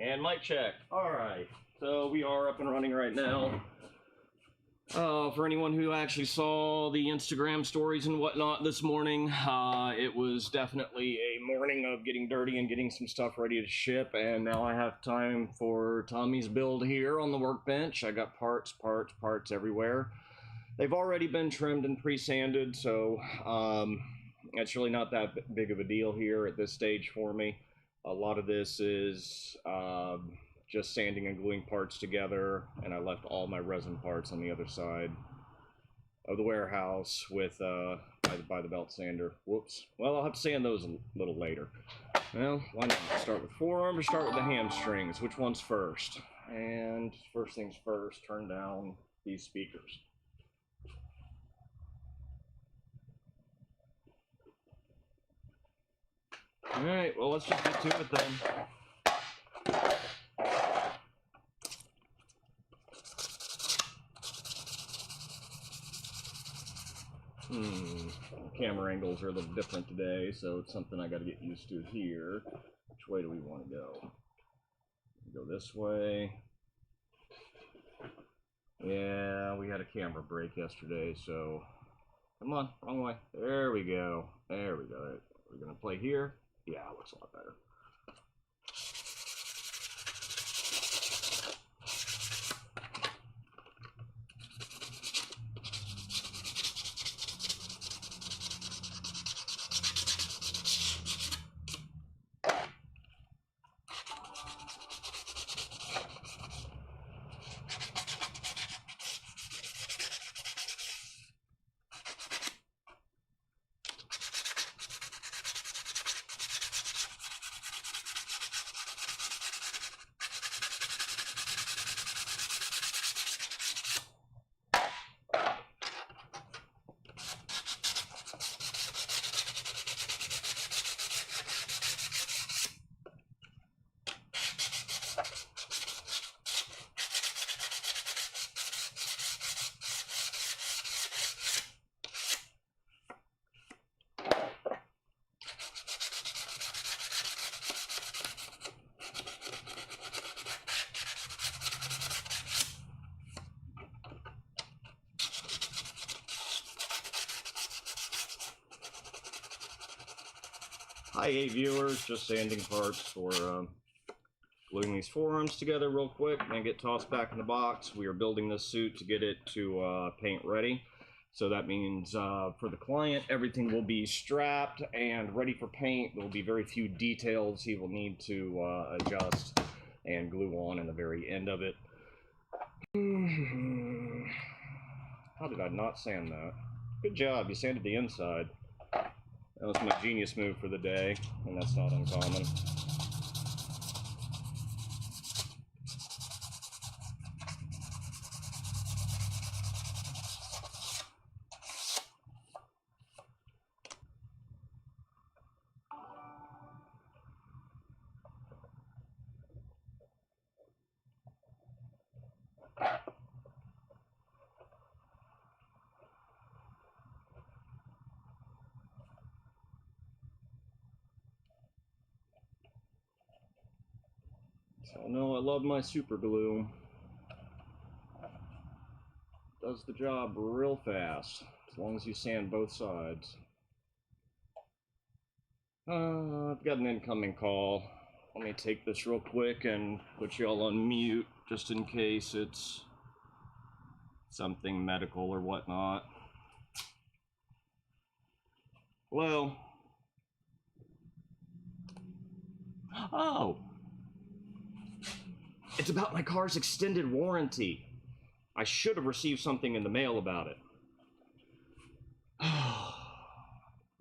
And mic check. All right. So we are up and running right now. For anyone who actually saw the Instagram stories and whatnot this morning, it was definitely a morning of getting dirty and getting some stuff ready to ship. And now I have time for Tommy's build here on the workbench. I got parts everywhere. They've already been trimmed and pre-sanded, so it's really not that big of a deal here at this stage for me. A lot of this is just sanding and gluing parts together, and I left all my resin parts on the other side of the warehouse with by the belt sander. Whoops. Well, I'll have to sand those a little later. Well, why not? Start with forearm or start with the hamstrings? Which one's first? And first things first, turn down these speakers. All right, well, let's just get to it then. Camera angles are a little different today, so it's something I got to get used to here. Which way do we want to go? Go this way. Yeah, we had a camera break yesterday, so come on, wrong way. There we go. There we go. We're gonna play here. Yeah, it looks a lot better. Hi, viewers, just sanding parts for gluing these forearms together real quick and get tossed back in the box. We are building this suit to get it to paint ready. So that means for the client, everything will be strapped and ready for paint. There will be very few details he will need to adjust and glue on in the very end of it. How did I not sand that? Good job, you sanded the inside. That was my genius move for the day, and that's not uncommon. So no, I love my super glue. Does the job real fast, as long as you sand both sides. I've got an incoming call. Let me take this real quick and put y'all on mute, just in case it's something medical or whatnot. Hello? Oh! It's about my car's extended warranty. I should have received something in the mail about it.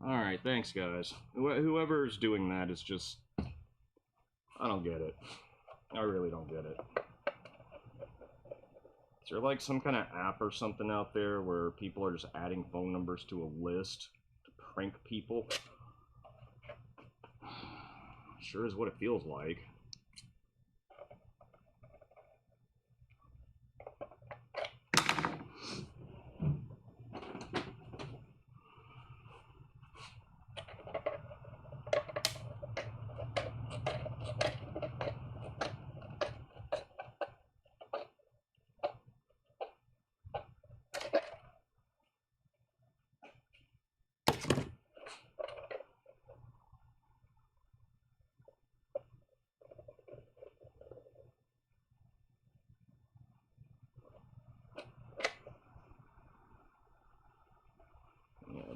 Alright, thanks guys. Whoever's doing that is just... I don't get it. I really don't get it. Is there like some kind of app or something out there where people are just adding phone numbers to a list to prank people? Sure is what it feels like.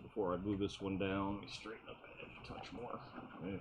before I move this one down. Let me straighten up the edge a touch more. Okay.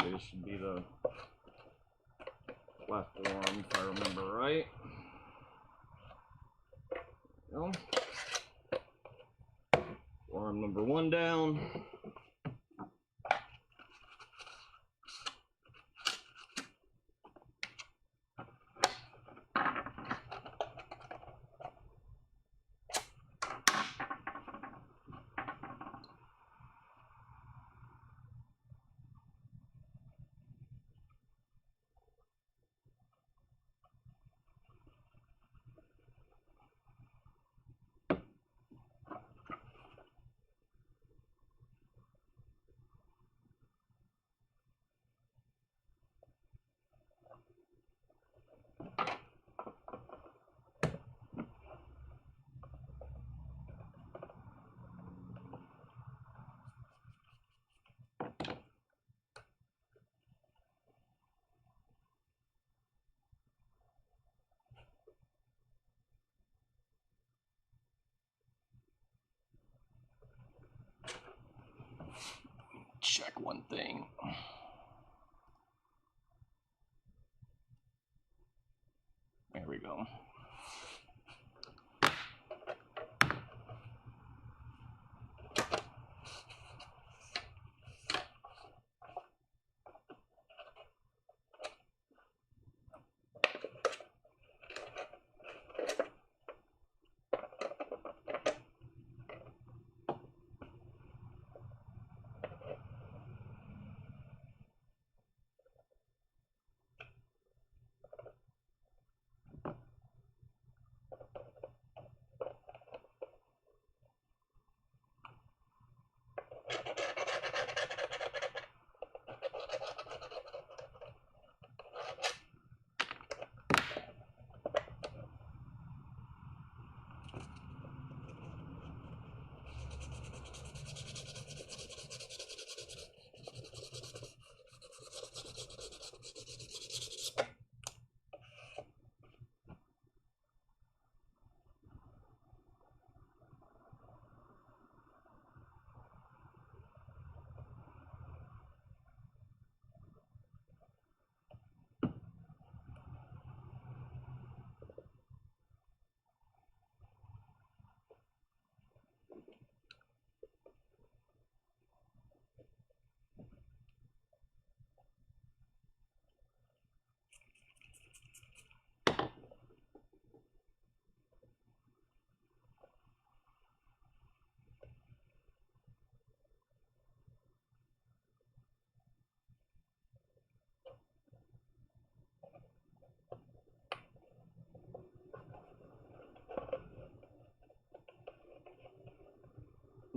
Okay, this should be the left forearm if I remember right. There we go. Forearm number 1 down. Check one thing. There we go.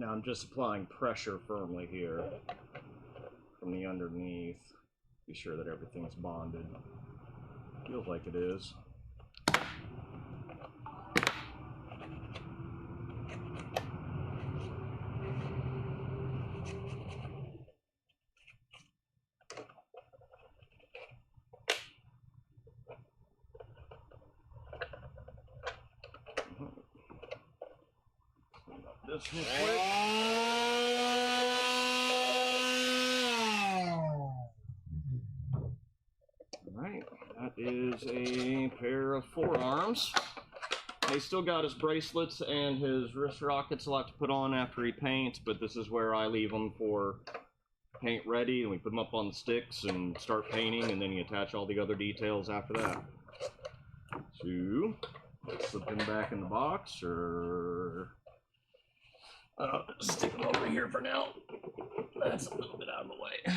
Now I'm just applying pressure firmly here from the underneath. Be sure that everything's bonded. Feels like it is. This real quick. Alright, that is a pair of forearms. He still got his bracelets and his wrist rockets he'll have to put on after he paints, but this is where I leave them for paint ready, and we put them up on the sticks and start painting, and then you attach all the other details after that. So, let's slip them back in the box, or stick them over here for now. That's a little bit out of the way.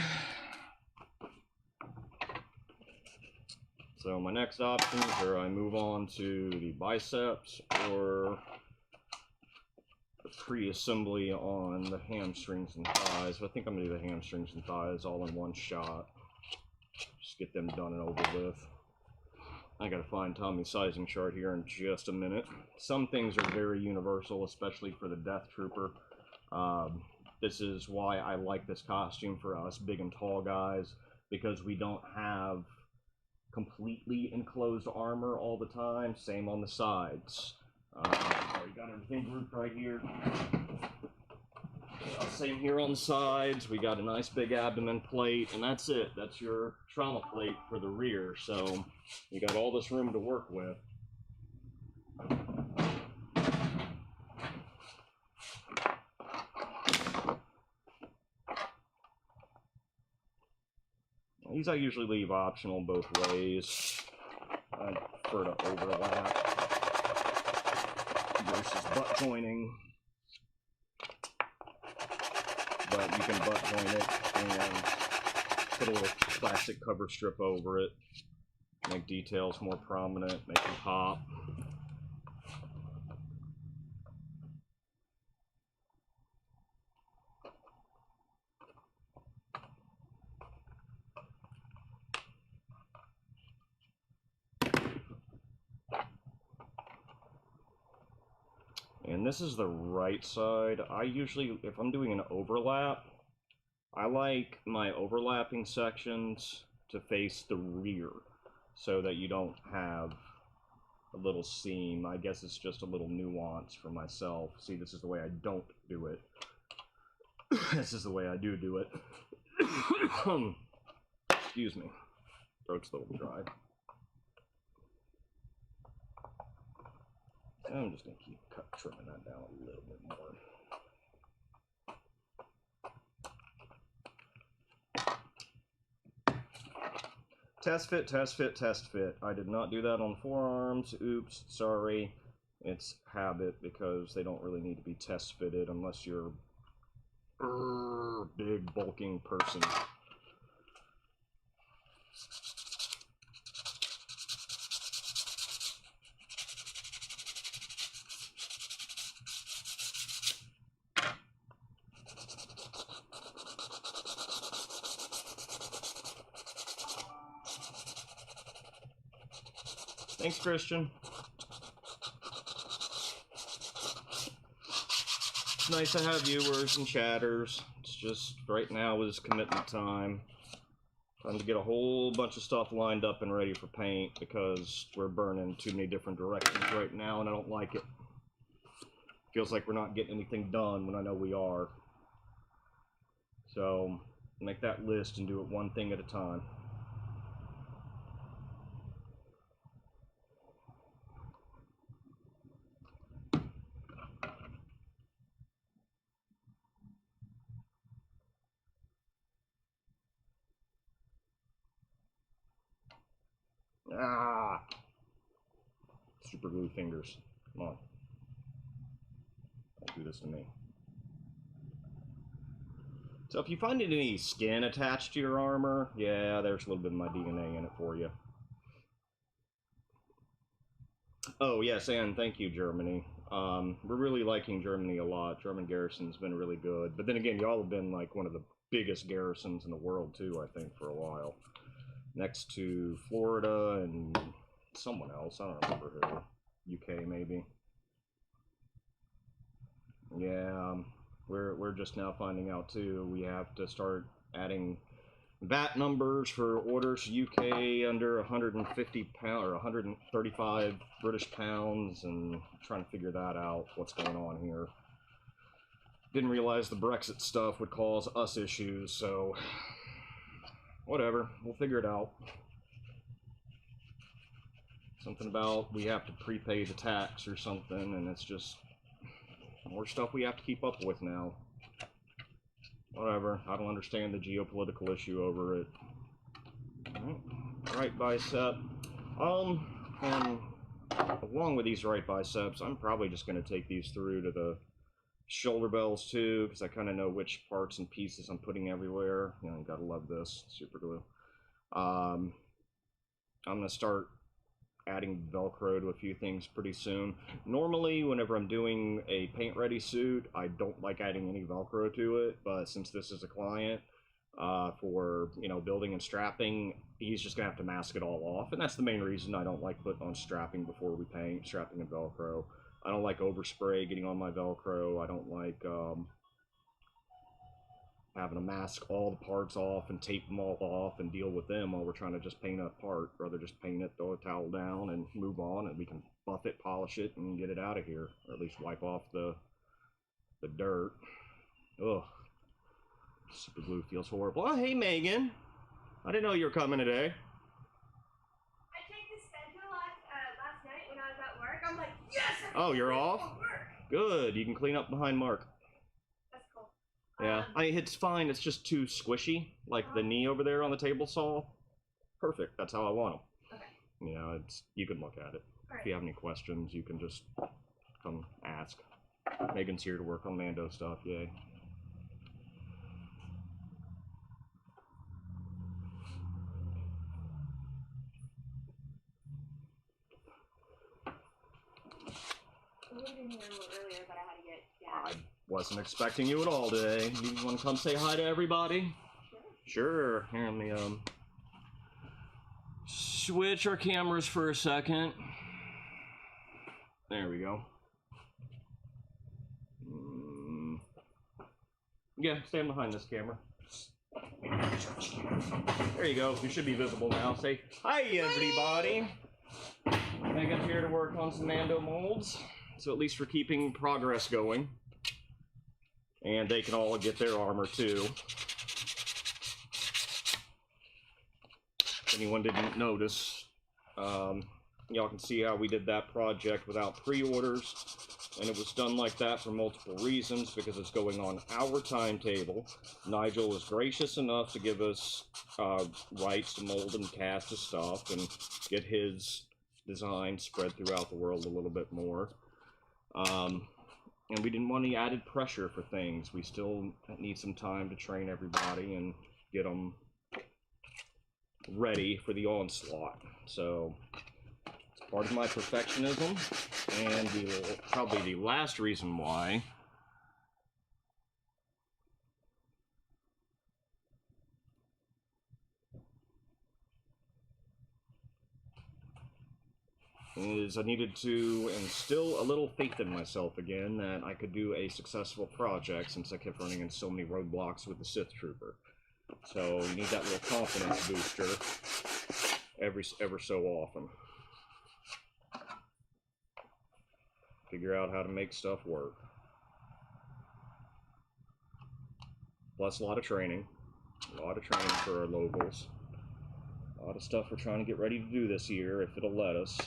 So my next options are I move on to the biceps or the pre-assembly on the hamstrings and thighs. I think I'm going to do the hamstrings and thighs all in one shot. Just get them done and over with. I got to find Tommy's sizing chart here in just a minute. Some things are very universal, especially for the Death Trooper. This is why I like this costume for us big and tall guys, because we don't have completely enclosed armor all the time. Same on the sides. We got everything grouped right here. Same here on the sides. We got a nice big abdomen plate, and that's it. That's your trauma plate for the rear. So you got all this room to work with. These I usually leave optional both ways. I prefer to overlap versus butt joining. But you can butt join it and put a little plastic cover strip over it. Make details more prominent, make them pop. And this is the right side. I usually, if I'm doing an overlap, I like my overlapping sections to face the rear so that you don't have a little seam. I guess it's just a little nuance for myself. See, this is the way I don't do it. This is the way I do it. Excuse me. Throat's a little dry. I'm just going to keep trimming that down a little bit more. Test fit, test fit, test fit. I did not do that on forearms. Oops, sorry. It's habit because they don't really need to be test fitted unless you're a big bulking person. Thanks, Christian. It's nice to have viewers and chatters. It's just right now is commitment time. Time to get a whole bunch of stuff lined up and ready for paint because we're burning too many different directions right now and I don't like it. Feels like we're not getting anything done when I know we are. So make that list and do it one thing at a time. Ah! Super glue fingers. Come on. Don't do this to me. So if you find any skin attached to your armor, yeah, there's a little bit of my DNA in it for you. Oh, yes, and thank you, Germany. We're really liking Germany a lot. German garrison's been really good. But then again, y'all have been like one of the biggest garrisons in the world too, I think, for a while. Next to Florida and someone else. I don't remember who. UK maybe. Yeah, we're just now finding out too. We have to start adding VAT numbers for orders UK under 150 pound or 135 British pounds, and trying to figure that out. What's going on here? Didn't realize the Brexit stuff would cause us issues, so whatever. We'll figure it out. Something about we have to prepay the tax or something, and it's just more stuff we have to keep up with now. Whatever. I don't understand the geopolitical issue over it. Right bicep. And along with these right biceps, I'm probably just going to take these through to the shoulder bells too, because I kind of know which parts and pieces I'm putting everywhere. You know, you gotta love this super glue. I'm going to start adding Velcro to a few things pretty soon. Normally, whenever I'm doing a paint-ready suit, I don't like adding any Velcro to it, but since this is a client for, you know, building and strapping, he's just going to have to mask it all off, and that's the main reason I don't like putting on strapping before we paint, strapping and Velcro. I don't like overspray getting on my Velcro. I don't like having to mask all the parts off and tape them all off and deal with them while we're trying to just paint a part. Rather just paint it, throw a towel down, and move on, and we can buff it, polish it, and get it out of here. Or at least wipe off the dirt. Ugh. Super glue feels horrible. Oh, hey, Megan. I didn't know you were coming today. I checked the schedule last night when I was at work. I'm like, yes! Oh, you're off? Good. You can clean up behind Mark. Yeah, it's fine. It's just too squishy, like the knee over there on the table saw. Perfect. That's how I want them. Okay. You know, you can look at it. Right. If you have any questions, you can just come ask. Megan's here to work on Mando stuff. Yay. I would have been here a little earlier, but I had to get I wasn't expecting you at all today. You want to come say hi to everybody? Sure. Here, let me switch our cameras for a second. There we go. Yeah, stand behind this camera. There you go. You should be visible now. Say hi, everybody. Megan's here to work on some Mando molds. So at least we're keeping progress going. And they can all get their armor too. If anyone didn't notice, y'all can see how we did that project without pre-orders. And it was done like that for multiple reasons, because it's going on our timetable. Nigel was gracious enough to give us rights to mold and cast his stuff and get his design spread throughout the world a little bit more. And we didn't want any added pressure for things. We still need some time to train everybody and get them ready for the onslaught. So it's part of my perfectionism, and probably the last reason why is I needed to instill a little faith in myself again that I could do a successful project, since I kept running into so many roadblocks with the Sith Trooper. So you need that little confidence booster ever so often. Figure out how to make stuff work. Plus a lot of training. A lot of training for our locals. A lot of stuff we're trying to get ready to do this year, if it'll let us.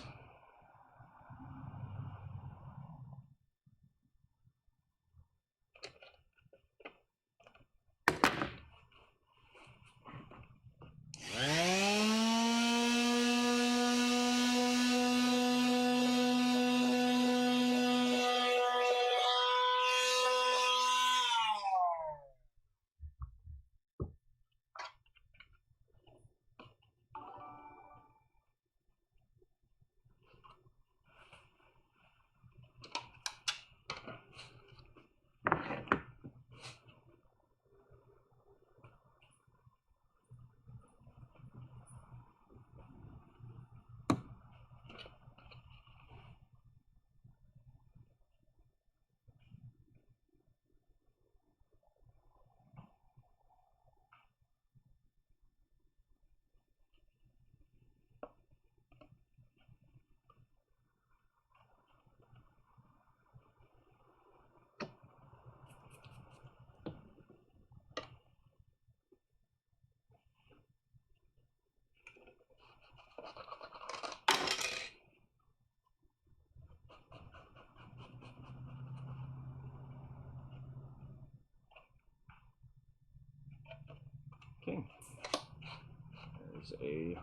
makes a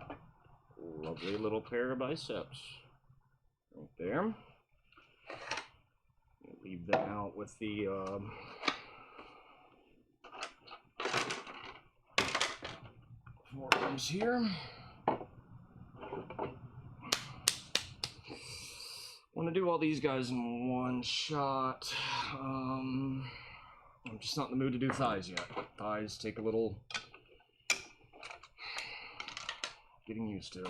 lovely little pair of biceps right there. Leave that out with the forearms here. Want to do all these guys in one shot. I'm just not in the mood to do thighs yet. Thighs take a little getting used to.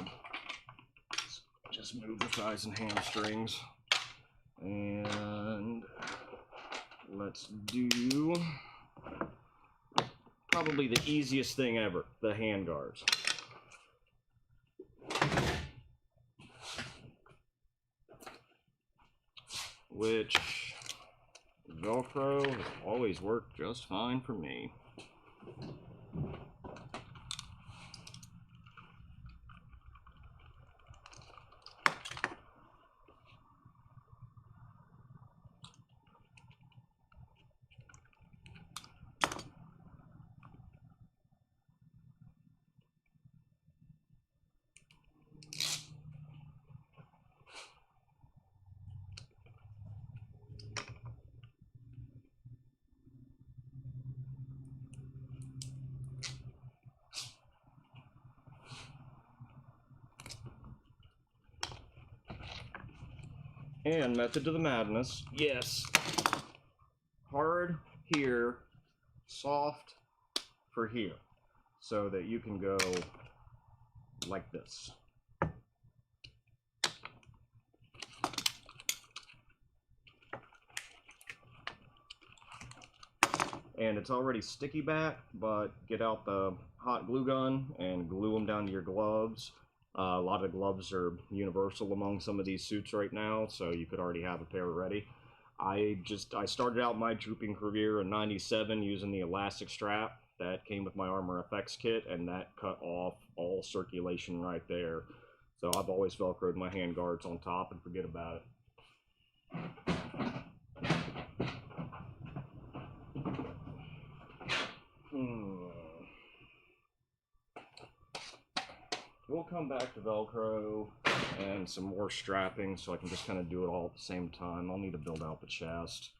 Just move the thighs and hamstrings. And let's do probably the easiest thing ever, the hand guards. Which Velcro has always worked just fine for me. And method to the madness, yes. Hard here, soft for here, so that you can go like this. And it's already sticky back, but get out the hot glue gun and glue them down to your gloves. A lot of the gloves are universal among some of these suits right now, so you could already have a pair ready. I started out my trooping career in '97 using the elastic strap that came with my Armor FX kit, and that cut off all circulation right there. So I've always Velcroed my hand guards on top and forget about it. We'll come back to Velcro and some more strapping so I can just kind of do it all at the same time. I'll need to build out the chest.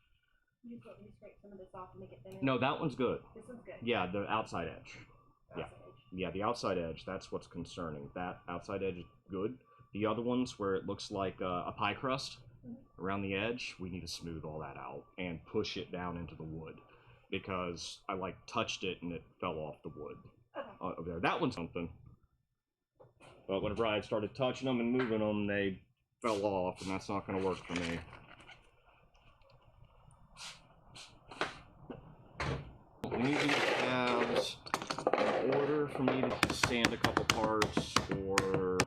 You just want me to scrape some of this off and make it thinner? No, that one's good. This one's good. Yeah, the outside edge. Outside edge. Yeah, the outside edge, that's what's concerning. That outside edge is good. The other ones where it looks like a pie crust around the edge, we need to smooth all that out and push it down into the wood. Because I touched it and it fell off the wood. Okay. Over there. That one's something. But whenever I started touching them and moving them, they fell off, and that's not going to work for me. Moving the calves in order for me to stand a couple parts for...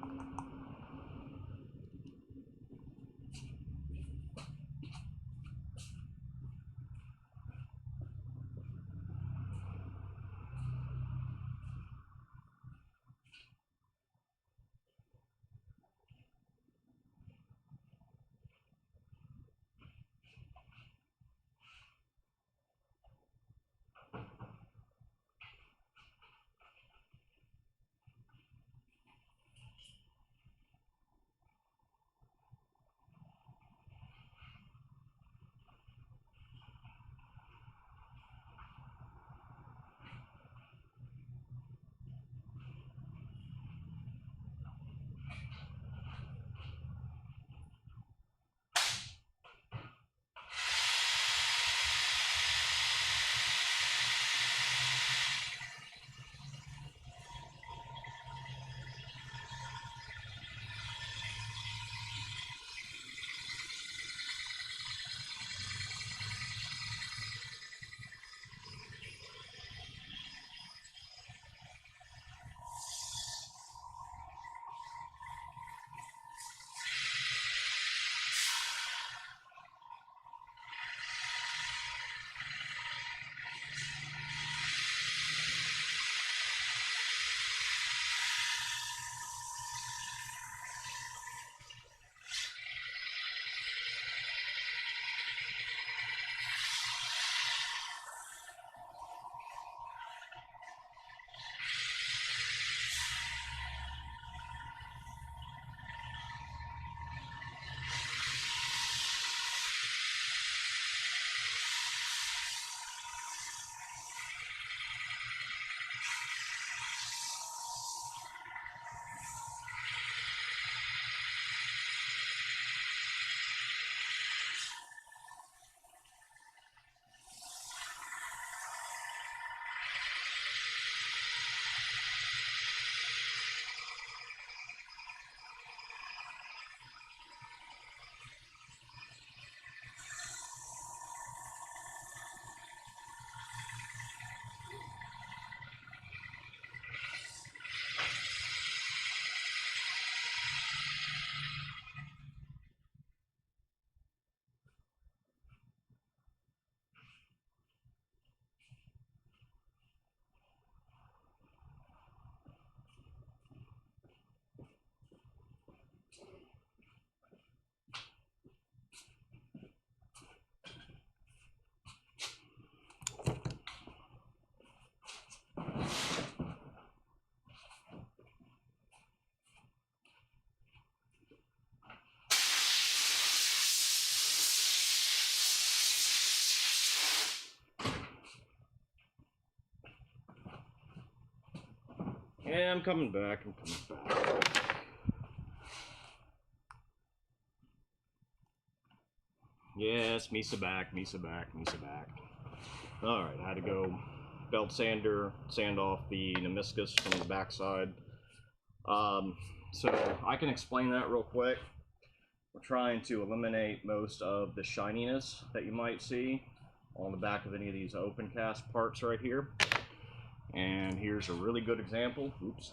Yeah, I'm coming back. Yes, Misa back. Alright, I had to go belt sander, sand off the meniscus from the backside. So I can explain that real quick. We're trying to eliminate most of the shininess that you might see on the back of any of these open cast parts right here. And here's a really good example. Oops.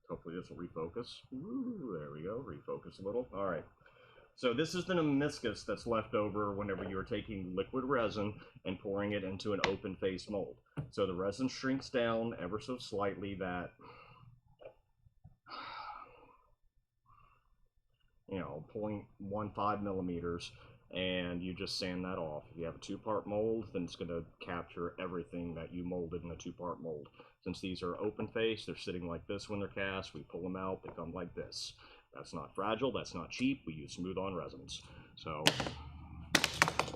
Hopefully this will refocus. Ooh, there we go. Refocus a little. All right. So this is the meniscus that's left over whenever you're taking liquid resin and pouring it into an open face mold. So the resin shrinks down ever so slightly, that, you know, 0.15 millimeters, and you just sand that off. If you have a two-part mold, then it's going to capture everything that you molded in a two-part mold. Since these are open face, they're sitting like this when they're cast. We pull them out, they come like this. That's not fragile, that's not cheap. We use smooth-on resins. So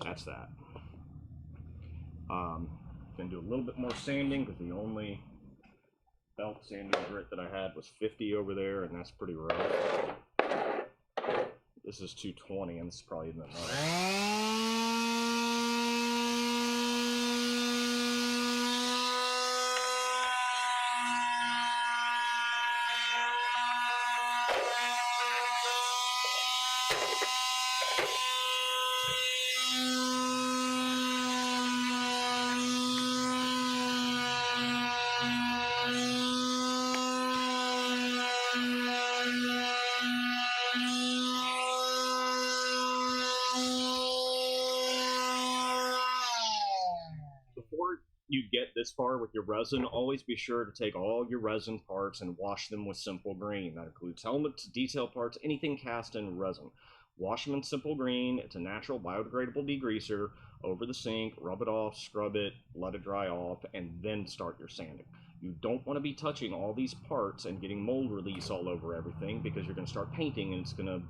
that's that. Gonna do a little bit more sanding because the only belt sanding grit that I had was 50 over there, and that's pretty rough. This is 220, and this is probably in the Before you get this far with your resin, always be sure to take all your resin parts and wash them with Simple Green. That includes helmets, detail parts, anything cast in resin. Wash them in Simple Green. It's a natural biodegradable degreaser. Over the sink, rub it off, scrub it, let it dry off, and then start your sanding. You don't want to be touching all these parts and getting mold release all over everything, because you're going to start painting and it's going to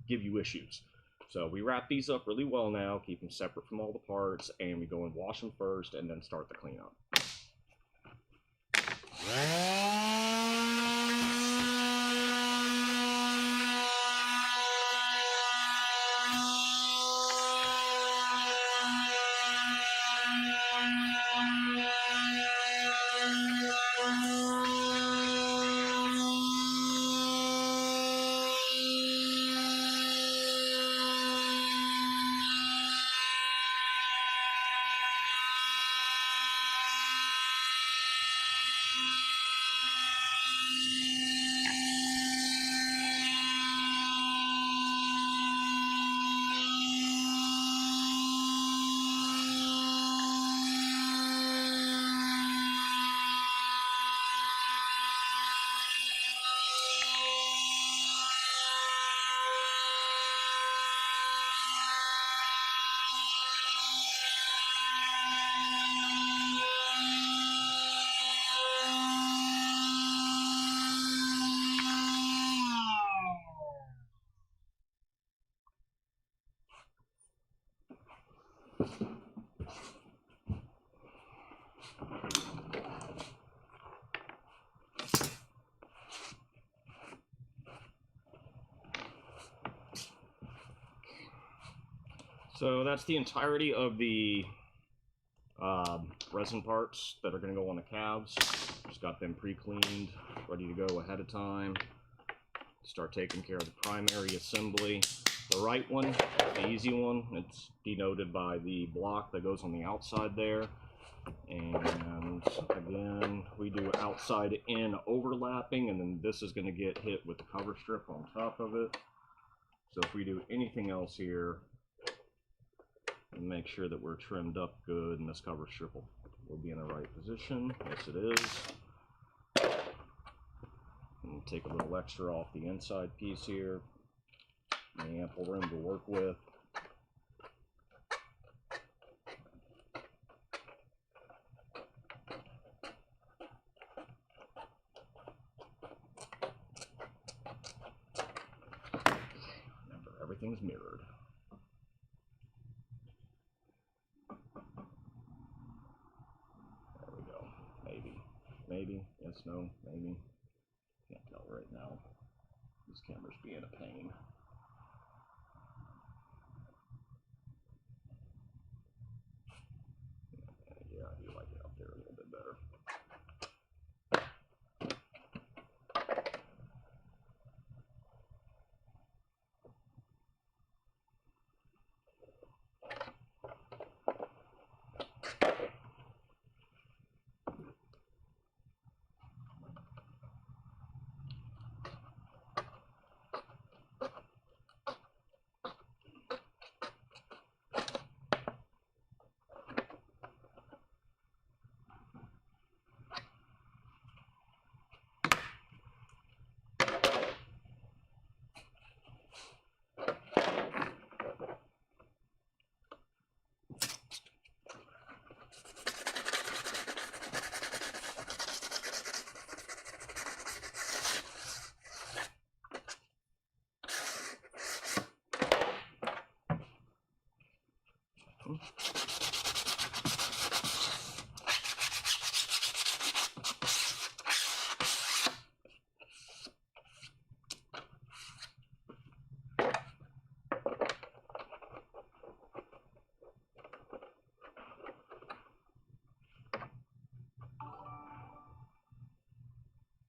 give you issues. So we wrap these up really well now, keep them separate from all the parts, and we go and wash them first and then start the cleanup. So that's the entirety of the resin parts that are going to go on the calves. Just got them pre-cleaned, ready to go ahead of time. Start taking care of the primary assembly. The right one, the easy one, it's denoted by the block that goes on the outside there. And again, we do outside in overlapping, and then this is going to get hit with the cover strip on top of it. So if we do anything else here, and make sure that we're trimmed up good, and this cover strip will be in the right position. Yes, it is. And take a little extra off the inside piece here. Ample room to work with. Remember, everything's mirrored. maybe. Yes, no, maybe. Can't tell right now. This camera's being a pain. Yeah, I do like it out there a little bit better.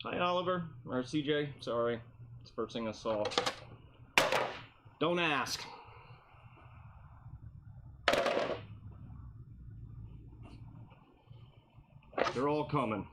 Hi, Oliver, or CJ, sorry. It's the first thing I saw. Don't ask. They're all coming.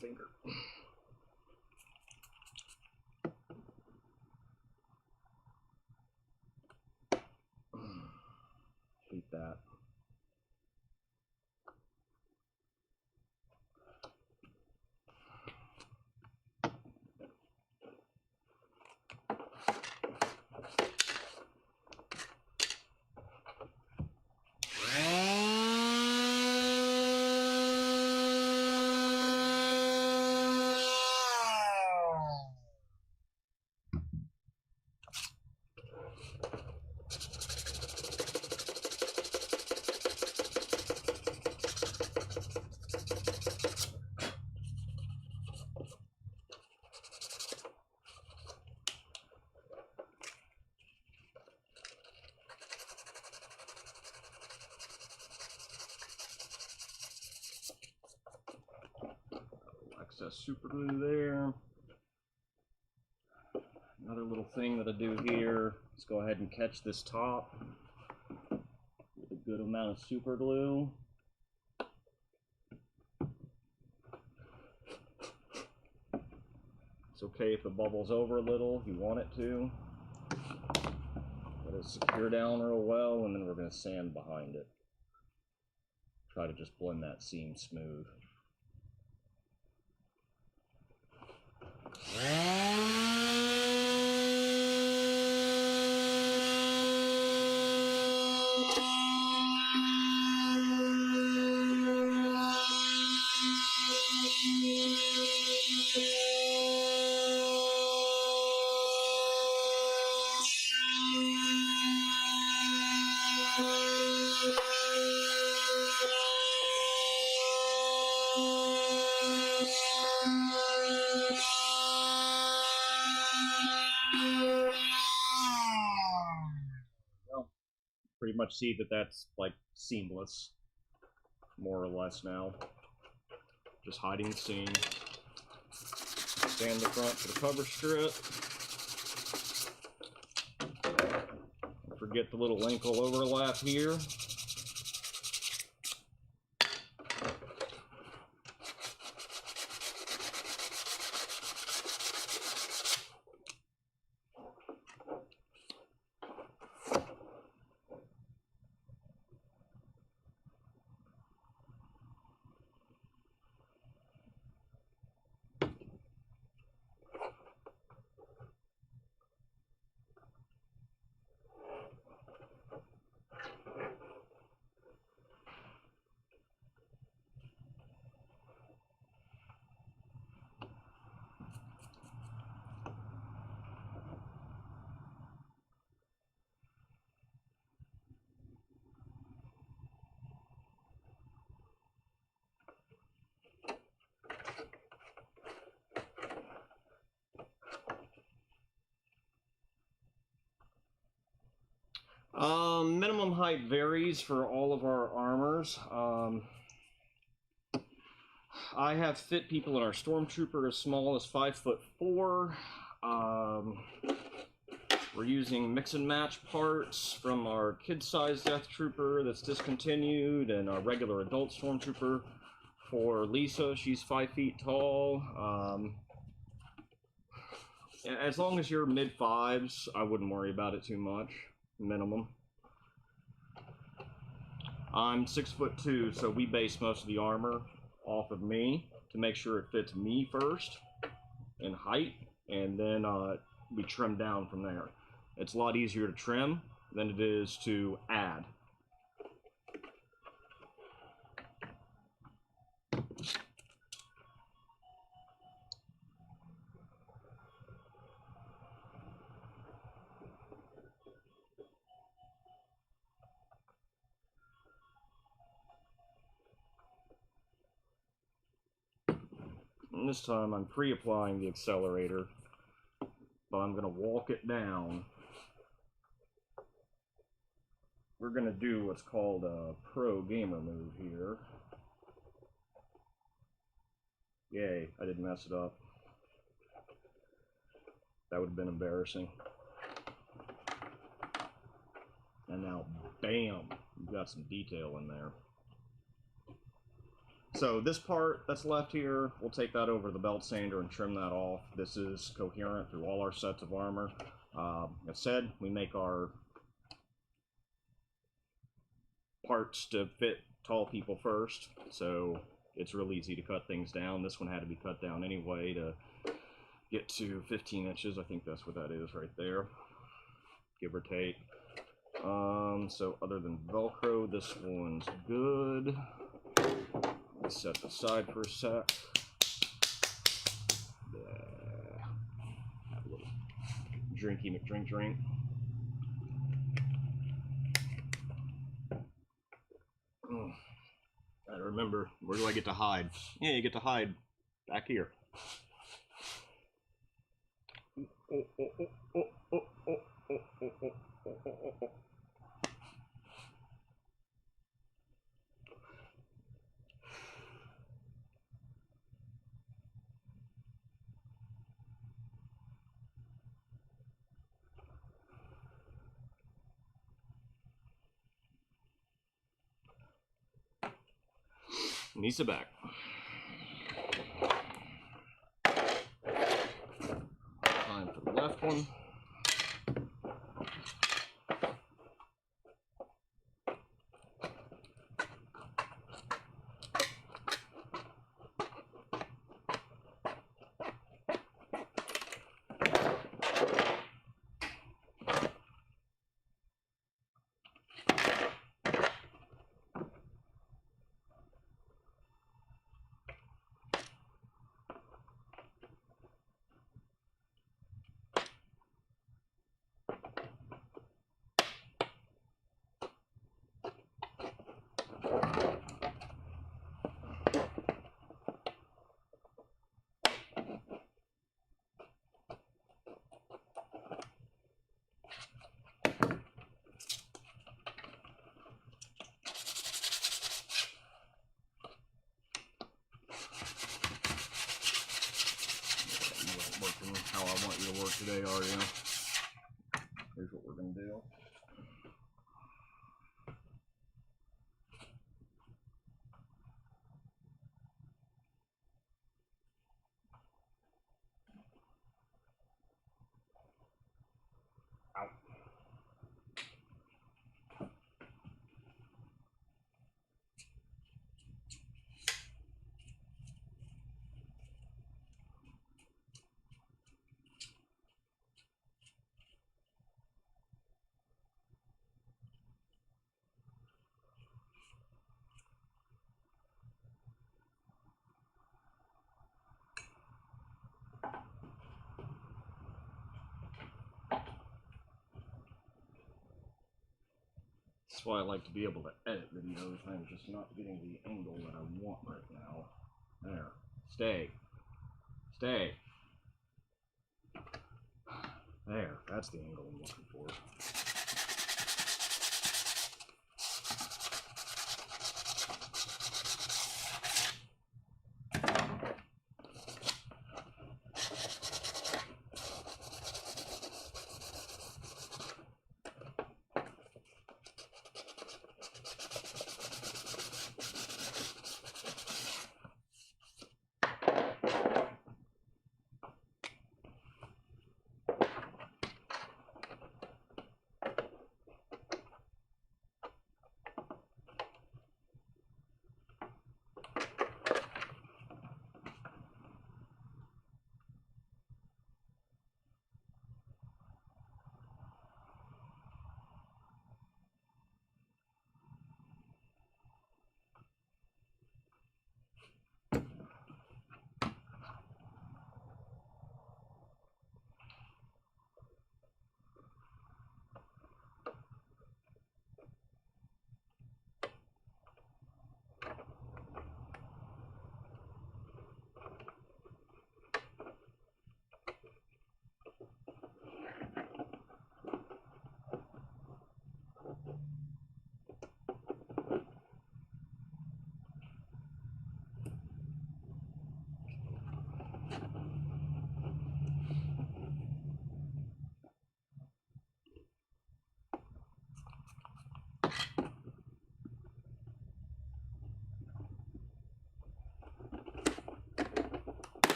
Finger. Hate that. Excess super glue there. Another little thing that I do here is go ahead and catch this top with a good amount of super glue. It's okay if it bubbles over a little, you want it to, but it'll secure down real well, and then we're going to sand behind it. Try to just blend that seam smooth. Pretty much see that that's like seamless, more or less now. Just hiding the seam. Stand the front for the cover strip. Don't forget the little ankle overlap here. Minimum height varies for all of our armors. I have fit people in our Stormtrooper as small as 5'4". We're using mix and match parts from our kid-sized Death Trooper that's discontinued and our regular adult Stormtrooper. For Lisa, she's 5 feet tall. As long as you're mid-5s, I wouldn't worry about it too much. Minimum. I'm 6'2", so we base most of the armor off of me to make sure it fits me first in height, and then we trim down from there. It's a lot easier to trim than it is to add. And this time I'm pre-applying the accelerator, but I'm going to walk it down. We're going to do what's called a pro gamer move here. Yay, I didn't mess it up. That would have been embarrassing. And now, bam, you've got some detail in there. So this part that's left here, we'll take that over to the belt sander and trim that off. This is coherent through all our sets of armor. As said, we make our parts to fit tall people first, so it's real easy to cut things down. This one had to be cut down anyway to get to 15 inches. I think that's what that is right there, give or take. So other than Velcro, this one's good. Let's set this aside for a sec. Have a little drinky McDrink. I remember, where do I get to hide? Yeah, you get to hide back here. Nisa back. Time for the left one. work today, are you? Here's what we're gonna do. That's why I like to be able to edit videos. I'm just not getting the angle that I want right now. There. Stay. Stay. There. That's the angle I'm looking for.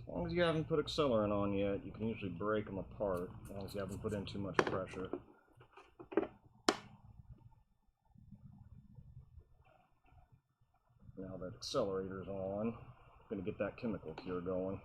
As long as you haven't put accelerant on yet, you can usually break them apart, as long as you haven't put in too much pressure. Now that accelerator's on, I'm going to get that chemical cure going.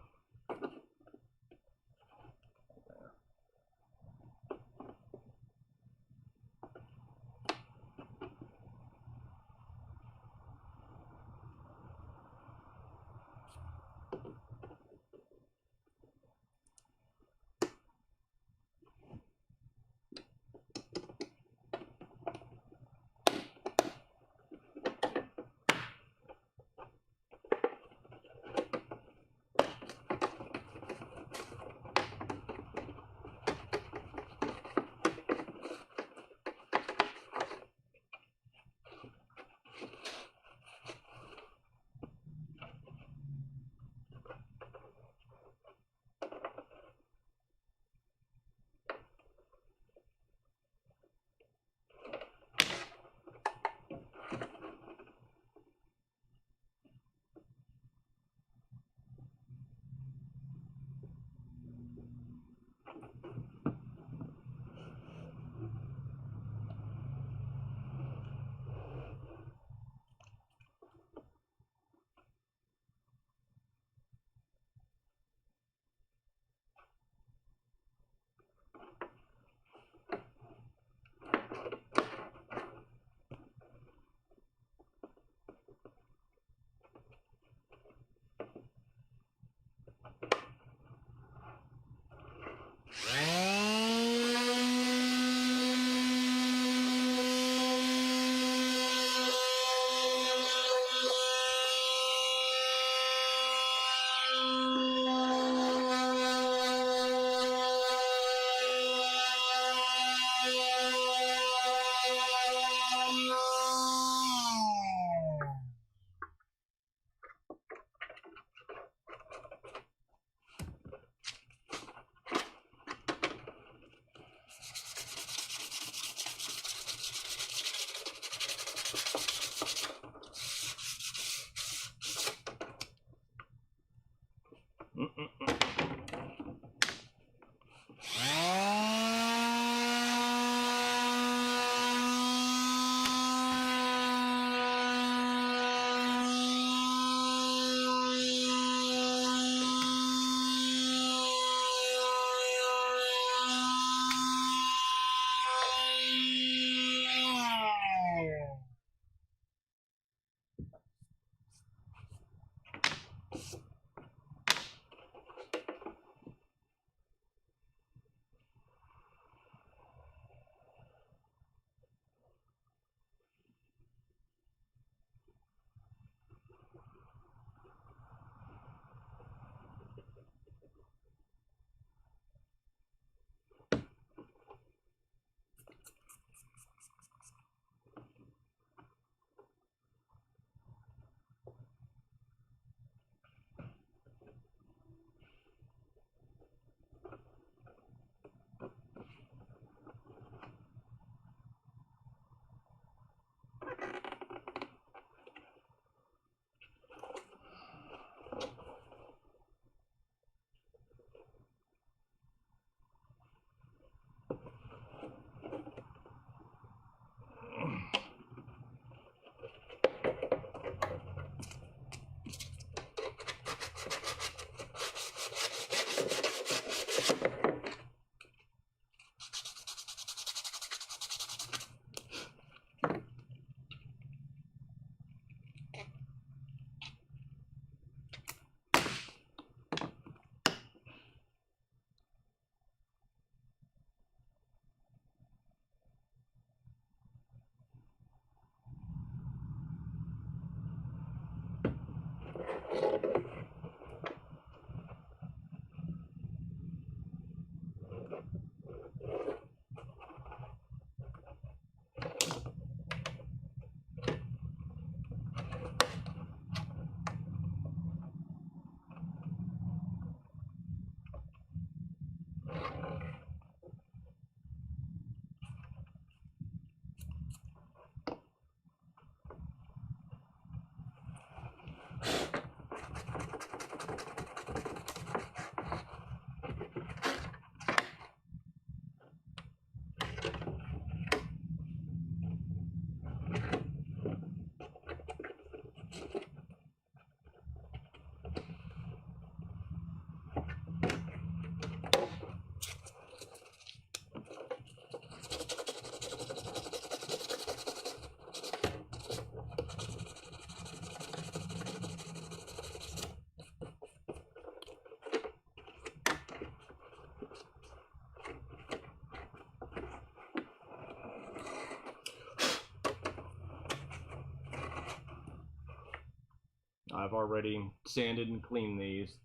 I've already sanded and cleaned these.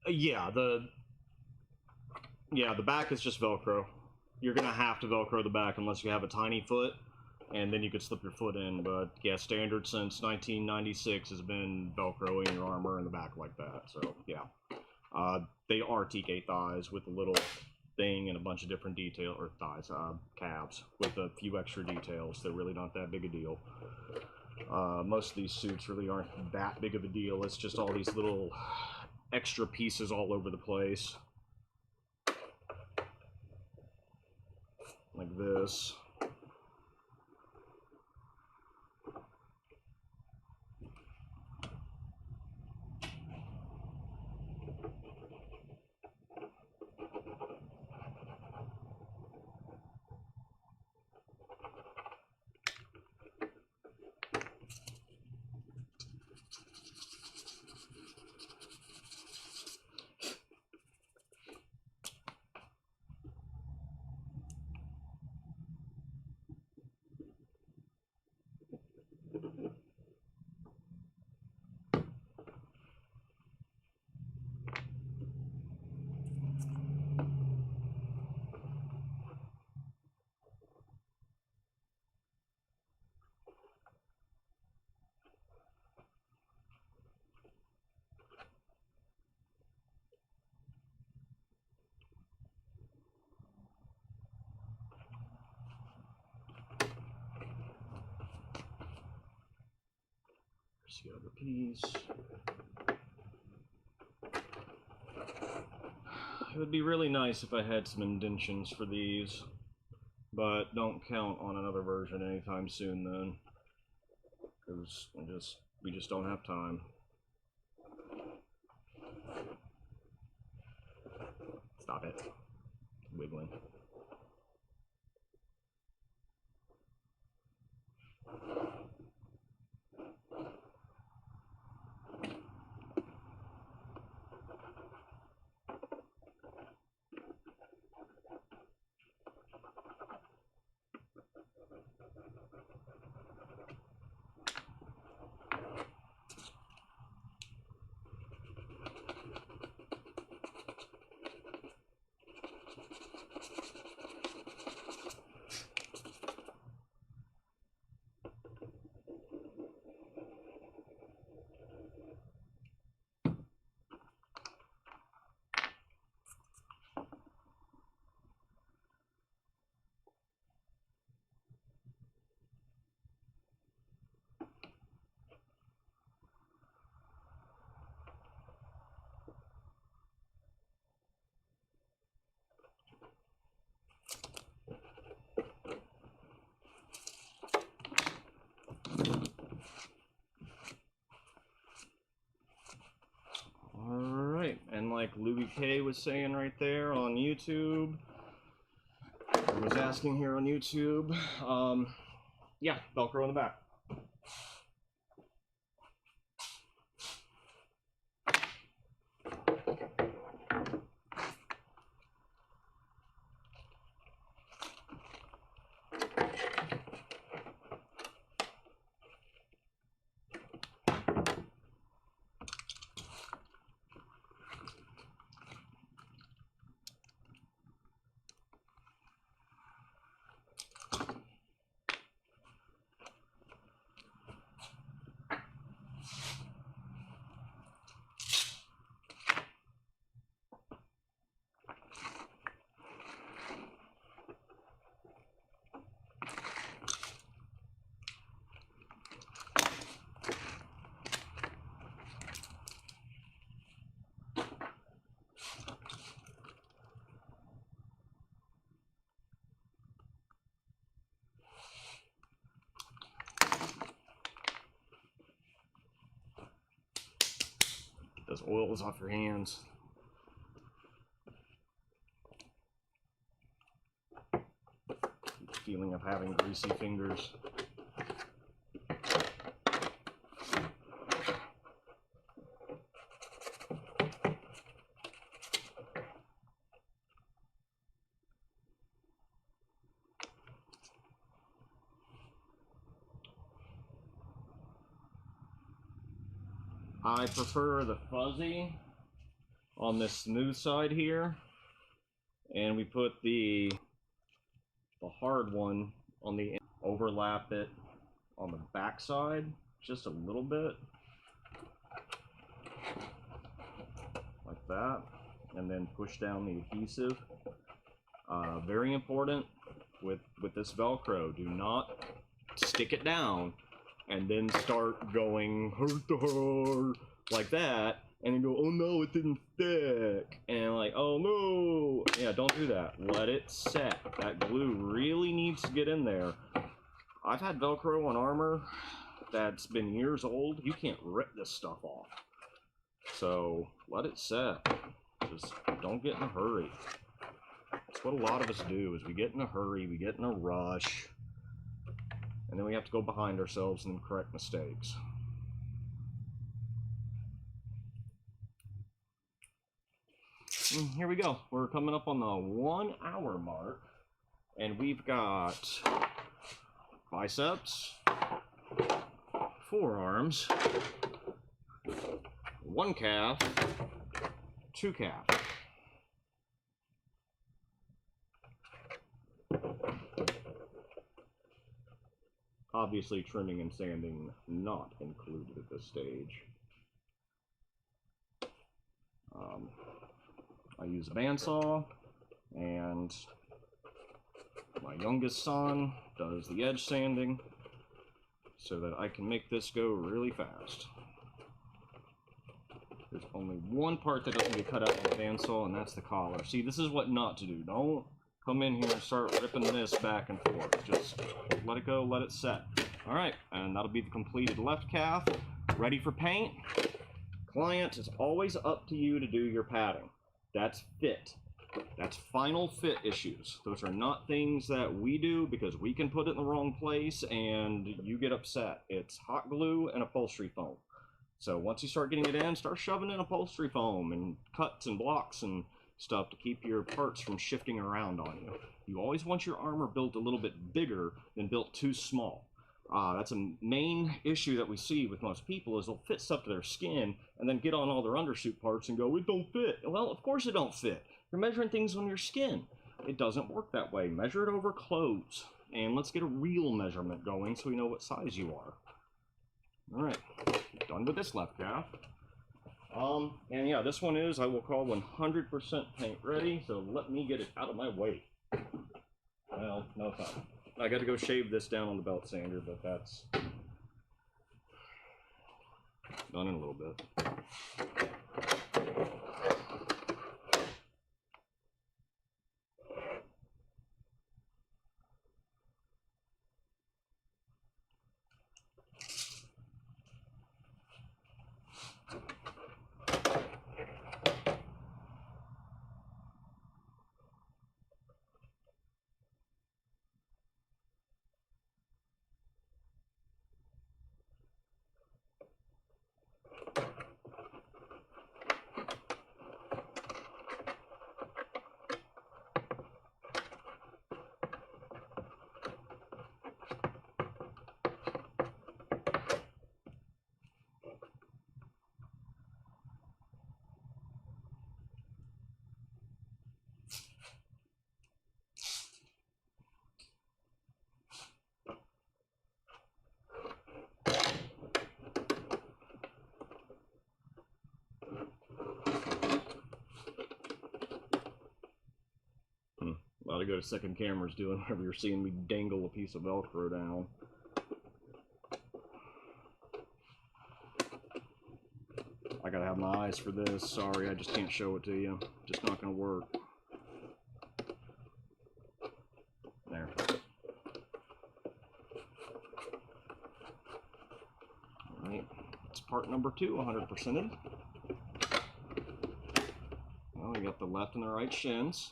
Yeah, the back is just Velcro. You're gonna have to Velcro the back unless you have a tiny foot, and then you could slip your foot in. But yeah, standard since 1996 has been Velcroing your armor in the back like that. So yeah, they are TK thighs with a little thing and a bunch of different detail, or thighs, calves with a few extra details. They're really not that big a deal. Most of these suits really aren't that big of a deal. It's just all these little extra pieces all over the place. Like this. Here's the other piece. it would be really nice if I had some indentions for these, but don't count on another version anytime soon then, because we just don't have time. Stop it. Wiggling. Alright, and like Louis K was saying right there on YouTube, or was asking here on YouTube, yeah, Velcro in the back. Those oils off your hands. Feeling of having greasy fingers. I prefer the fuzzy on this smooth side here, and we put the hard one on the overlap it on the back side just a little bit, like that, and then push down the adhesive. Very important with this Velcro, do not stick it down and then start going like that, and then go, oh no, it didn't stick, and like, oh no. Yeah, don't do that. Let it set. That glue really needs to get in there. I've had Velcro on armor that's been years old. You can't rip this stuff off. So let it set. Just don't get in a hurry. That's what a lot of us do, is we get in a hurry, we get in a rush, and then we have to go behind ourselves and correct mistakes. And here we go. We're coming up on the 1 hour mark, and we've got biceps, forearms, 1 calf, 2 calf. Obviously, trimming and sanding not included at this stage. I use a bandsaw, and my youngest son does the edge sanding so that I can make this go really fast. There's only one part that doesn't get cut out with a bandsaw, and that's the collar. See, this is what not to do. Don't come in here and start ripping this back and forth. Just let it go, let it set. All right, and that'll be the completed left calf. Ready for paint. Client, it's always up to you to do your padding. That's fit. That's final fit issues. Those are not things that we do because we can put it in the wrong place and you get upset. It's hot glue and upholstery foam. So once you start getting it in, start shoving in upholstery foam and cuts and blocks and stuff to keep your parts from shifting around on you. You always want your armor built a little bit bigger than built too small. That's a main issue that we see with most people is they'll fit stuff to their skin and then get on all their undersuit parts and go, it don't fit. Well, of course it don't fit. You're measuring things on your skin. It doesn't work that way. Measure it over clothes. And let's get a real measurement going so we know what size you are. All right, done with this left calf. And yeah, this one is, I will call 100% paint ready, so let me get it out of my way. Well, no time. I got to go shave this down on the belt sander, but that's done in a little bit. A lot of good second cameras doing whenever you're seeing me dangle a piece of Velcro down. I gotta have my eyes for this. Sorry, I just can't show it to you. Just not gonna work. There. Alright, it's part number 2, 100%ed. Well, we got the left and the right shins.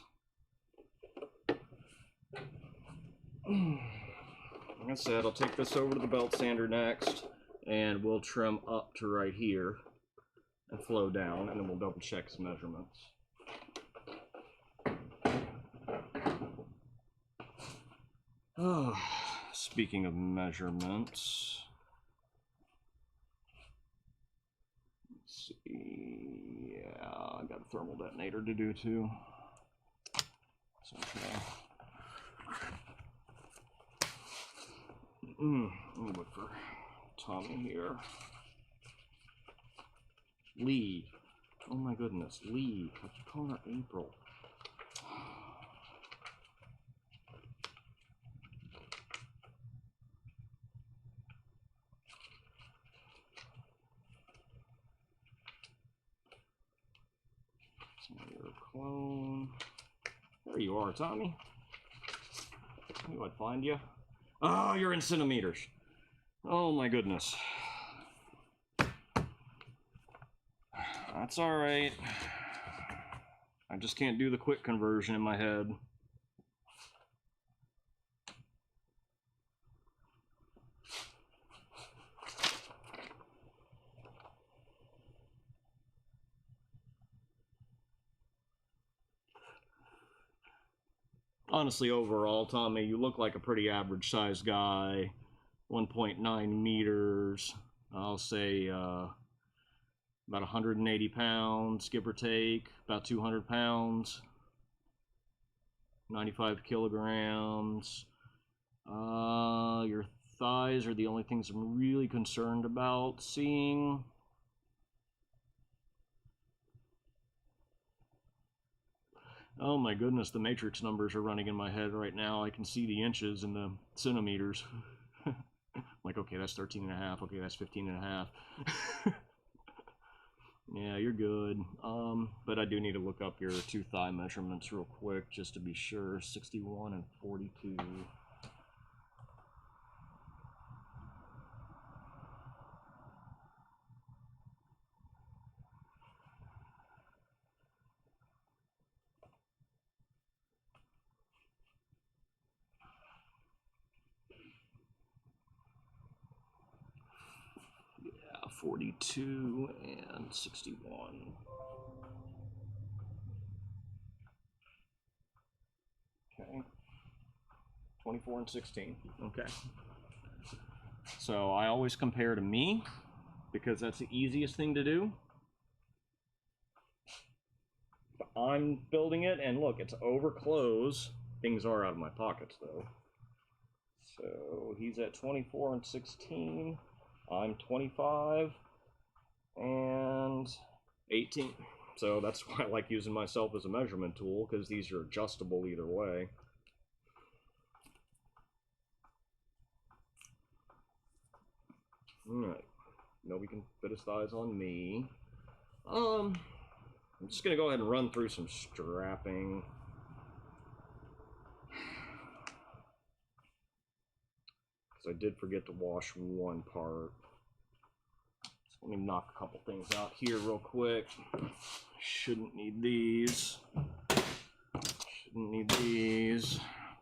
Like I said, I'll take this over to the belt sander next, and we'll trim up to right here and flow down, and then we'll double check some measurements. Oh, speaking of measurements, let's see. Yeah, I got a thermal detonator to do too. So, okay. Let me look for Tommy here. Lee. Oh my goodness, Lee. I keep calling her April. Your clone. There you are, Tommy. I knew I'd find you. Oh, you're in centimeters. Oh my goodness. That's all right. I just can't do the quick conversion in my head. Honestly, overall, Tommy, you look like a pretty average sized guy. 1.9 meters. I'll say about 180 pounds, give or take. About 200 pounds. 95 kilograms. Your thighs are the only things I'm really concerned about seeing. Oh my goodness, the matrix numbers are running in my head right now. I can see the inches and the centimeters. Like, okay, that's 13 and a half. Okay, that's 15 and a half. Yeah, you're good. But I do need to look up your two thigh measurements real quick just to be sure. 61 and 42. Yeah, 42 and 61. Okay. 24 and 16. Okay. So I always compare to me because that's the easiest thing to do. But I'm building it, and look, it's over close. Things are out of my pockets though. So he's at 24 and 16. I'm 25 and 18. So that's why I like using myself as a measurement tool, because these are adjustable either way. Alright, nobody can fit his thighs on me. I'm just gonna go ahead and run through some strapping. Because I did forget to wash one part. So let me knock a couple things out here real quick. Shouldn't need these. Shouldn't need these.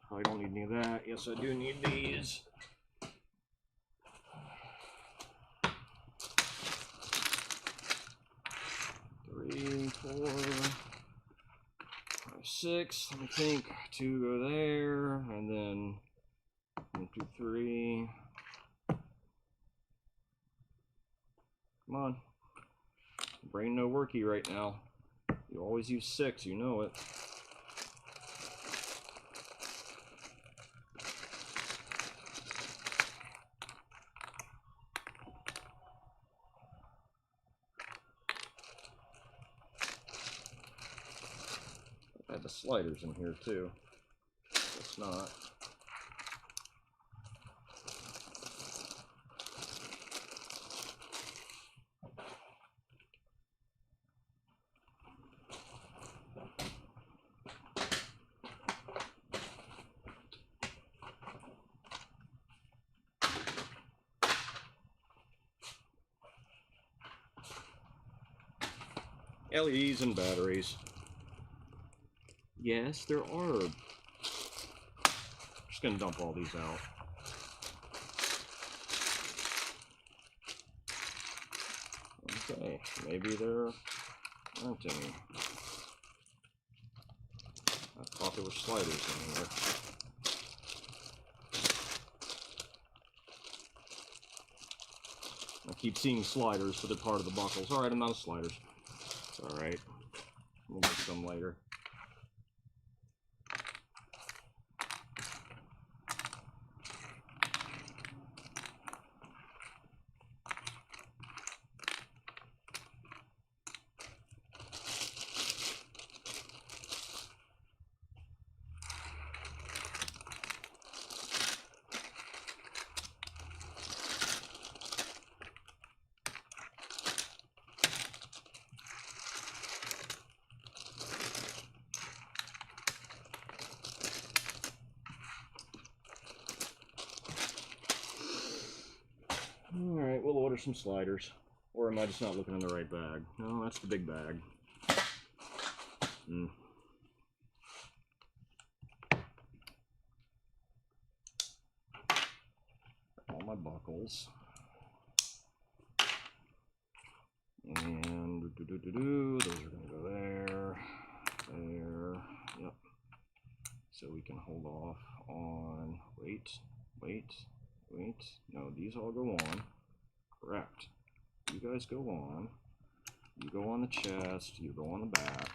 Probably don't need any of that. Yes, I do need these. 3, 4, 5, 6. Let me think. 2 go there, and then 1, 2, 3. Come on. Brain no worky right now. You always use 6, you know it. I had the sliders in here too. It's not. LEDs and batteries. Yes, there are. Just gonna dump all these out. Okay, maybe there aren't any. I thought there were sliders in there. I keep seeing sliders, so they're part of the buckles. Alright, I'm out of sliders. It's alright. We'll make some later. Alright, we'll order some sliders. Or am I just not looking in the right bag? No, that's the big bag. All my buckles. And those are gonna go there, there, yep. So we can hold off on, wait. No, these all go on. Correct. You guys go on. You go on the chest, you go on the back.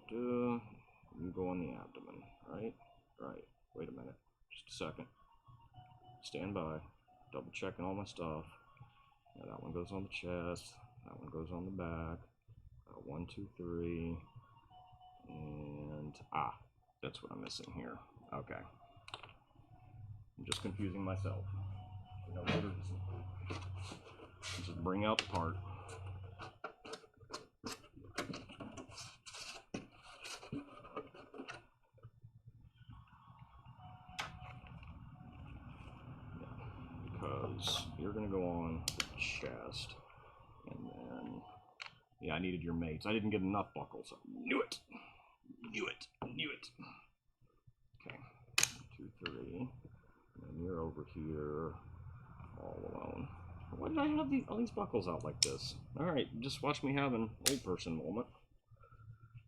And you go on the abdomen, right? Right. Wait a minute. Just a second. Stand by. Double checking all my stuff. Now that one goes on the chest. That one goes on the back. 1, 2, 3. And that's what I'm missing here. Okay. I'm just confusing myself. No bring out the part. Because you're going to go on the chest, and then, yeah, I needed your mates. I didn't get enough buckles. Knew it. Knew it. Knew it. Okay, 2, 3, and you're over here all alone. Why did I have all these buckles out like this? Alright, just watch me have an old person moment.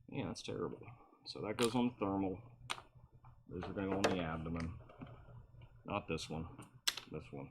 Yeah, that's terrible. So that goes on the thermal. Those are going to go on the abdomen. Not this one. This one.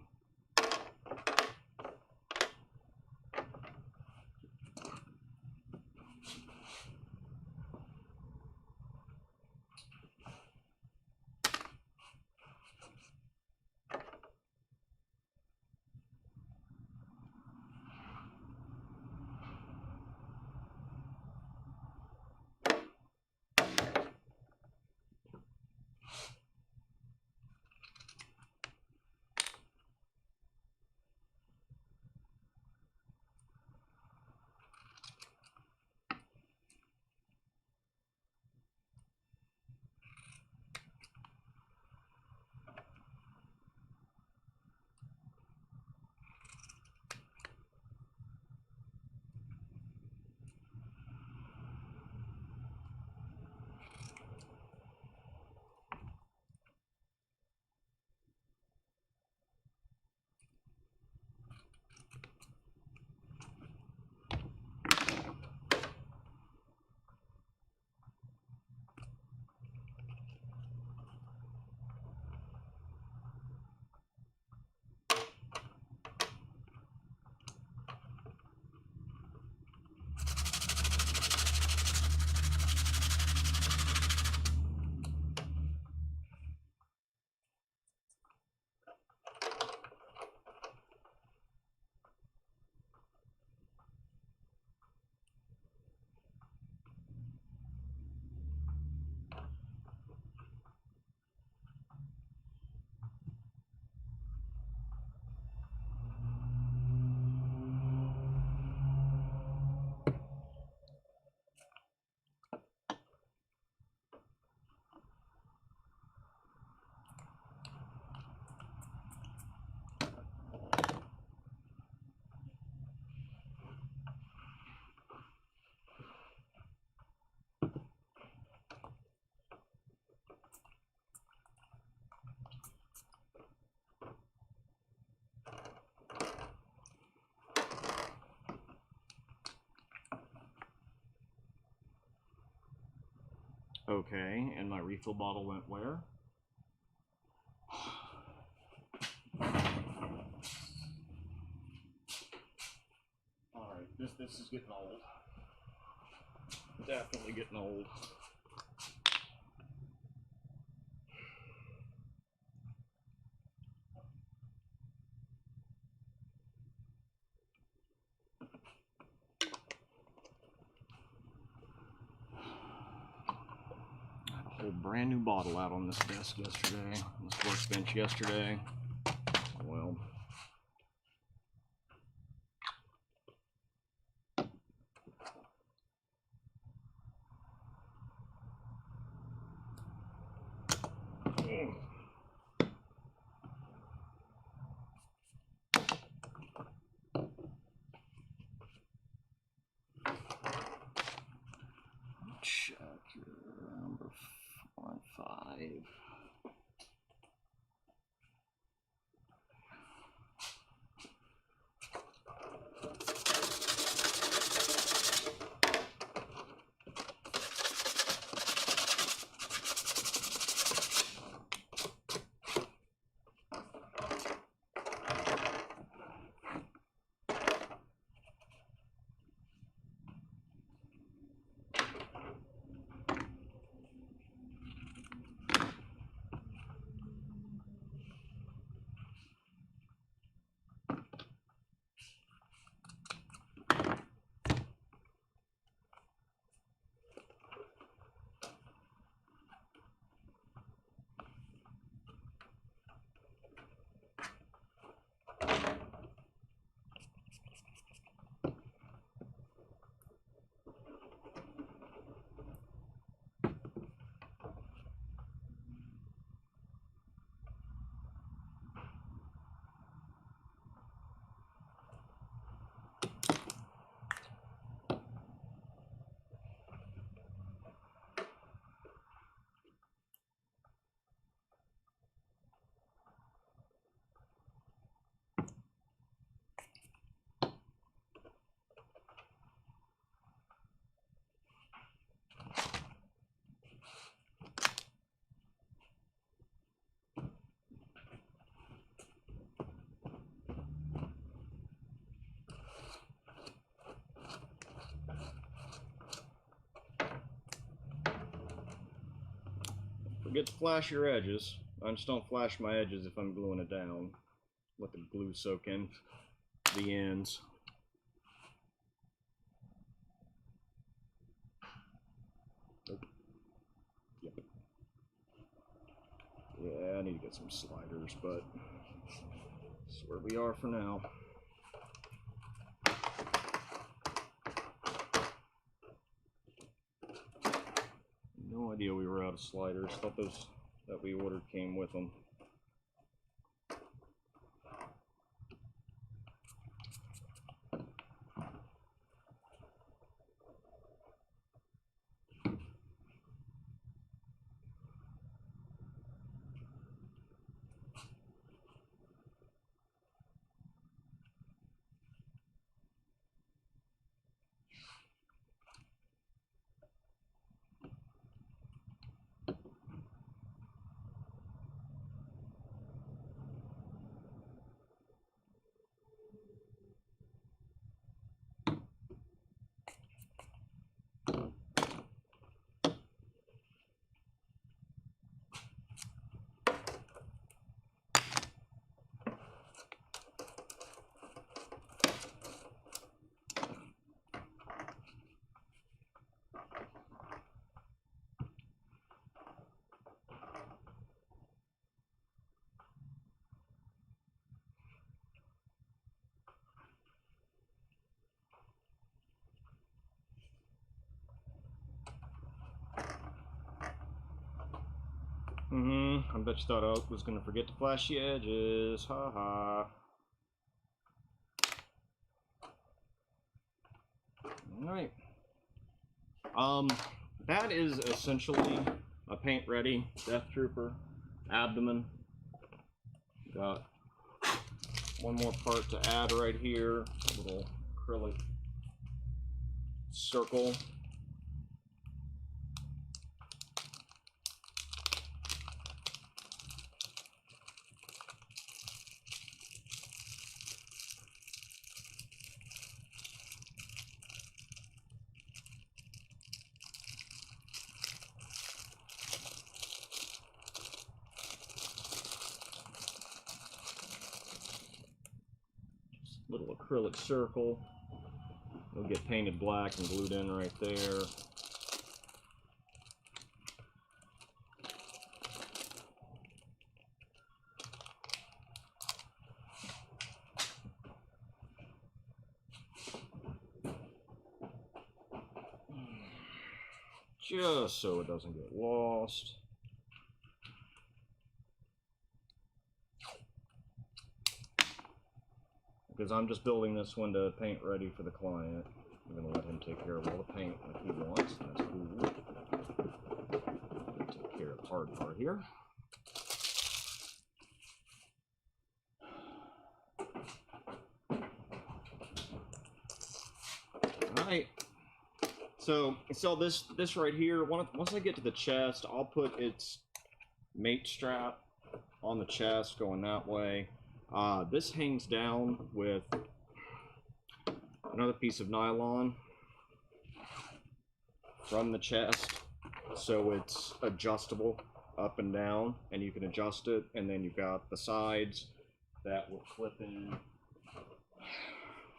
Okay, and my refill bottle went where? Alright, this is getting old. Definitely getting old. A whole brand new bottle out on this desk yesterday, on this workbench yesterday. Well, check your number 4 and 5. forget to flash your edges. I just don't flash my edges if I'm gluing it down. Let the glue soak in the ends. Nope. Yep. Yeah, I need to get some sliders, but that's where we are for now. No idea we were out of sliders. Thought those that we ordered came with them. I bet you thought I was going to forget to flash the edges. Ha ha. Alright. That is essentially a paint ready Death Trooper abdomen. Got one more part to add right here. A little acrylic circle. Little acrylic circle. It'll get painted black and glued in right there. Just so it doesn't get lost. Because I'm just building this one to paint ready for the client. I'm going to let him take care of all the paint like he wants. That's cool. Take care of the hard part here. Alright. So this right here, once I get to the chest, I'll put its mate strap on the chest going that way. This hangs down with another piece of nylon from the chest, so it's adjustable up and down, and you can adjust it, and then you've got the sides that will clip in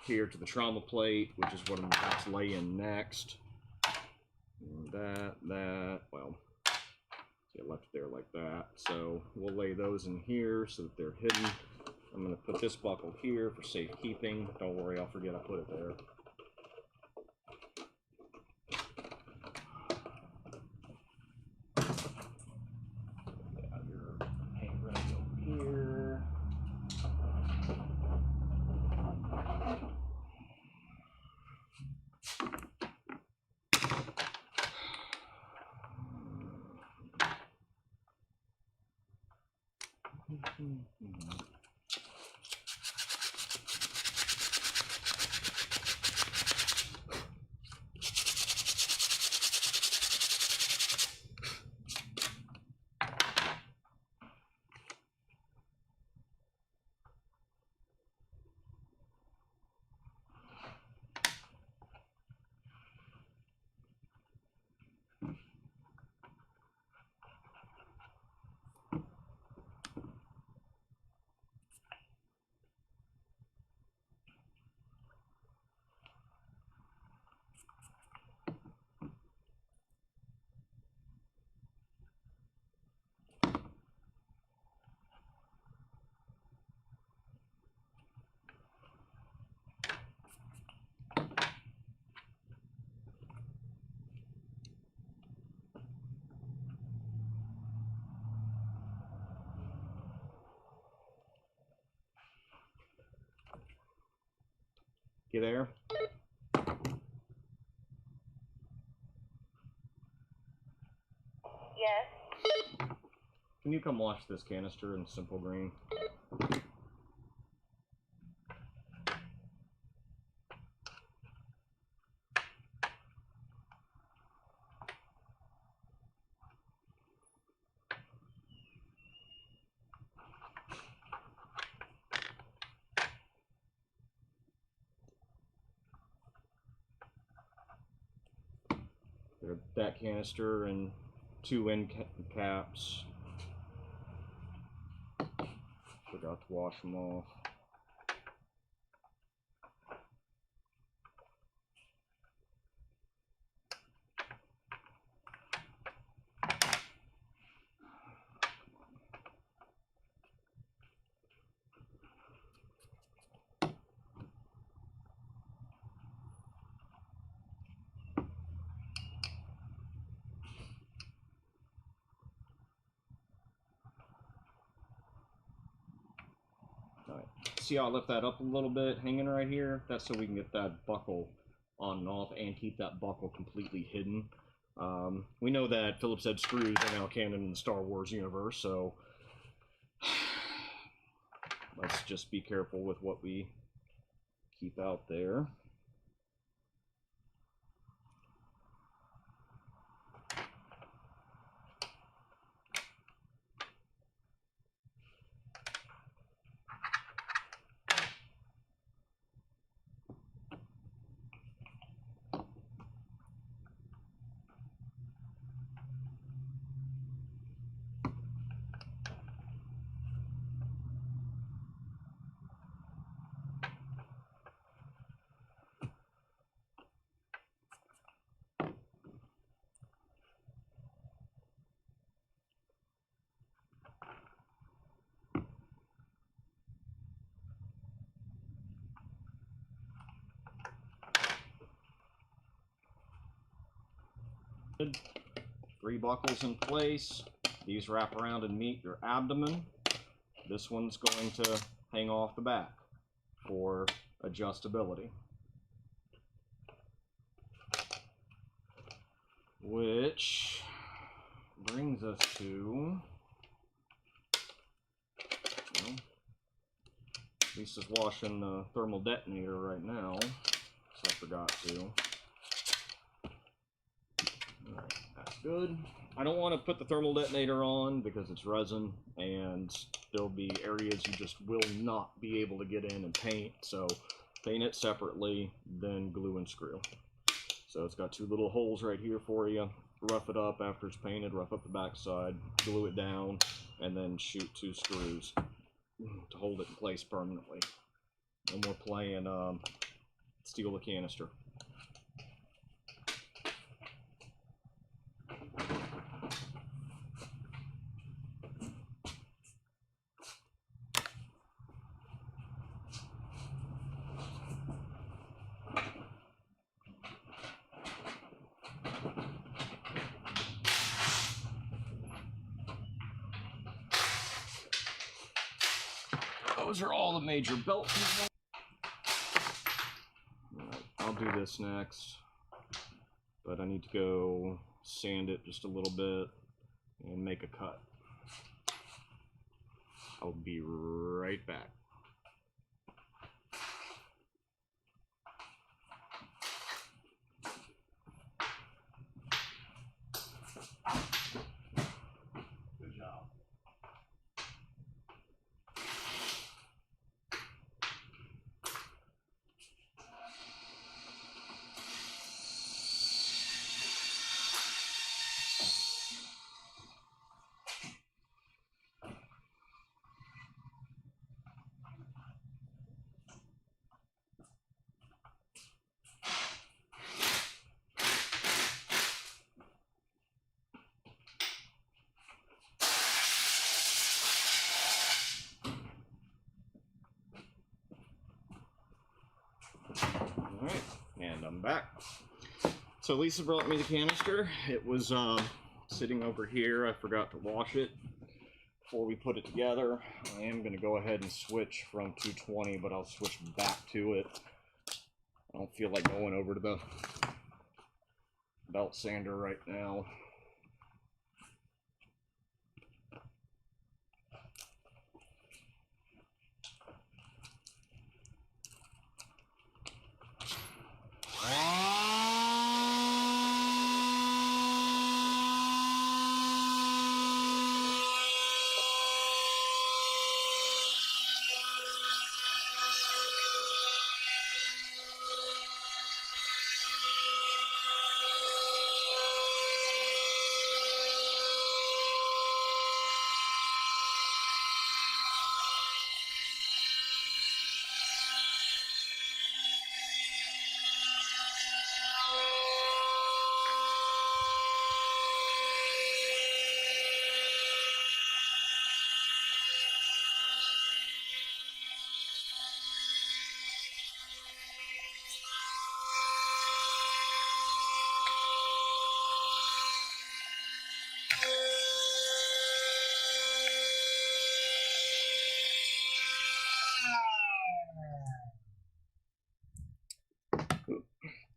here to the trauma plate, which is what I'm about to lay in next. Well, see, I left it there like that, so we'll lay those in here so that they're hidden. I'm going to put this buckle here for safekeeping. Don't worry, I'll forget I put it there. Got your paint ready over here. You there? Yes. Can you come wash this canister in simple green? That canister and 2 end caps. Forgot to wash them off. See how I lift that up a little bit, hanging right here? That's so we can get that buckle on and off and keep that buckle completely hidden. We know that Phillips head screws are now canon in the Star Wars universe, so let's just be careful with what we keep out there. Good. 3 buckles in place. These wrap around and meet your abdomen. This one's going to hang off the back for adjustability. Which brings us to, well, Lisa's washing the thermal detonator right now, so I forgot to. Alright, that's good. I don't want to put the thermal detonator on because it's resin and there'll be areas you just will not be able to get in and paint, so paint it separately, then glue and screw. So it's got 2 little holes right here for you. Rough it up after it's painted, rough up the backside, glue it down, and then shoot 2 screws to hold it in place permanently. And we're playing steel the canister. Those are all the major belt pieces. Right, I'll do this next, but I need to go sand it just a little bit and make a cut. I'll be right back. Good job. Alright, and I'm back. So Lisa brought me the canister. It was sitting over here. I forgot to wash it before we put it together. I am going to go ahead and switch from 220, but I'll switch back to it I don't feel like going over to the belt sander right now.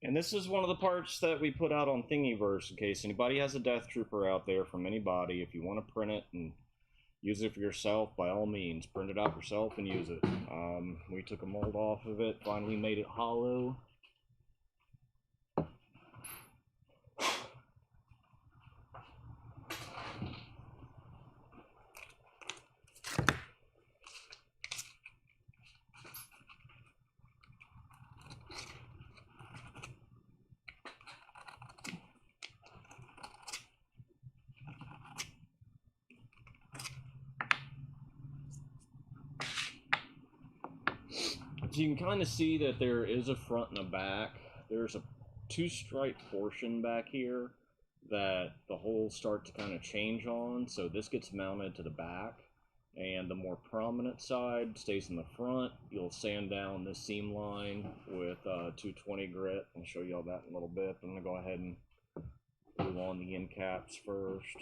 And this is one of the parts that we put out on Thingiverse in case anybody has a Death Trooper out there from anybody. If you want to print it and use it for yourself, by all means, print it out yourself and use it. We took a mold off of it, finally made it hollow. So you can kind of see that there is a front and a back. There's a two-stripe portion back here that the holes start to kind of change on. So this gets mounted to the back, and the more prominent side stays in the front. You'll sand down this seam line with 220 grit. I'll show you all that in a little bit. I'm going to go ahead and glue on the end caps first.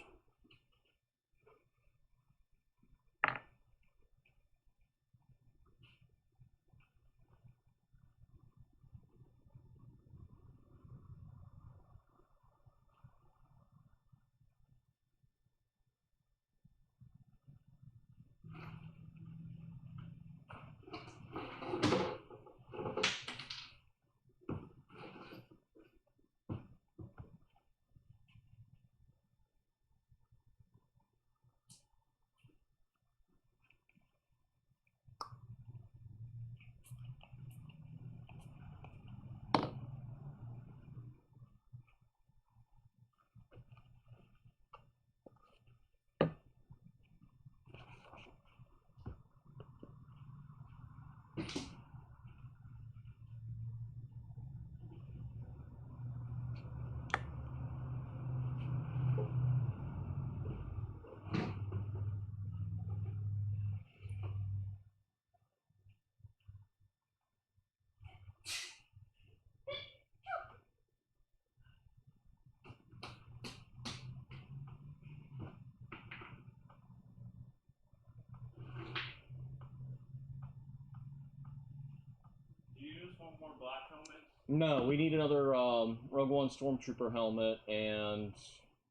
One more black helmet? No, we need another Rogue One Stormtrooper helmet, and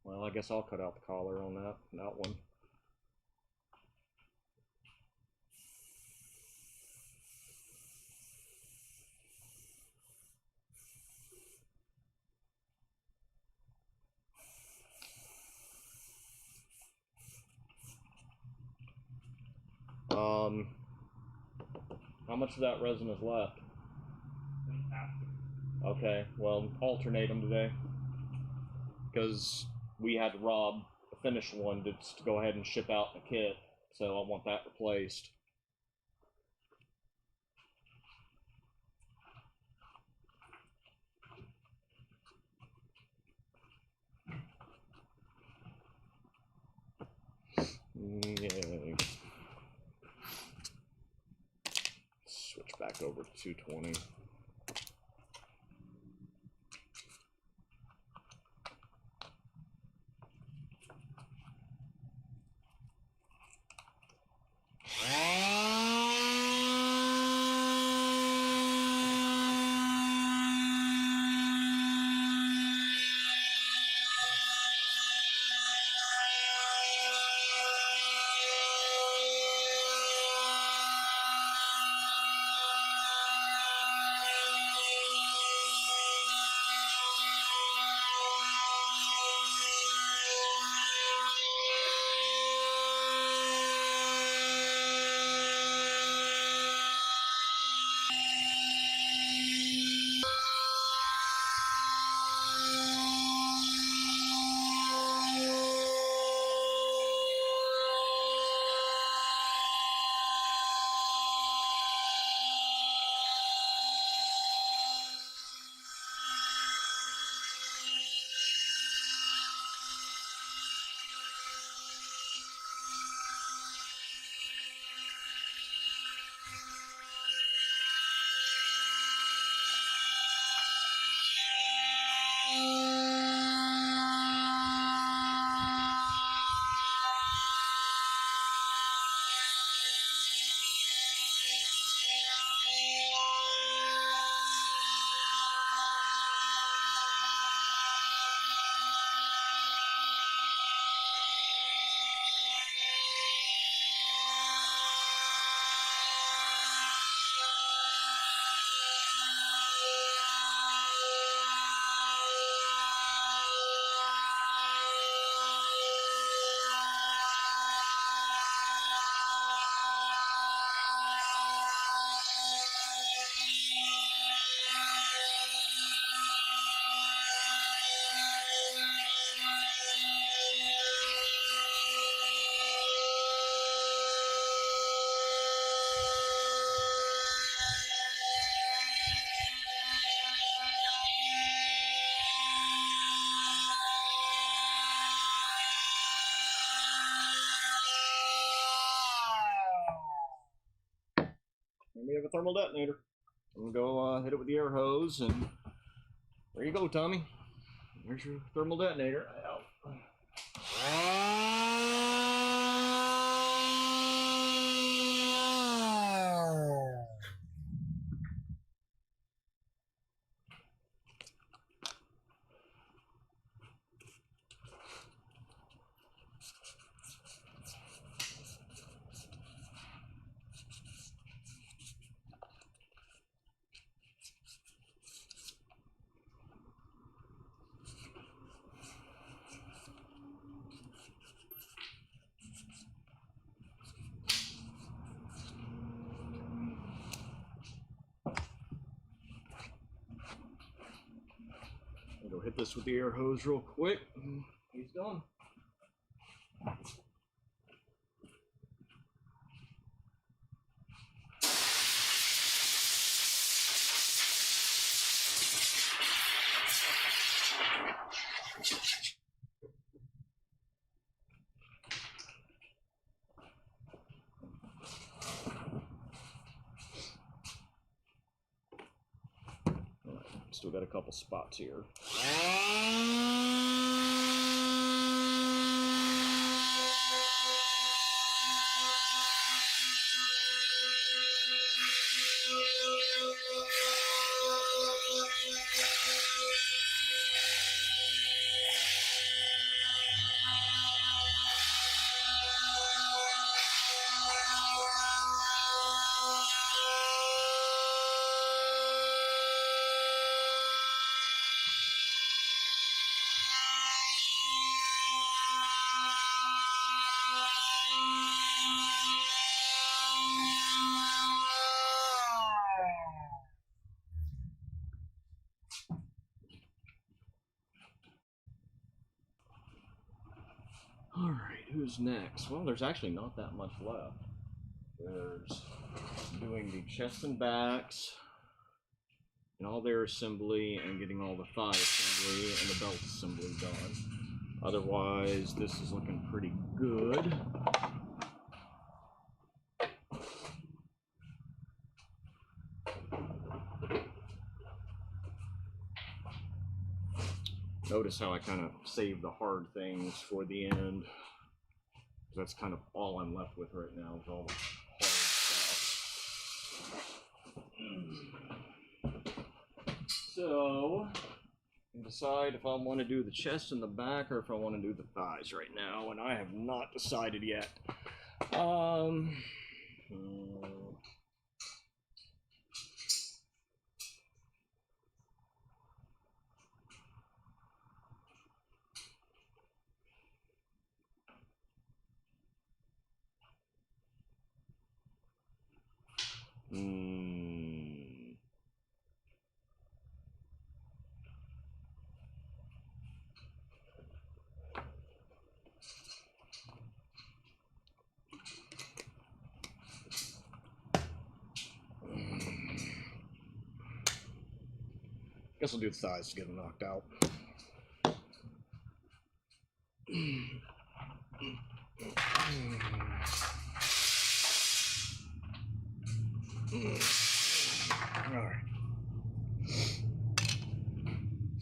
well, I guess I'll cut out the collar on that one. How much of that resin is left? Okay, well, alternate them today, because we had to rob the finished one to go ahead and ship out the kit, so I want that replaced. Yeah. Switch back over to 220. And we have a thermal detonator. I'm gonna go hit it with the air hose, and there you go, Tommy. There's your thermal detonator. I'll go hit this with the air hose real quick. He's done. Still got a couple spots here. All right, who's next? Well, there's actually not that much left. There's doing the chest and backs and all their assembly and getting all the thigh assembly and the belt assembly done. Otherwise, this is looking pretty good. Notice how I kind of save the hard things for the end. That's kind of all I'm left with right now, is all the hard stuff. So, I can decide if I want to do the chest and the back or if I want to do the thighs right now, and I have not decided yet. Guess I'll do the thighs to get them knocked out. Alright.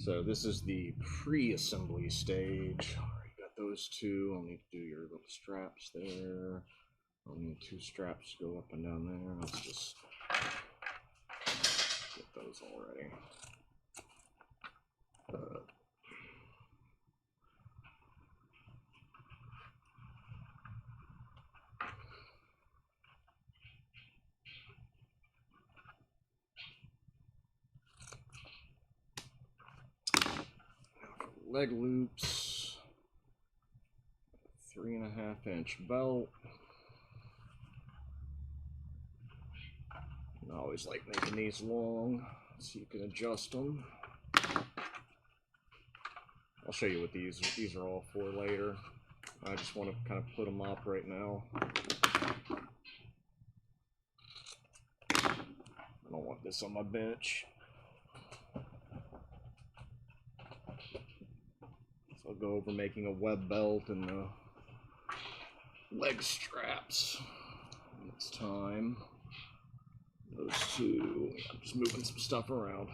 So this is the pre-assembly stage. Alright, got those two. I'll need to do your little straps there. I'll need 2 straps to go up and down there. Let's just get those already. Leg loops, 3.5-inch belt. I always like making these long so you can adjust them. I'll show you what these are all for later. I just want to kind of put them up right now. I don't want this on my bench. So I'll go over making a web belt and the leg straps. When it's time. Those two. I'm just moving some stuff around.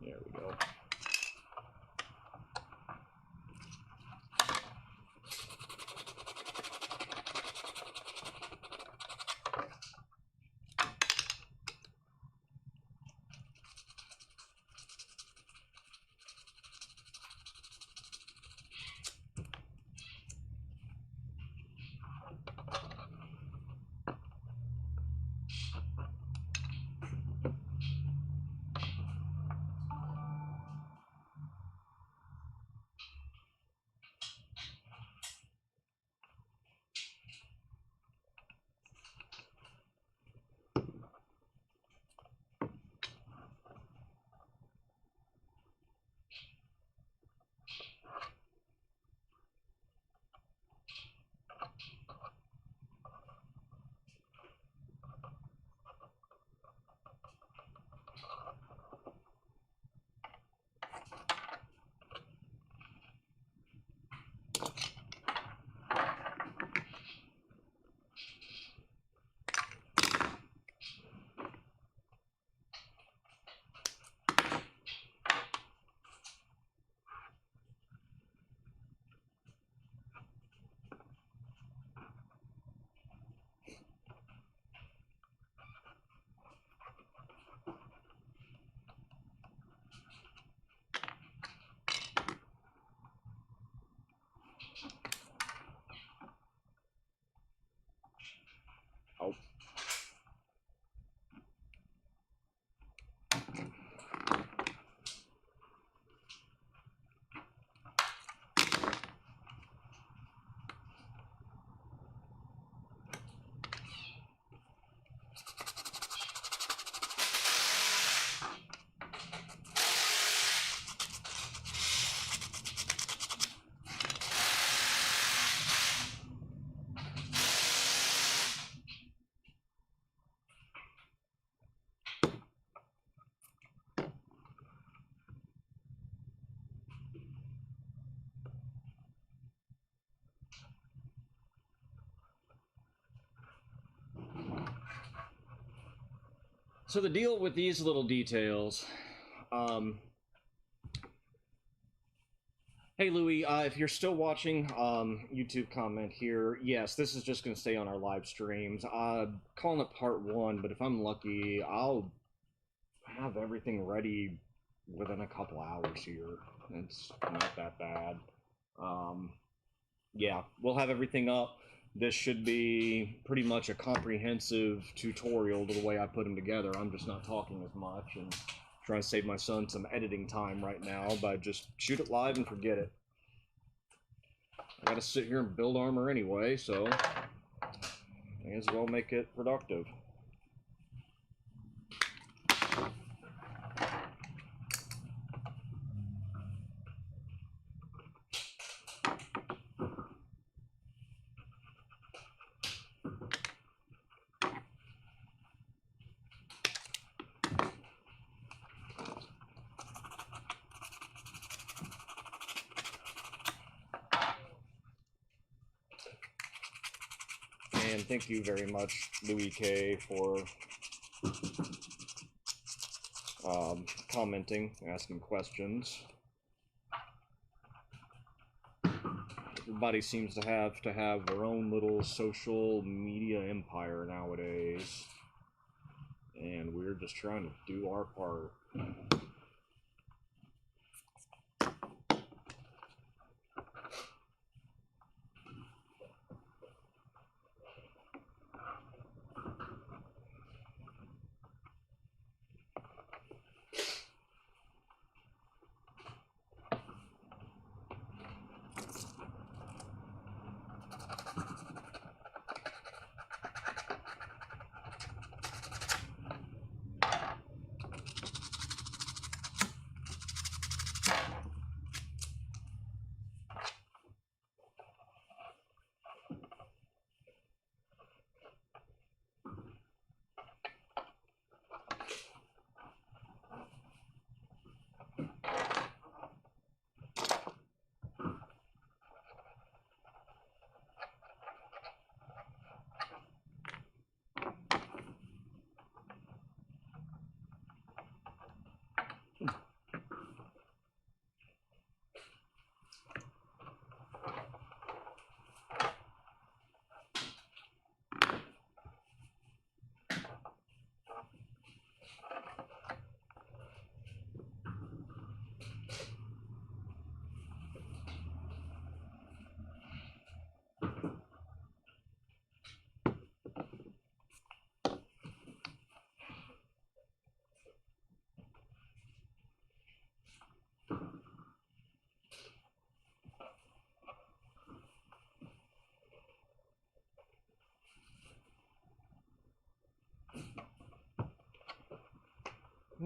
There we go. Oh. So the deal with these little details, hey Louie, if you're still watching, YouTube comment here. Yes, this is just going to stay on our live streams. Calling it part 1, but if I'm lucky, I'll have everything ready within a couple hours here. It's not that bad. Yeah, we'll have everything up. This should be pretty much a comprehensive tutorial to the way I put them together. I'm just not talking as much and trying to save my son some editing time right now by just shoot it live and forget it. I gotta sit here and build armor anyway, so May as well make it productive. And thank you very much, Louis K, for commenting, asking questions. Everybody seems to have their own little social media empire nowadays, and we're just trying to do our part.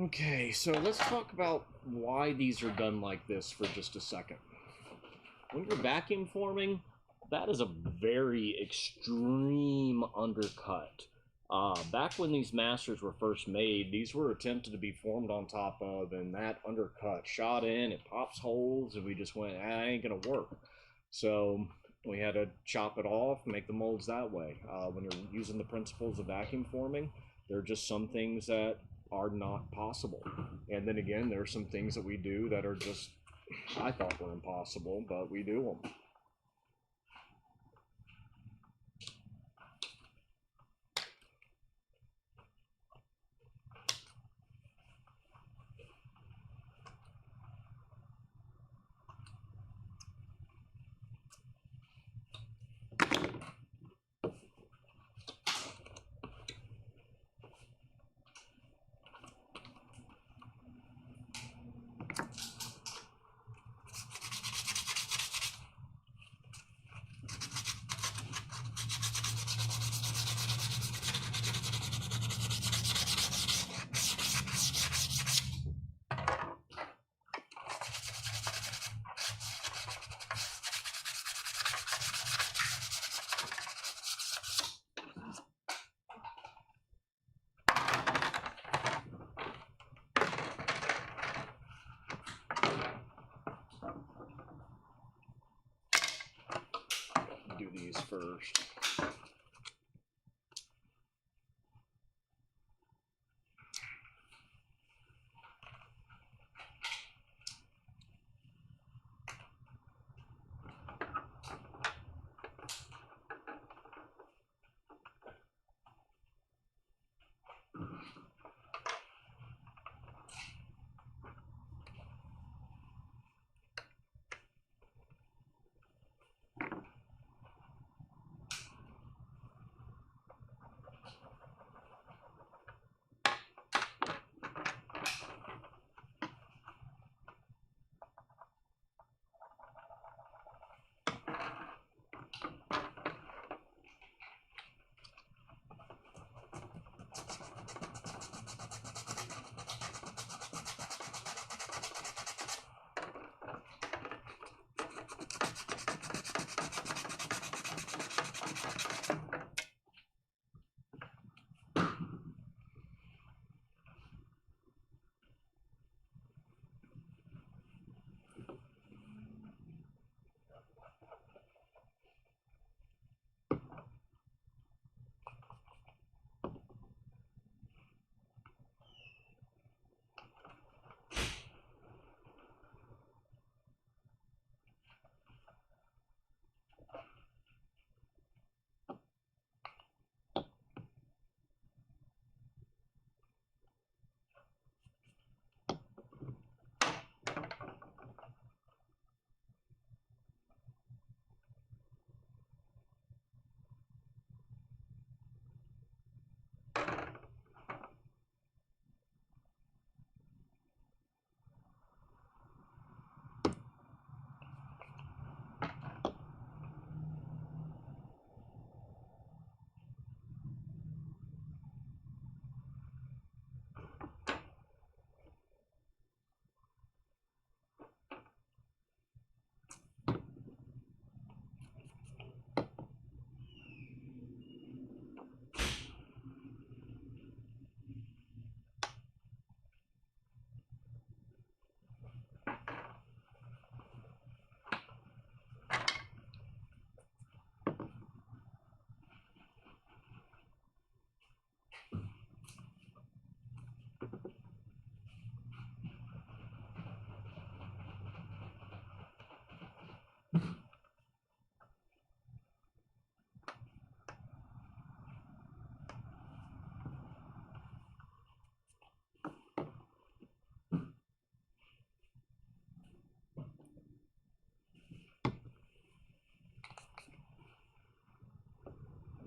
Okay, so let's talk about why these are done like this for just a second. When you're vacuum forming, that is a very extreme undercut. Back when these masters were first made, these were attempted to be formed on top of, and that undercut shot in, it pops holes, and we just went, ain't gonna work. So we had to chop it off, make the molds that way. When you're using the principles of vacuum forming, there are just some things that are not possible. And then again, there are some things that we do that are just, I thought were impossible, but we do them. Do these first.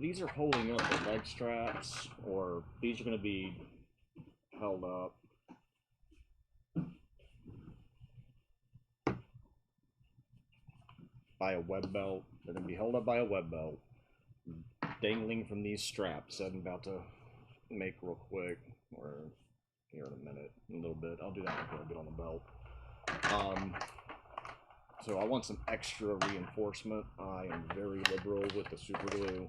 these are holding up the leg straps, or these are going to be held up. By a web belt. They're going to be held up by a web belt, dangling from these straps that I'm about to make real quick, or here in a minute, in a little bit. I'll do that before I get on the belt. So I want some extra reinforcement. I am very liberal with the super glue.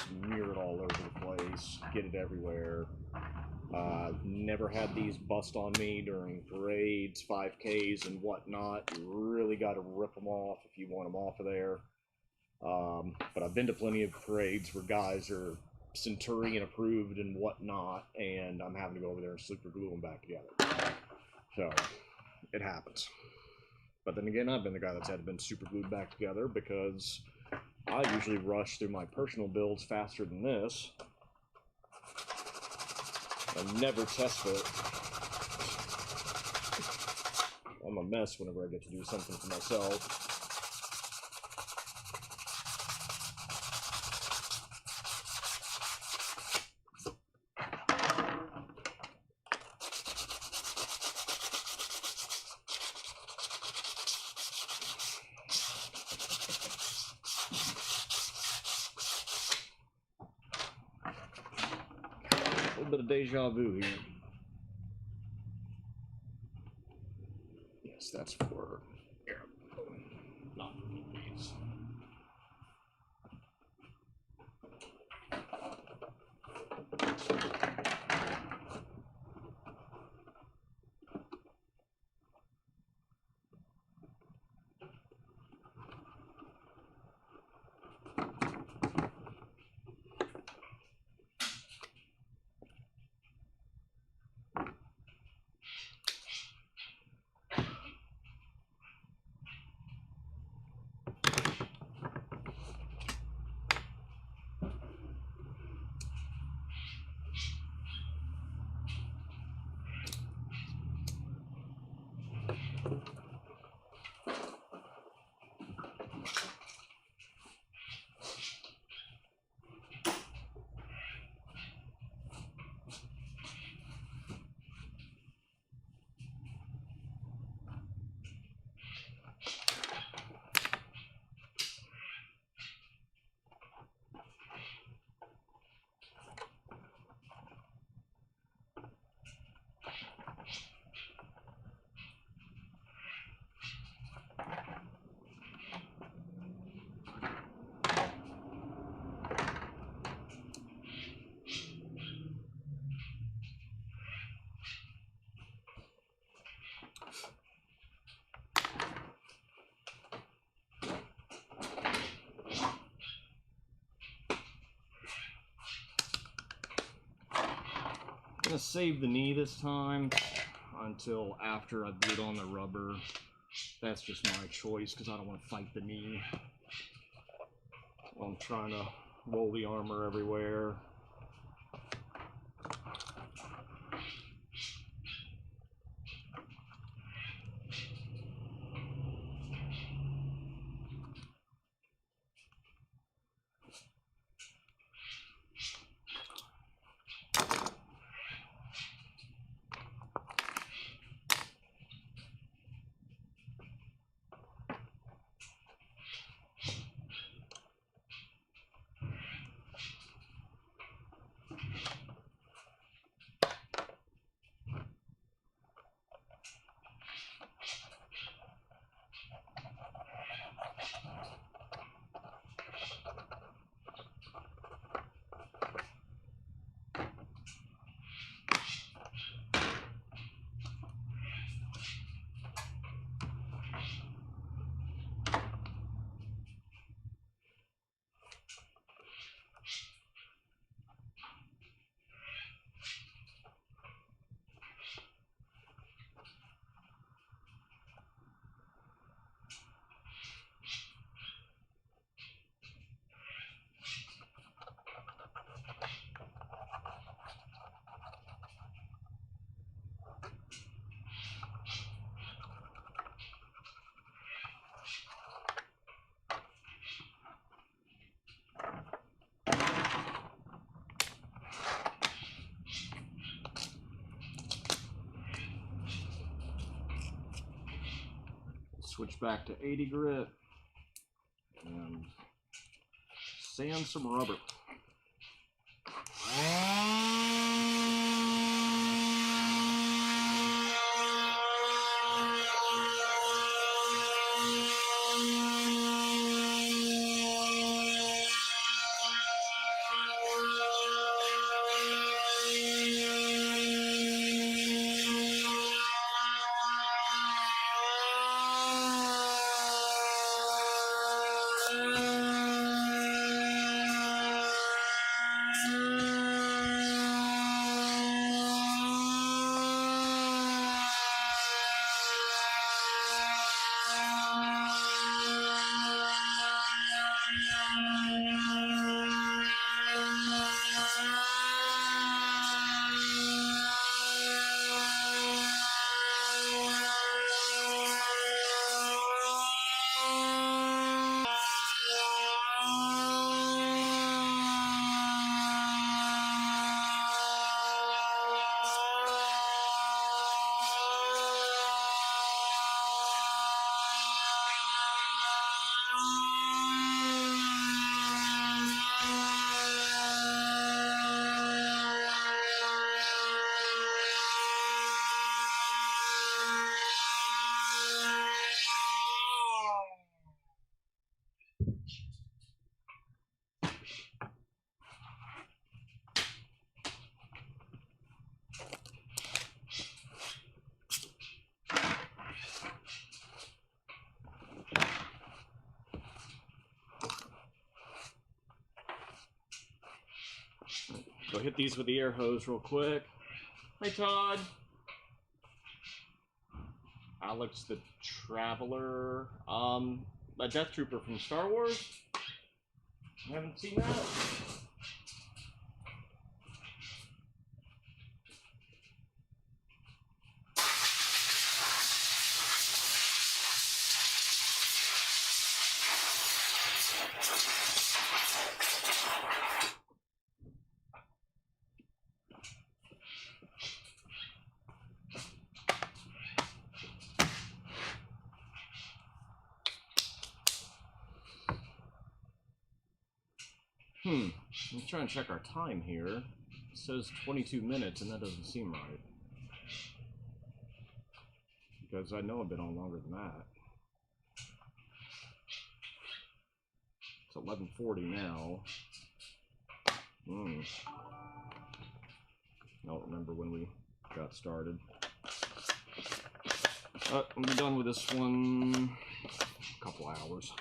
Smear it all over the place, get it everywhere. Never had these bust on me during parades, 5Ks, and whatnot. You really got to rip them off if you want them off of there. But I've been to plenty of parades where guys are Centurion approved and whatnot, and I'm having to go over there and super glue them back together. So it happens. But then again, I've been the guy that's had been super glued back together because I usually rush through my personal builds faster than this. I never test fit. I'm a mess whenever I get to do something for myself. A little bit of deja vu here. Yes, that's for air. Not these. I'm gonna save the knee this time until after I've glued on the rubber. That's just my choice because I don't want to fight the knee. I'm trying to roll the armor everywhere. switch back to 80 grit and sand some rubber. So hit these with the air hose real quick. Hi, Todd. Alex the Traveler. A Death Trooper from Star Wars. I haven't seen that. Let's try and check our time here. It says 22 minutes, and that doesn't seem right. Because I know I've been on longer than that. It's 11:40 now. I don't remember when we got started. I'll be done with this one a couple hours.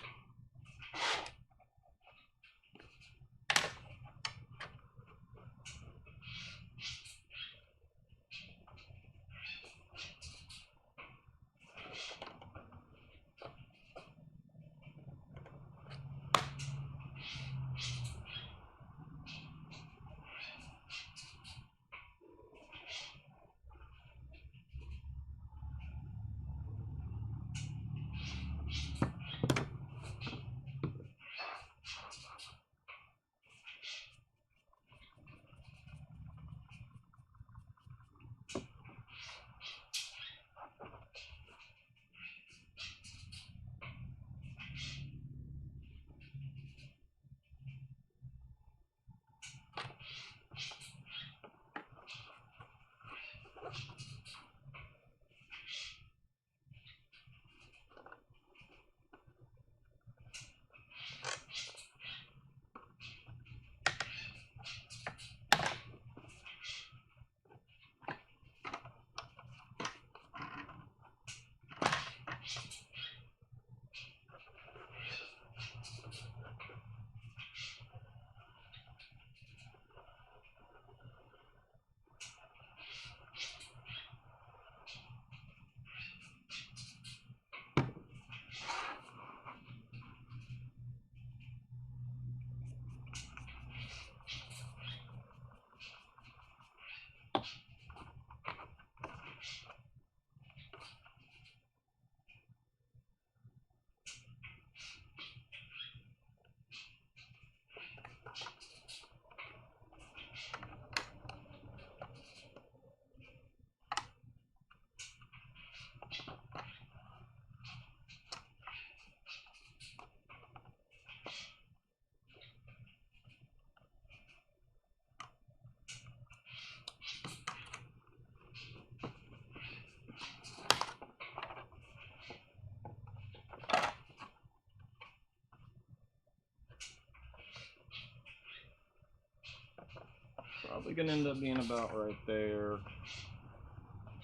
probably gonna end up being about right there.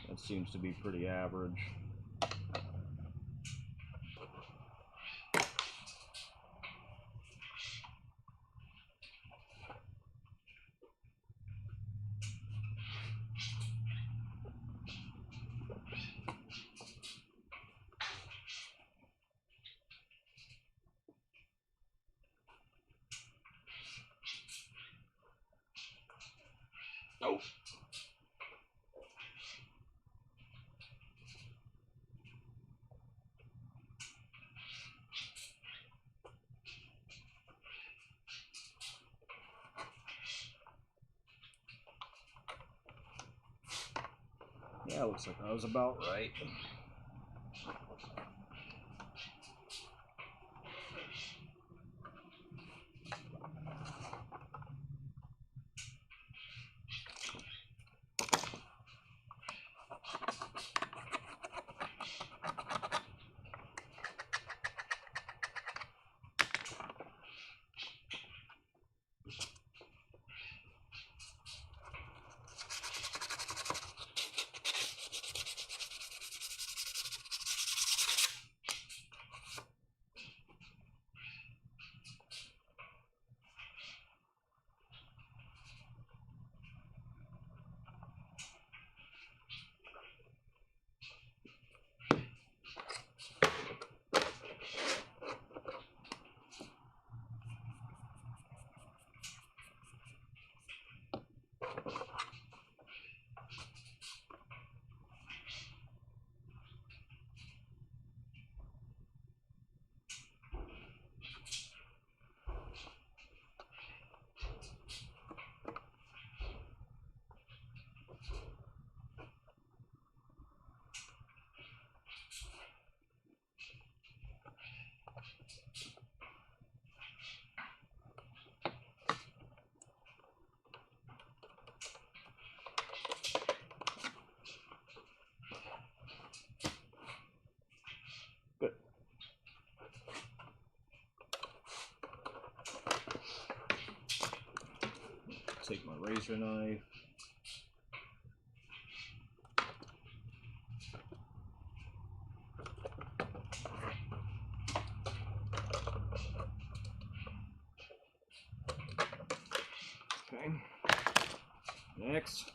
That seems to be pretty average. Oh. Yeah, looks like I was about right. Good. Take my razor knife. Okay. Next.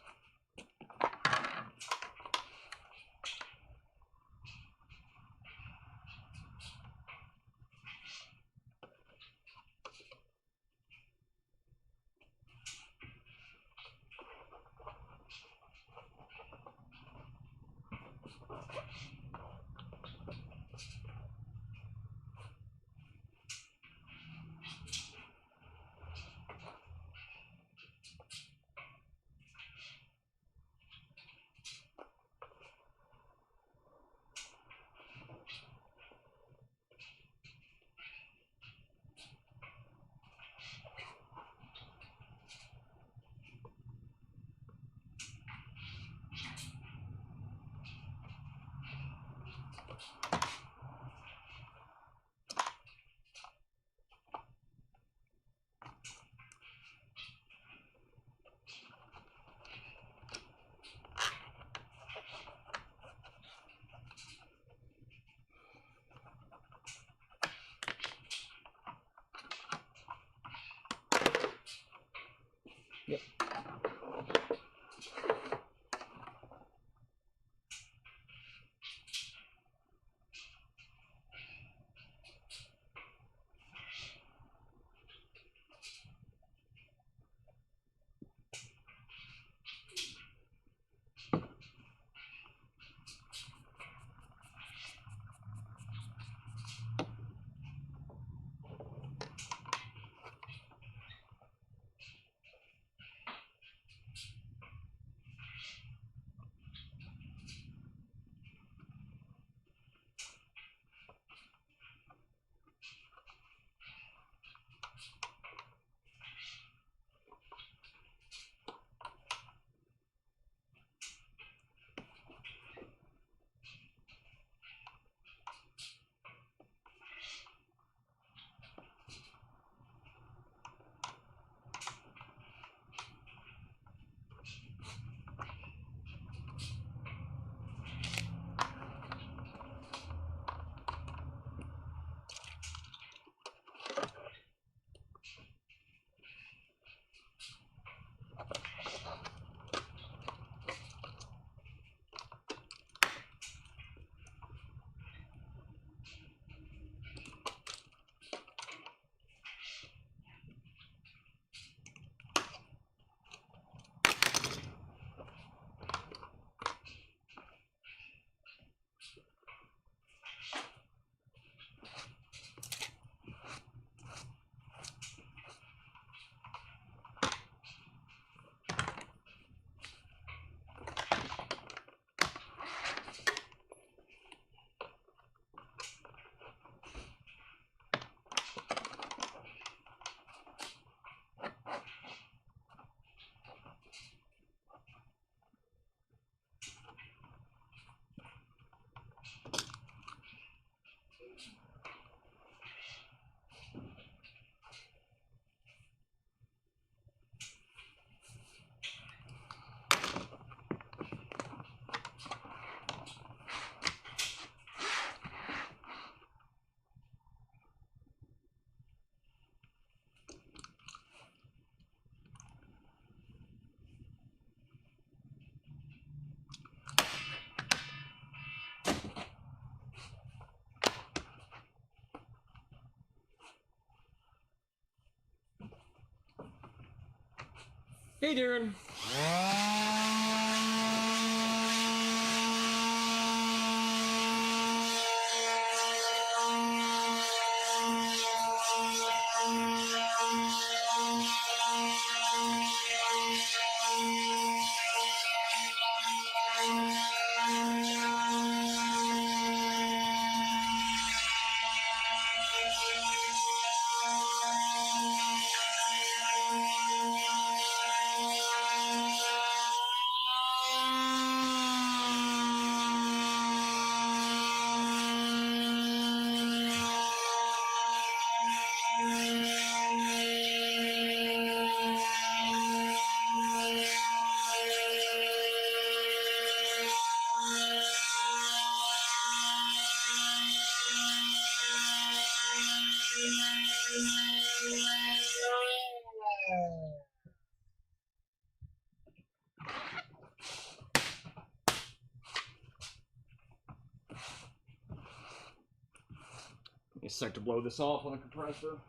Hey, Darren. A sec to blow this off on a compressor.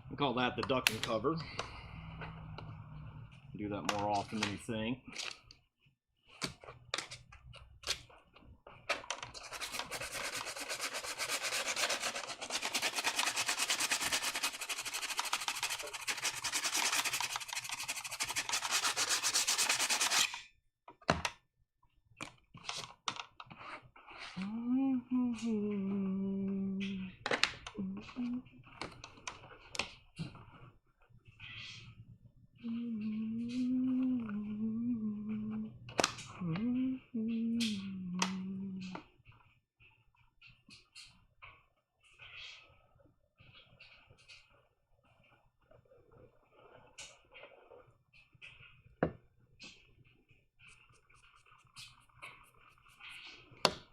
We call that the duck and cover. Do that more often than you think.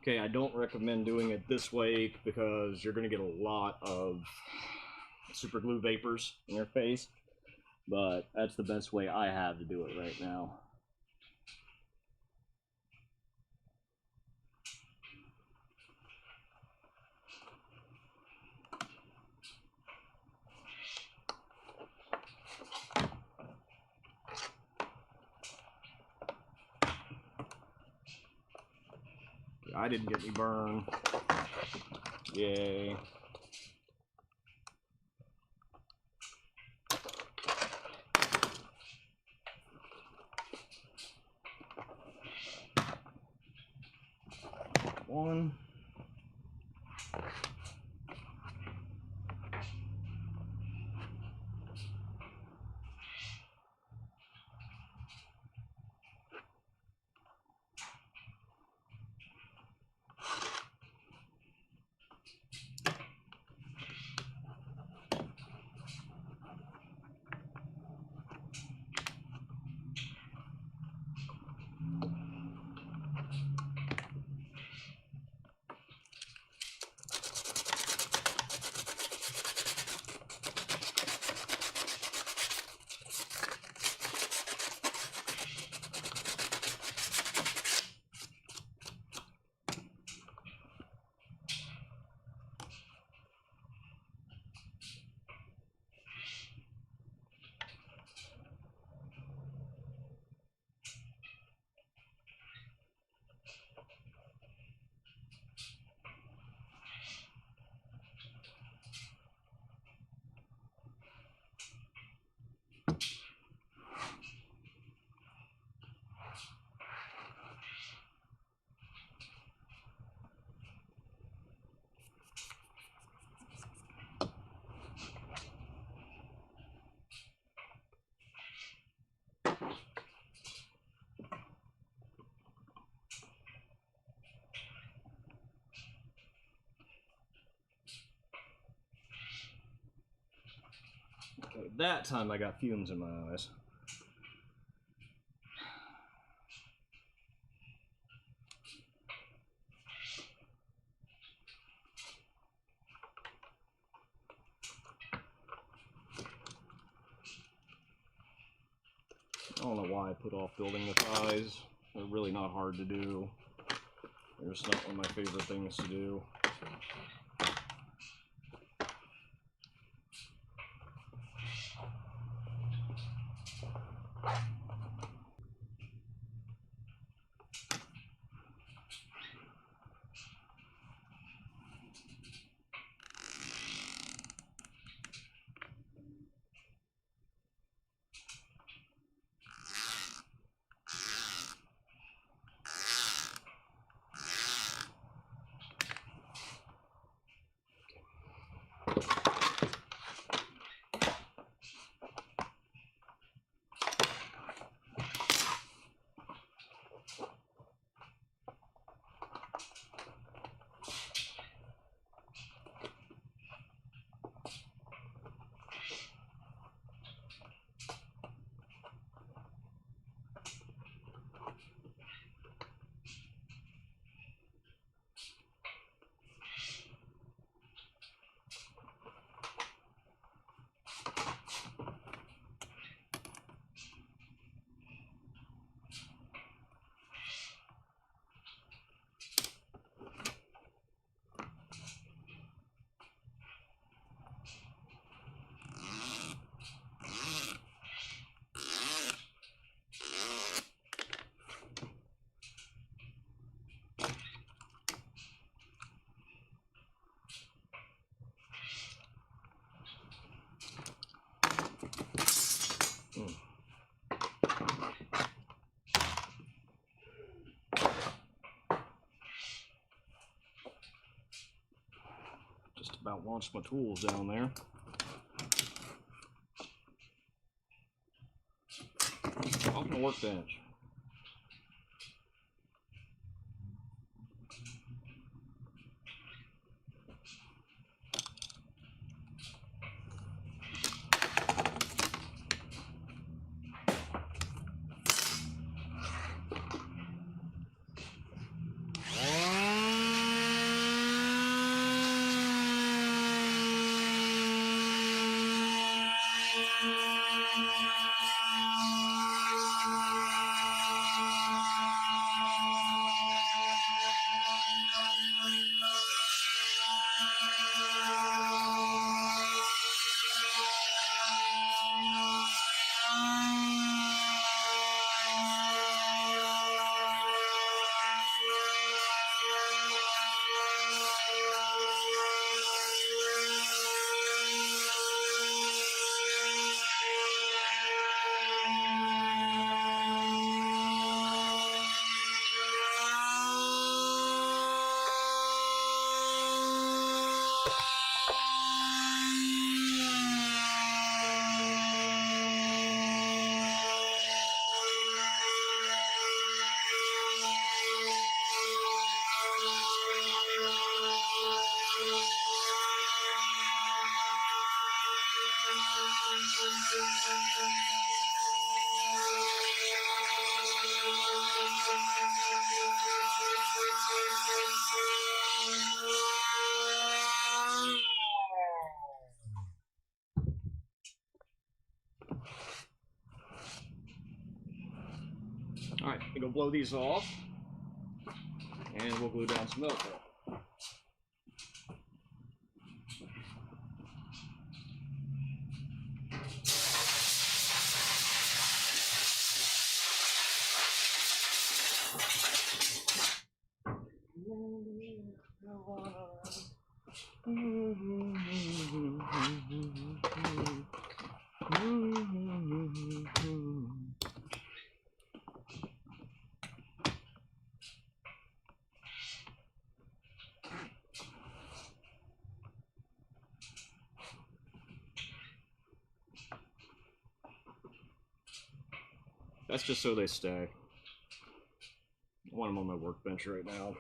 Okay, I don't recommend doing it this way because you're going to get a lot of super glue vapors in your face, but that's the best way I have to do it right now. I didn't get any burn. Yay. One. But that time I got fumes in my eyes. I don't know why I put off building the thighs. They're really not hard to do. They're just not one of my favorite things to do. Just about launched my tools down there. Off the workbench. Alright, I'm gonna blow these off, and we'll glue down some Velcro. That's just so they stay. I want them on my workbench right now.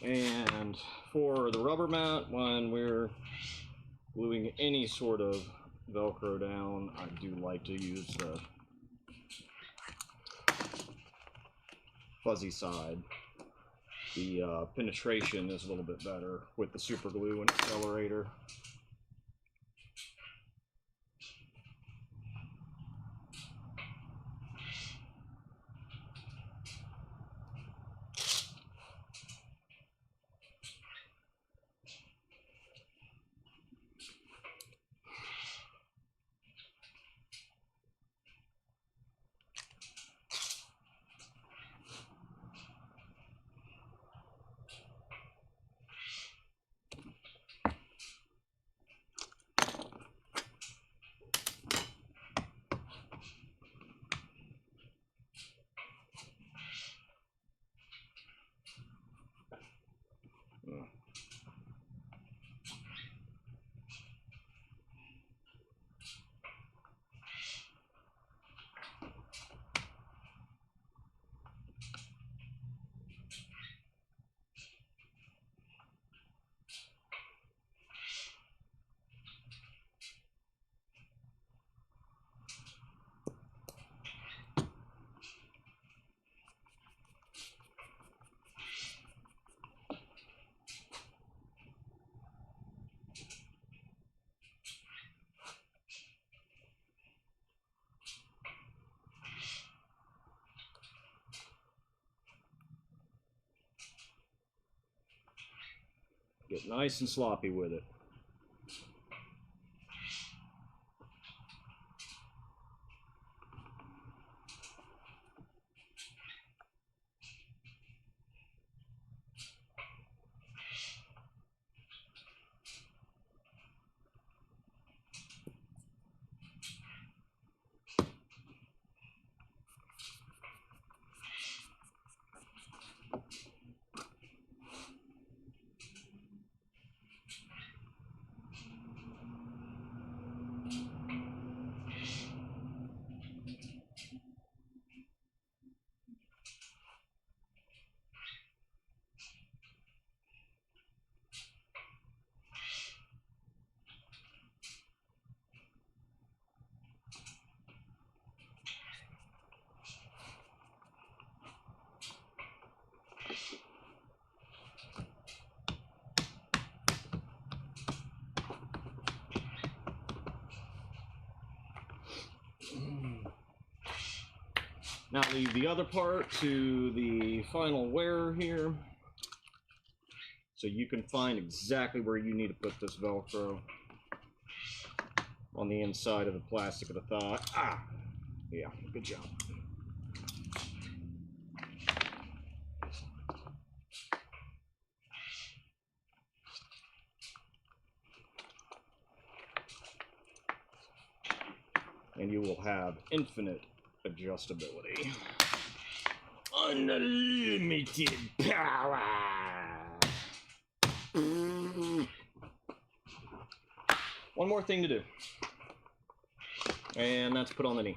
And for the rubber mat, when we're gluing any sort of Velcro down, I do like to use the fuzzy side. The penetration is a little bit better with the super glue and accelerator. Get nice and sloppy with it. Now leave the other part to the final wearer here, so you can find exactly where you need to put this Velcro on the inside of the plastic of the thigh. Ah! Yeah, good job. And you will have infinite adjustability. Unlimited power! One more thing to do. And that's put on the knee.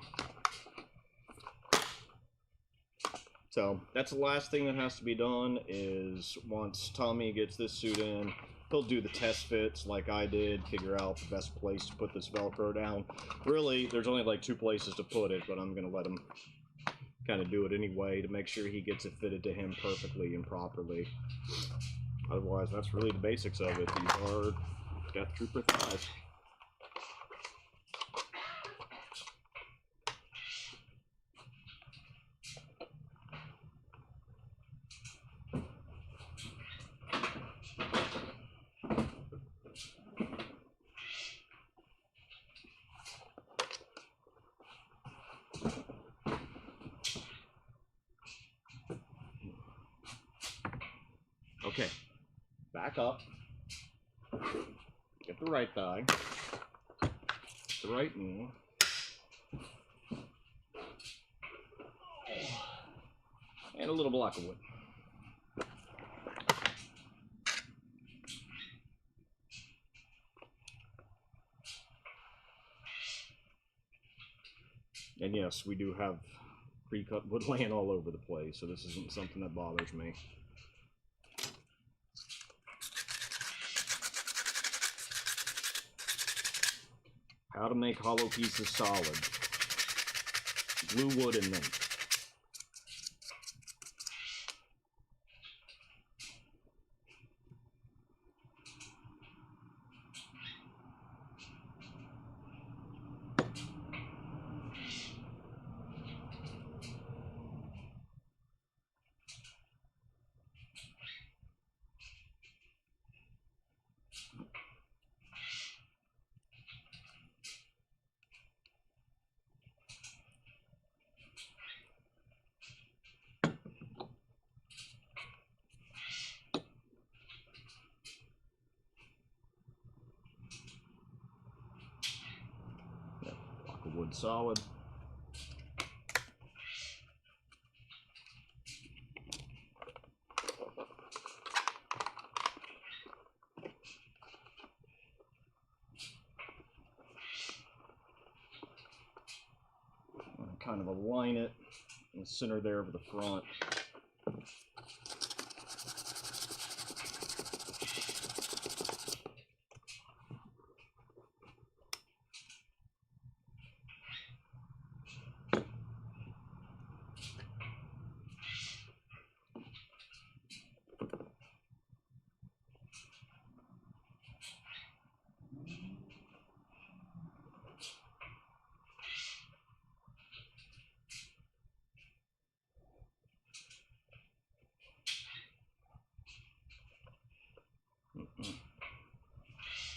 So that's the last thing that has to be done. Is once Tommy gets this suit in, he'll do the test fits like I did, figure out the best place to put this Velcro down. Really, there's only like 2 places to put it, but I'm going to let him kind of do it anyway to make sure he gets it fitted to him perfectly and properly. Otherwise, that's really the basics of it. These are Death Trooper thighs. Okay, back up, get the right thigh, the right knee, and a little block of wood. And yes, we do have pre-cut wood laying all over the place, so this isn't something that bothers me. How to make hollow pieces solid. Glue wood in them. Block of wood solid. Kind of align it in the center there of the front.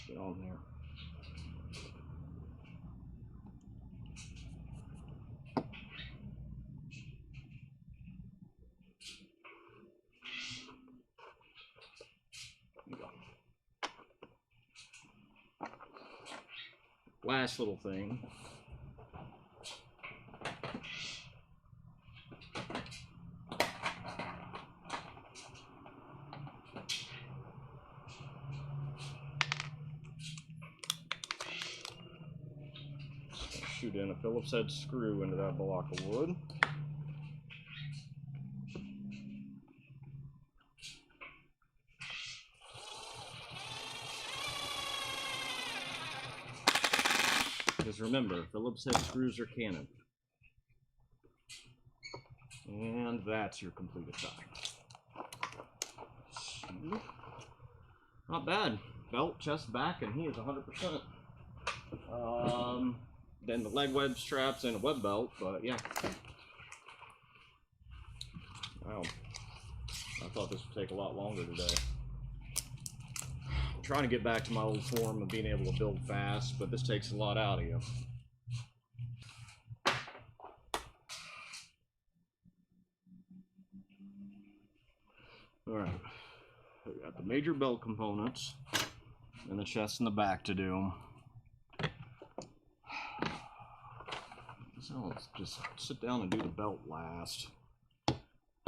Get on there. There you go. Last little thing. Shoot in a Phillips head screw into that block of wood. Because remember, Phillips head screws are canon. And that's your completed tie. Not bad. Belt, chest, back, and he is 100%. Then the leg web straps and a web belt, but yeah. Wow. I thought this would take a lot longer today. I'm trying to get back to my old form of being able to build fast, but this takes a lot out of you. Alright. We got the major belt components and the chest and the back to do. So let's just sit down and do the belt last.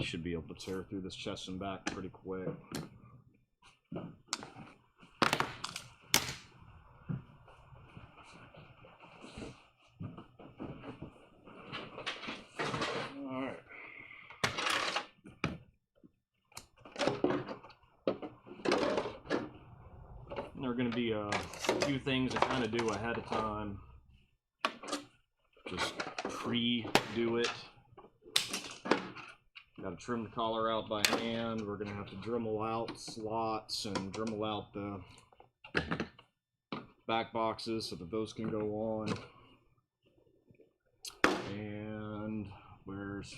Should be able to tear through this chest and back pretty quick. Alright. There are going to be a few things to kind of do ahead of time. Just pre-do it. Got to trim the collar out by hand. We're going to have to Dremel out slots and Dremel out the back boxes so that those can go on. And where's...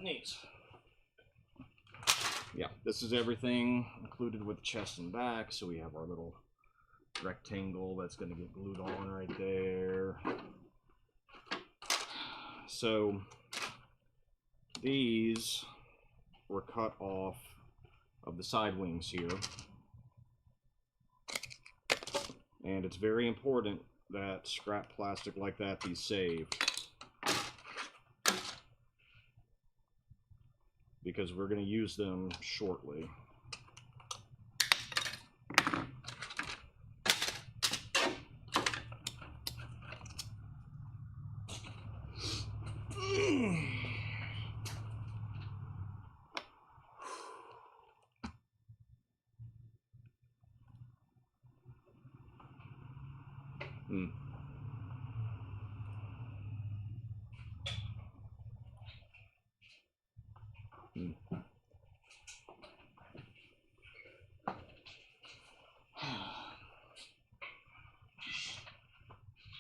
These. Yeah, this is everything included with chest and back. So we have our little rectangle that's going to get glued on right there. So these were cut off of the side wings here. And it's very important that scrap plastic like that be saved, because we're going to use them shortly.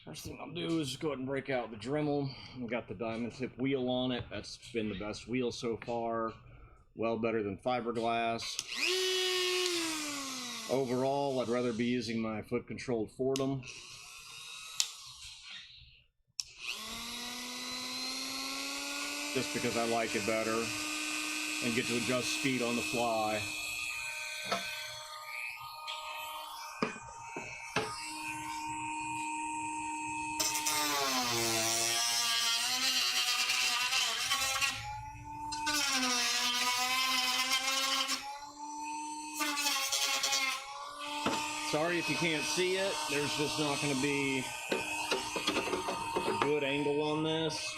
First thing I'll do is go ahead and break out the Dremel. We got the diamond tip wheel on it. That's been the best wheel so far. Well better than fiberglass. Overall, I'd rather be using my foot-controlled Forearm. Just because I like it better and get to adjust speed on the fly. Sorry if you can't see it, there's just not going to be a good angle on this.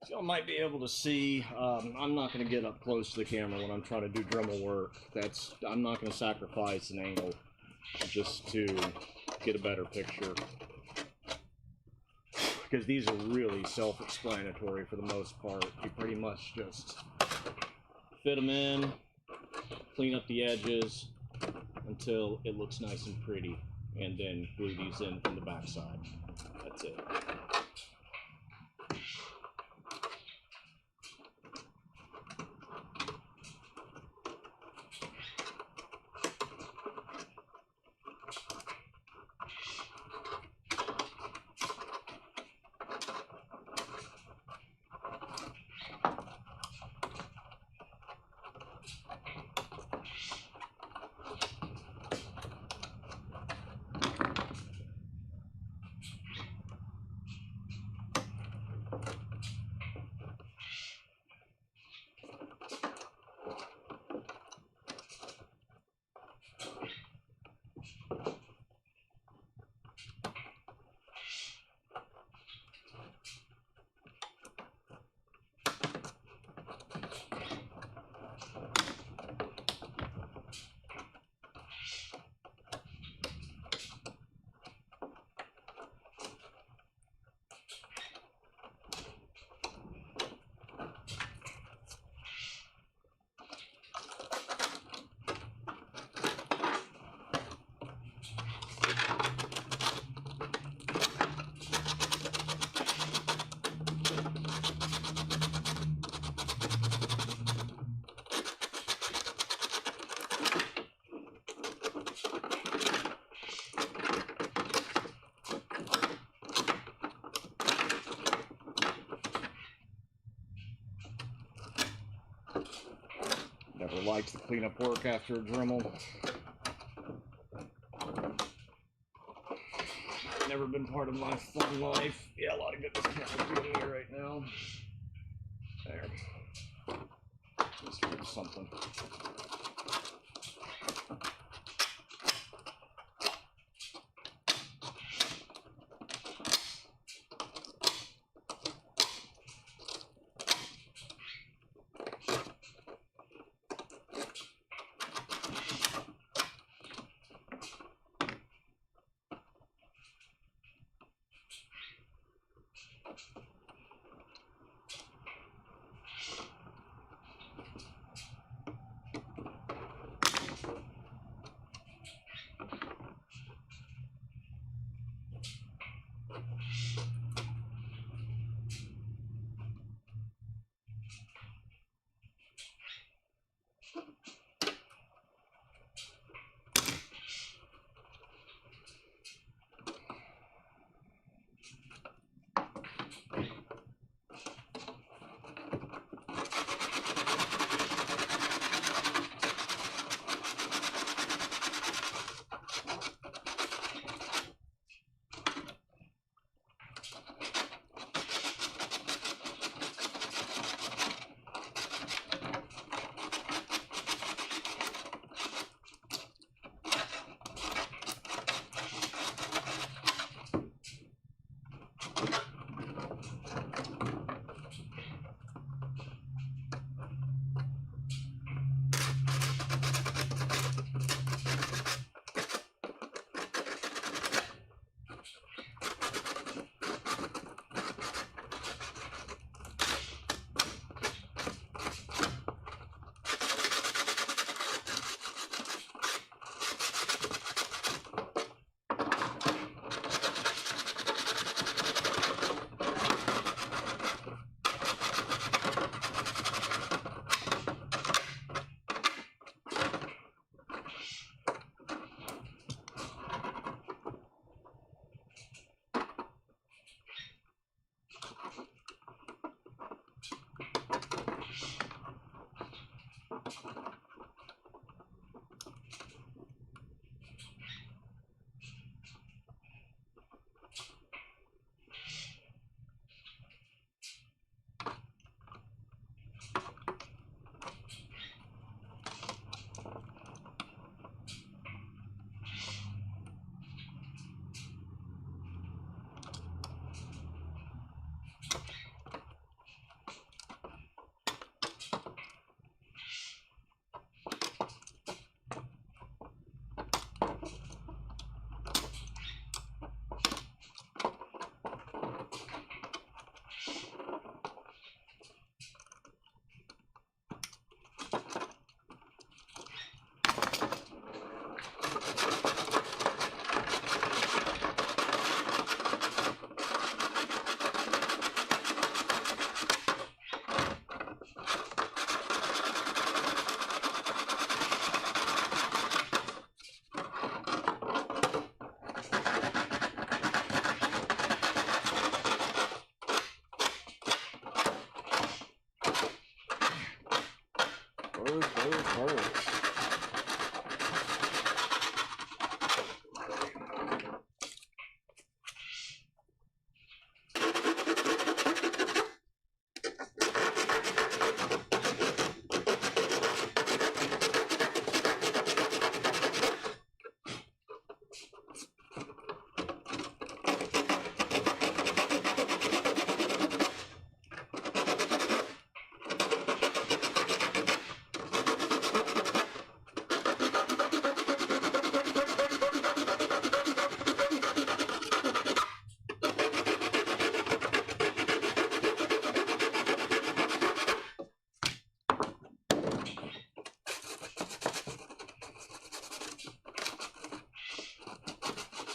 Y'all might be able to see, I'm not going to get up close to the camera when I'm trying to do Dremel work. I'm not going to sacrifice an angle just to get a better picture. Because these are really self-explanatory for the most part. You pretty much just fit them in, clean up the edges until it looks nice and pretty, and then glue these in from the back side. That's it. Never liked the cleanup work after a Dremel. Never been part of my fun life. Yeah, a lot of goodness coming in me right now. There. Let's do something.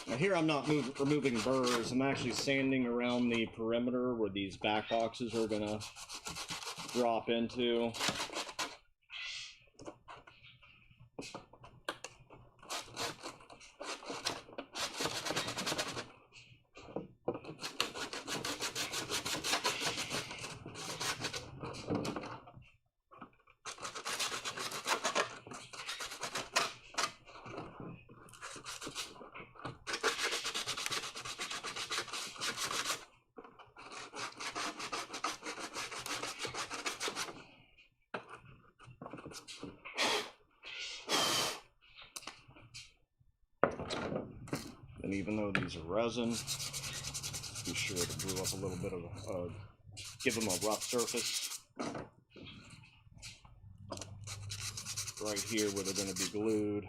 Now here I'm not removing burrs, I'm actually sanding around the perimeter where these back boxes are gonna drop into. And even though these are resin, be sure to glue up a little bit of, give them a rough surface. Right here where they're going to be glued.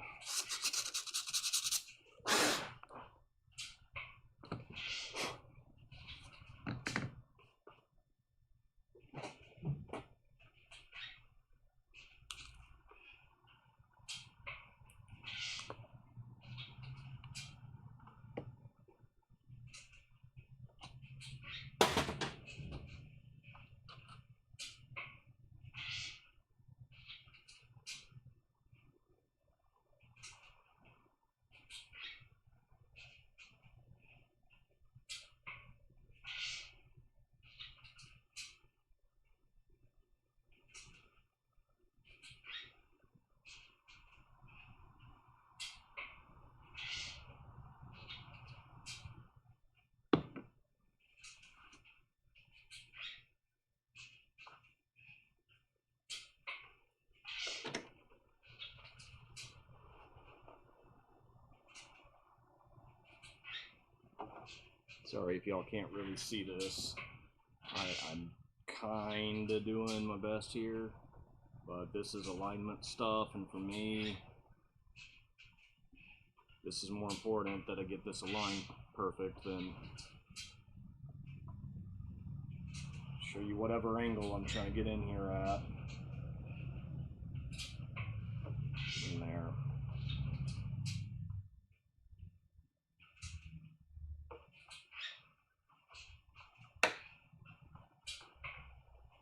Sorry if y'all can't really see this. I'm kind of doing my best here, but this is alignment stuff, and for me, this is more important that I get this aligned perfect than show you whatever angle I'm trying to get in here at. In there.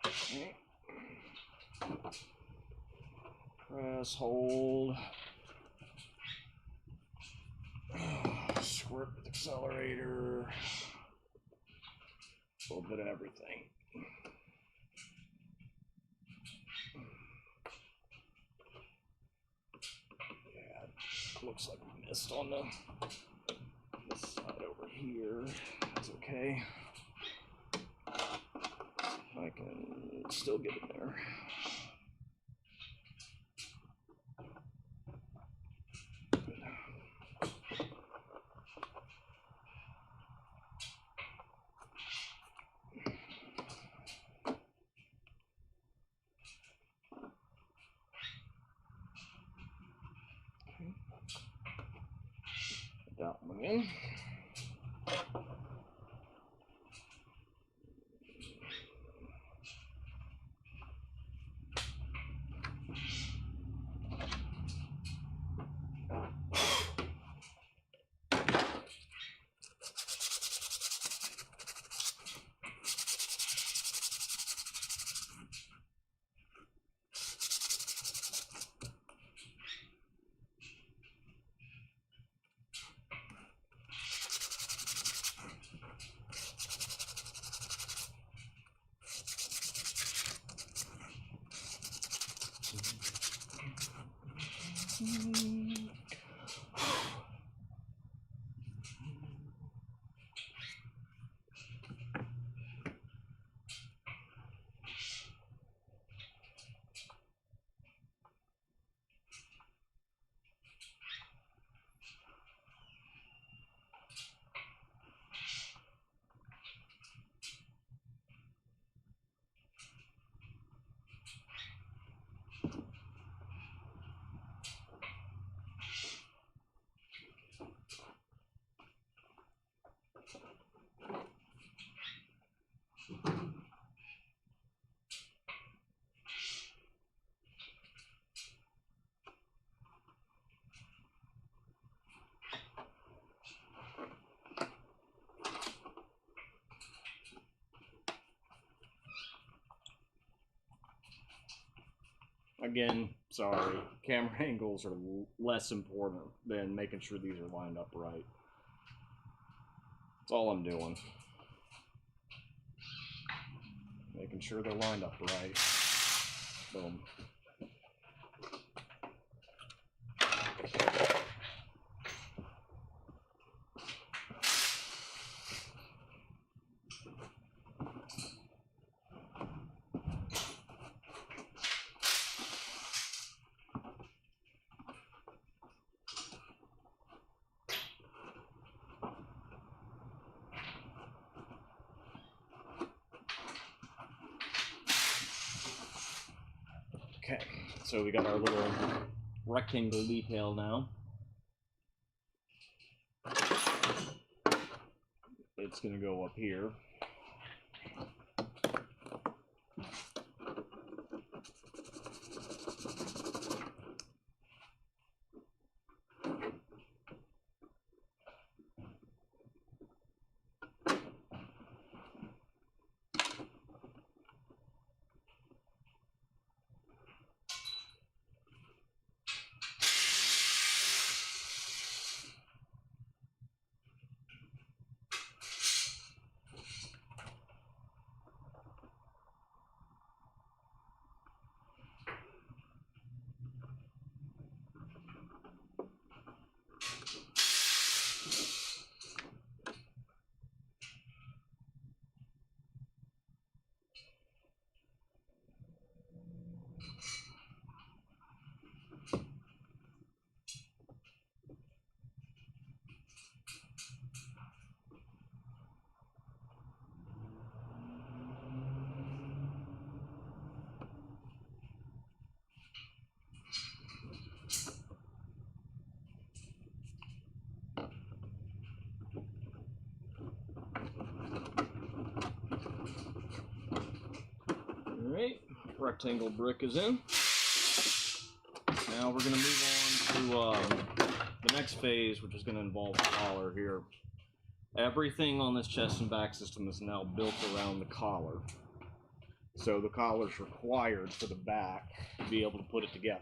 Okay. Press, hold. Squirt with accelerator. A little bit of everything. Yeah, looks like we missed on this side over here. That's okay. I can still get in there. That one in. Again, sorry, camera angles are less important than making sure these are lined up right. That's all I'm doing. Making sure they're lined up right. Boom. Okay, so we got our little rectangle detail now. It's going to go up here. Alright, rectangle brick is in. Now we're going to move on to the next phase, which is going to involve the collar here. Everything on this chest and back system is now built around the collar. So the collar's required for the back to be able to put it together.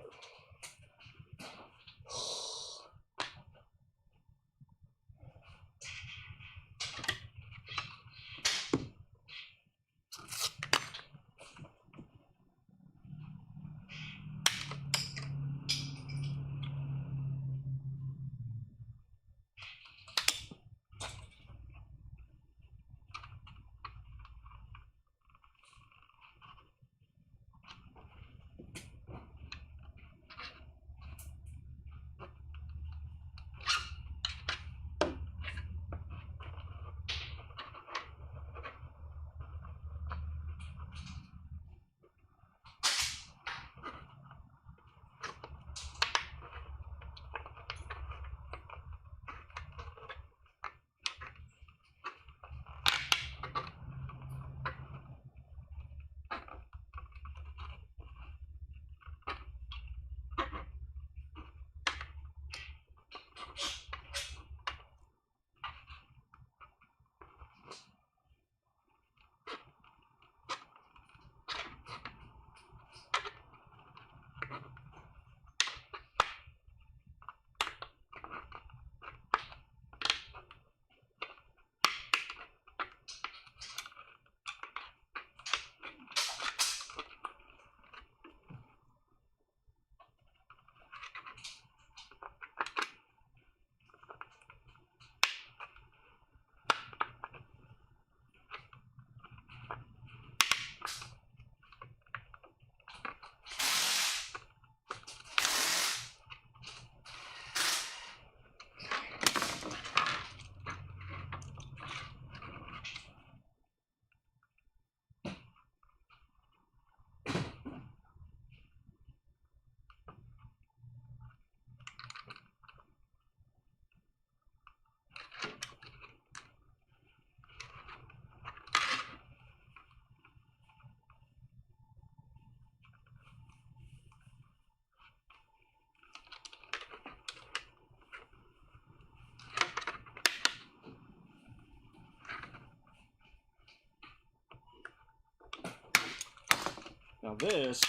Now this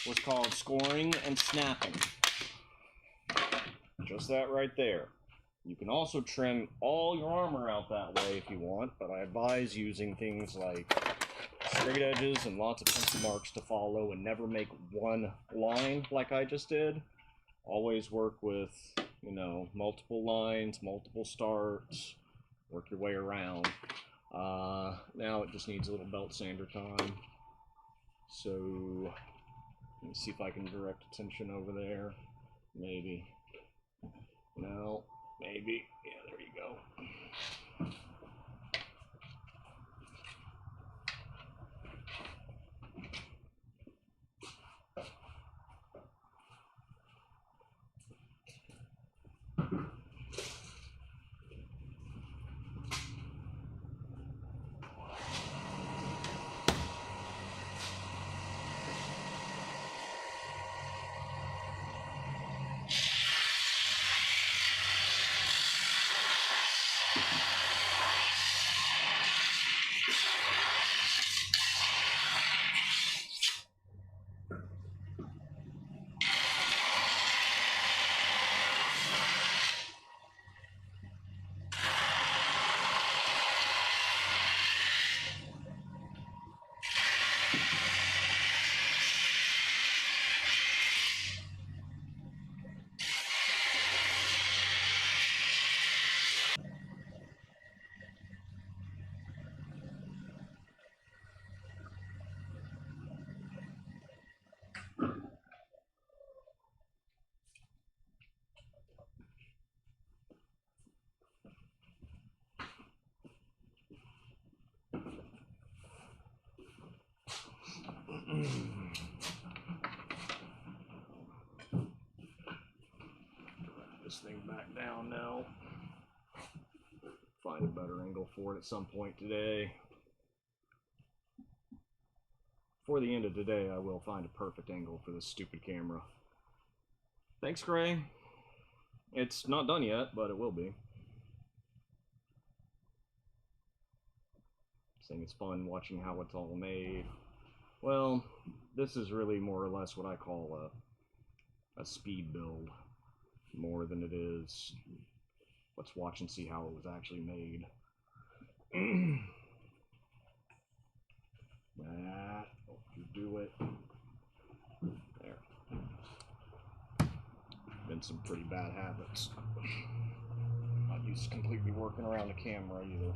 was called scoring and snapping. Just that right there. You can also trim all your armor out that way if you want, but I advise using things like straight edges and lots of pencil marks to follow and never make one line like I just did. Always work with, you know, multiple lines, multiple starts, work your way around. Now it just needs a little belt sander time. So, let me see if I can direct attention over there. Maybe. No, maybe. Yeah, there you go. This thing back down now. Find a better angle for it at some point today. Before the end of today, I will find a perfect angle for this stupid camera. Thanks, Gray. It's not done yet, but it will be. I think it's fun watching how it's all made. Well, this is really more or less what I call a speed build, more than it is. Let's watch and see how it was actually made. That, you do it. There. Been some pretty bad habits. Not used to completely working around the camera either.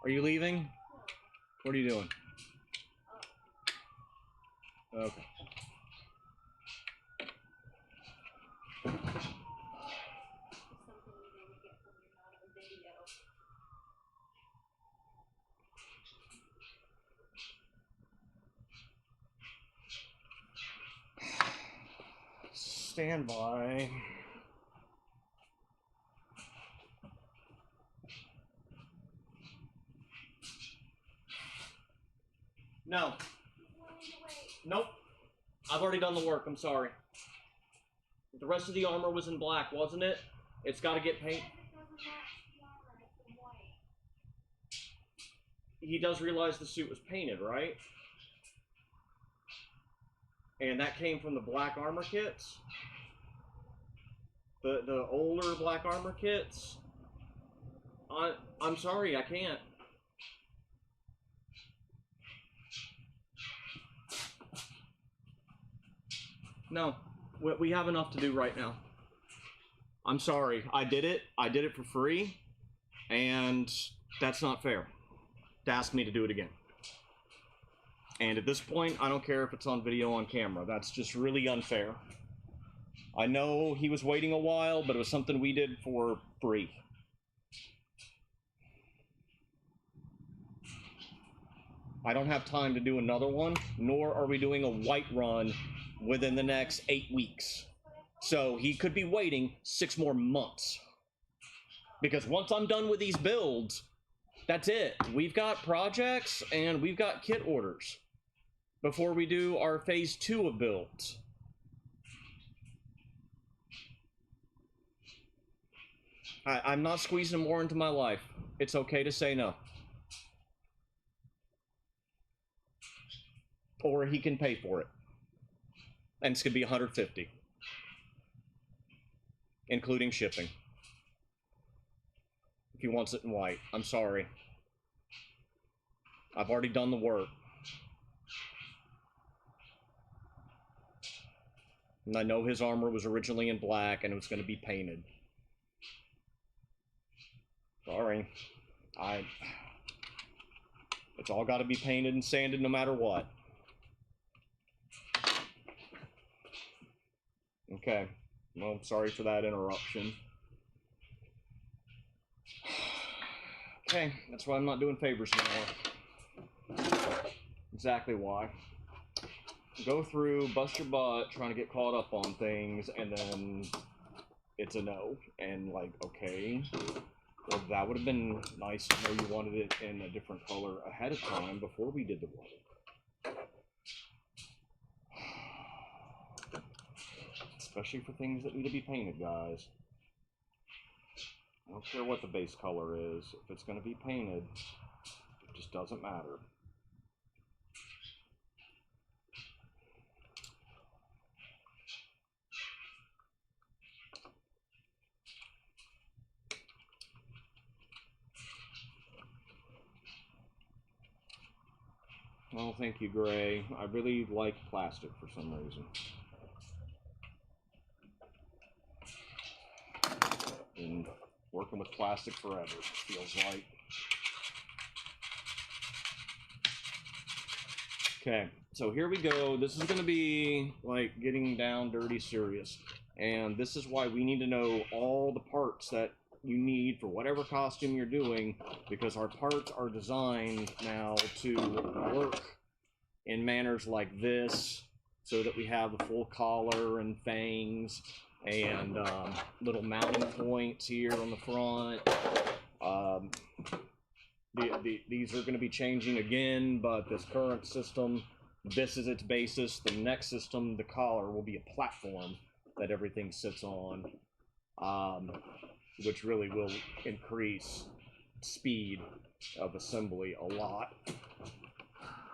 Are you leaving? What are you doing? Okay. Stand by. No. Nope. I've already done the work, I'm sorry. The rest of the armor was in black, wasn't it? It's got to get paint. He does realize the suit was painted, right? And that came from the black armor kits? The older black armor kits? I'm sorry, I can't. No, we have enough to do right now. I'm sorry, I did it for free, and that's not fair to ask me to do it again. And at this point, I don't care if it's on video, on camera. That's just really unfair. I know he was waiting a while, but it was something we did for free. I don't have time to do another one, nor are we doing a white run within the next 8 weeks. So he could be waiting 6 more months. Because once I'm done with these builds, that's it. We've got projects and we've got kit orders before we do our phase 2 of builds. I'm not squeezing more into my life. It's okay to say no. or he can pay for it. And it's gonna be $150, including shipping. If he wants it in white, I'm sorry. I've already done the work. And I know his armor was originally in black and it was going to be painted. Sorry. It's all got to be painted and sanded no matter what. Okay. Well, sorry for that interruption. Okay, that's why I'm not doing favors anymore. Exactly why. Go through, bust your butt, trying to get caught up on things, and then it's a no. And like, okay, well, that would have been nice to know you wanted it in a different color ahead of time before we did the work. Especially for things that need to be painted, guys. I don't care what the base color is. If it's going to be painted, it just doesn't matter. Oh, thank you, Gray. I really like plastic for some reason. Been working with plastic forever, it feels like. Okay, so here we go. This is going to be like getting down dirty serious. And this is why we need to know all the parts that you need for whatever costume you're doing, because our parts are designed now to work in manners like this, so that we have the full collar and fangs and little mounting points here on the front. These are going to be changing again, but this current system, this is its basis. The next system, the collar, will be a platform that everything sits on, which really will increase speed of assembly a lot.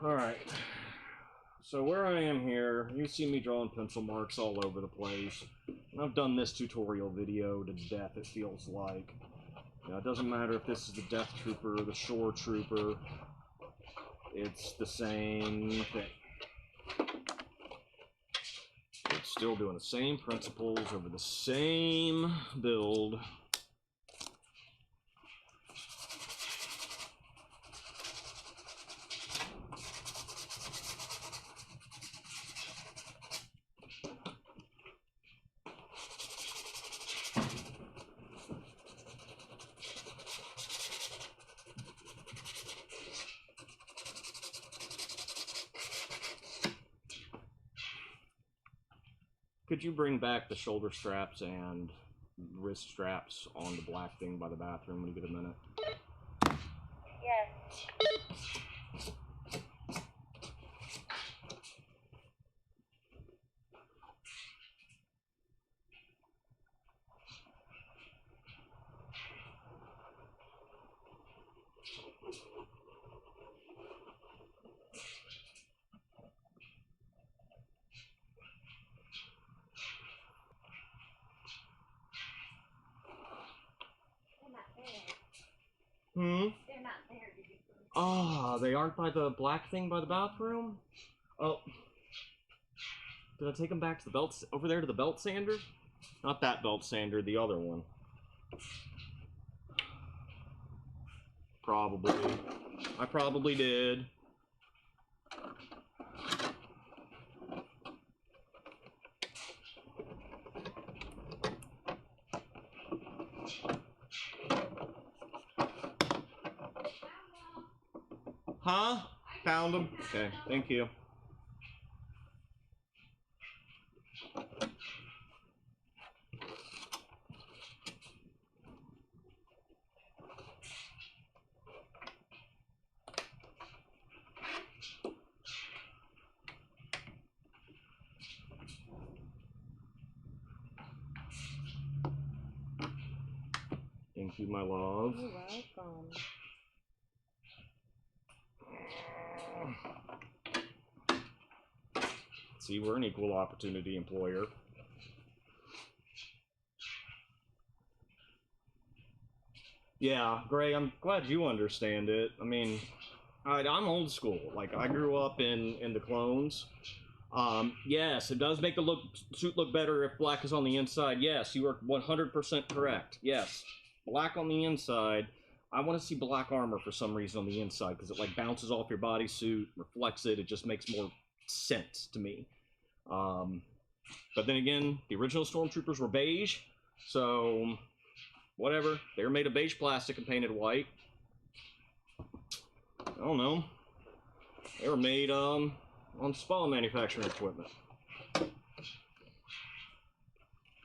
Alright, so where I am here, you see me drawing pencil marks all over the place. And I've done this tutorial video to death, it feels like. Now, it doesn't matter if this is the Death Trooper or the Shore Trooper, it's the same thing. It's still doing the same principles over the same build. Could you bring back the shoulder straps and wrist straps on the black thing by the bathroom when you get a minute? Yes. They're not there. Did you see? Ah, they aren't by the black thing by the bathroom? Oh. Did I take them back to the belt, over there to the belt sander? Not that belt sander, the other one. Probably. I probably did. Huh? Found them? Okay, thank you. Thank you, my love. You're welcome. See, we're an equal opportunity employer. Yeah, Gray, I'm glad you understand it. I mean, I'm old school. Like, I grew up in the clones. Yes, it does make the suit look better if black is on the inside. Yes, you are 100% correct. Yes, black on the inside. I want to see black armor for some reason on the inside because it like bounces off your bodysuit, reflects it. It just makes more sense to me. But then again, the original Stormtroopers were beige, so whatever. They were made of beige plastic and painted white. I don't know. They were made on spa manufacturing equipment.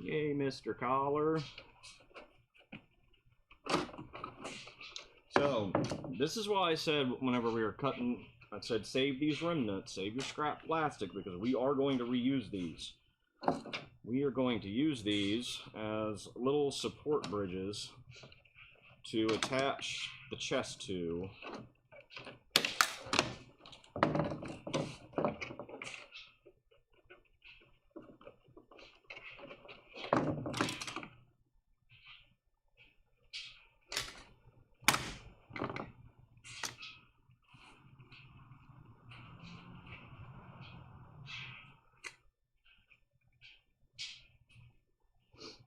Yay, Mr. Collar. So, this is why I said whenever we were cutting, I said save these remnants, save your scrap plastic, because we are going to reuse these. We are going to use these as little support bridges to attach the chest to.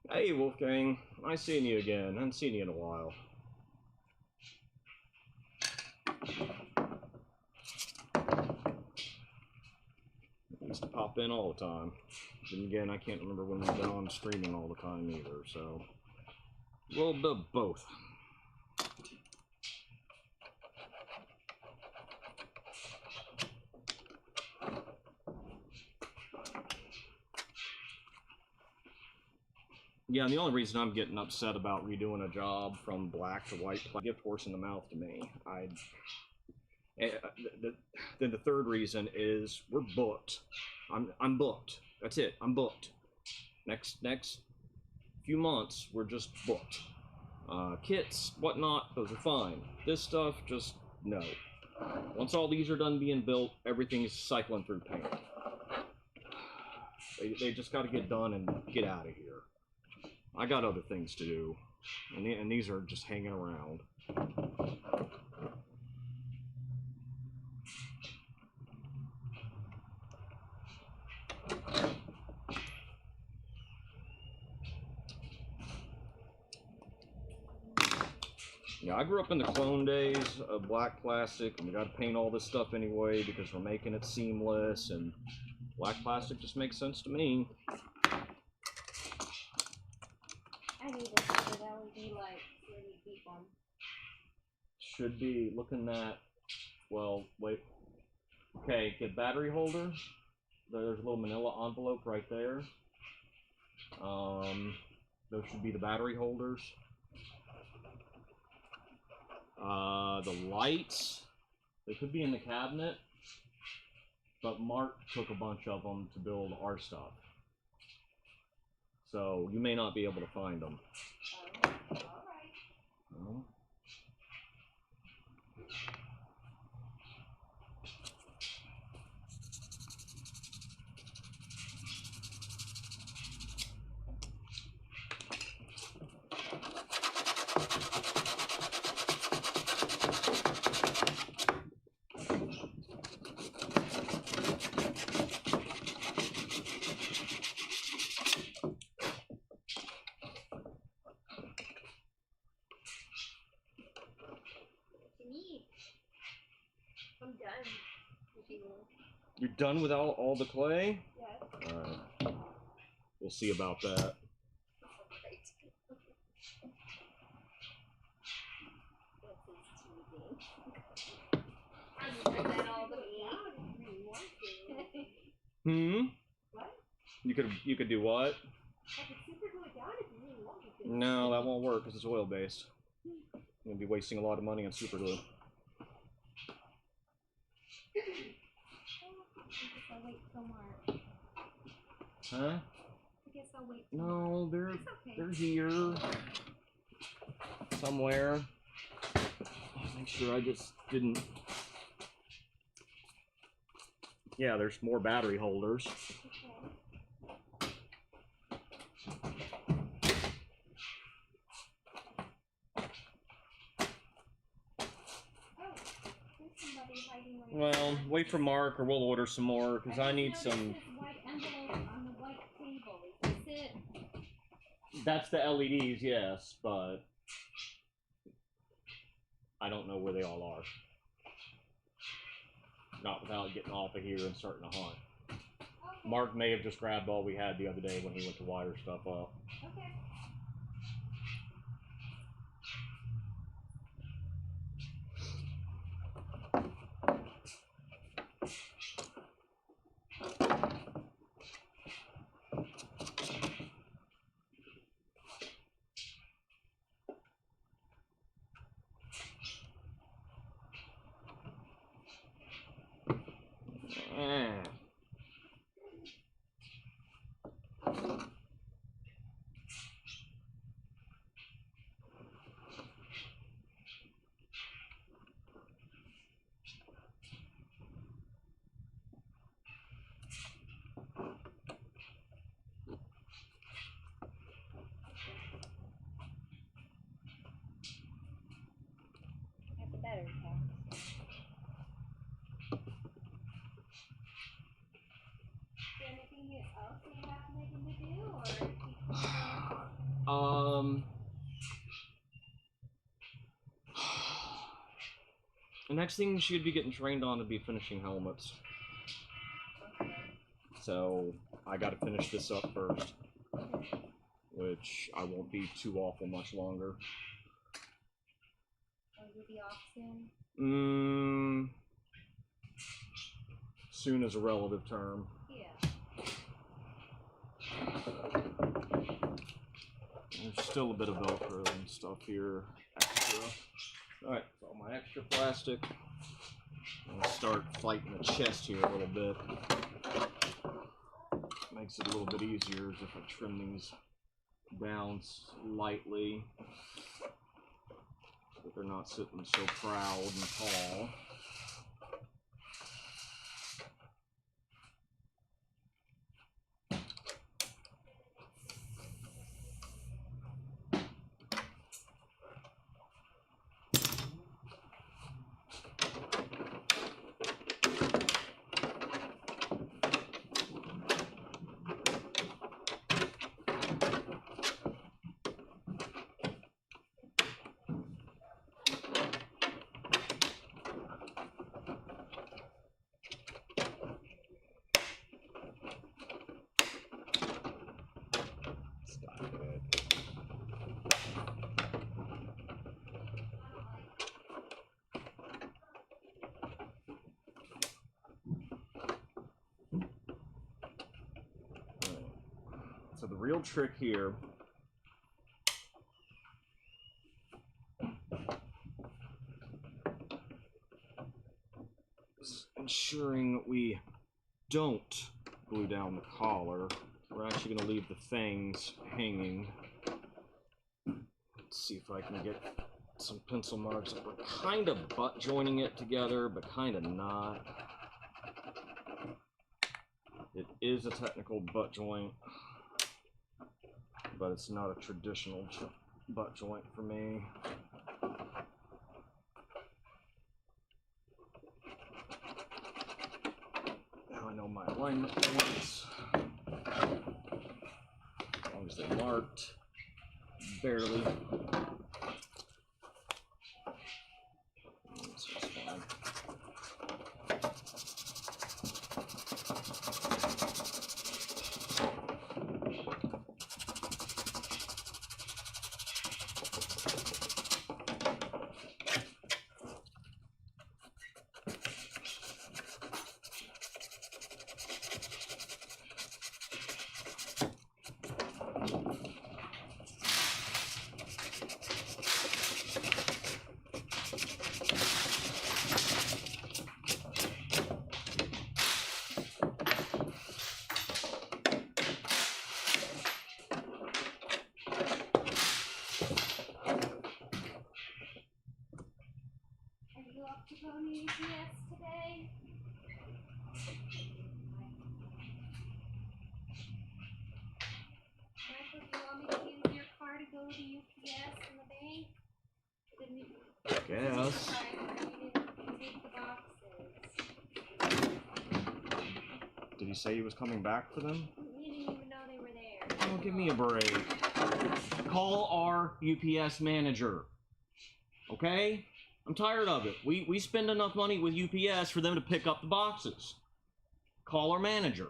Hey, Wolfgang. Nice seeing you again. I haven't seen you in a while. I used to pop in all the time. Then again, I can't remember when we've been on streaming all the time either, so a little bit of both. Yeah, and the only reason I'm getting upset about redoing a job from black to white, gift horse in the mouth to me. Then the third reason is we're booked. I'm booked. That's it. I'm booked. Next few months we're just booked. Kits, whatnot, those are fine. This stuff, just no. Once all these are done being built, everything's cycling through paint. They just got to get done and get out of here. I got other things to do, and these are just hanging around. Yeah, I grew up in the clone days of black plastic, and we got to paint all this stuff anyway because we're making it seamless, and black plastic just makes sense to me. I need this, so that would be like really deep one. Should be looking at, well, wait. Okay, get battery holder. There's a little manila envelope right there. Those should be the battery holders. The lights, they could be in the cabinet, but Mark took a bunch of them to build our stuff. So you may not be able to find them. Alright. Oh. I'm done. You're done with all the clay? Yes. Alright. We'll see about that. What? You could do what? I could super glue it down if you really wanted to. No, that won't work because it's oil based. You're gonna be wasting a lot of money on super glue. I'll wait till March. Huh? I guess I'll wait till No, March. they're here somewhere. Make sure I just didn't. Yeah, there's more battery holders. Okay. Oh, there's somebody hiding right Well, there. wait for Mark or we'll order some more because I need just some. noticed this white envelope on the white table. Is this it? That's the LEDs, yes, but I don't know where they all are. Not without getting off of here and starting to hunt. Okay. Mark may have just grabbed all we had the other day when he went to wire stuff up. Okay. At the battery pack. Is there anything else you have Megan to do, or The next thing she'd be getting trained on would be finishing helmets. okay. So I got to finish this up first, which I won't be too awful much longer. Will you be off soon? Soon is a relative term. Yeah. There's still a bit of Velcro and stuff here. Extra. Alright, so my extra plastic. I'm gonna start fighting the chest here a little bit. Makes it a little bit easier if I trim these down lightly, so they're not sitting so proud and tall. So the real trick here is ensuring we don't glue down the collar. We're actually going to leave the fangs hanging. Let's see if I can get some pencil marks. We're kind of butt joining it together, but kind of not. It is a technical butt joint, but it's not a traditional butt joint for me. Now I know my alignment points. As long as they're marked, barely. So it's fine. Guess. Did he say he was coming back for them? You didn't even know they were there. Oh, give me a break. Call our UPS manager. Okay? I'm tired of it. We spend enough money with UPS for them to pick up the boxes. Call our manager.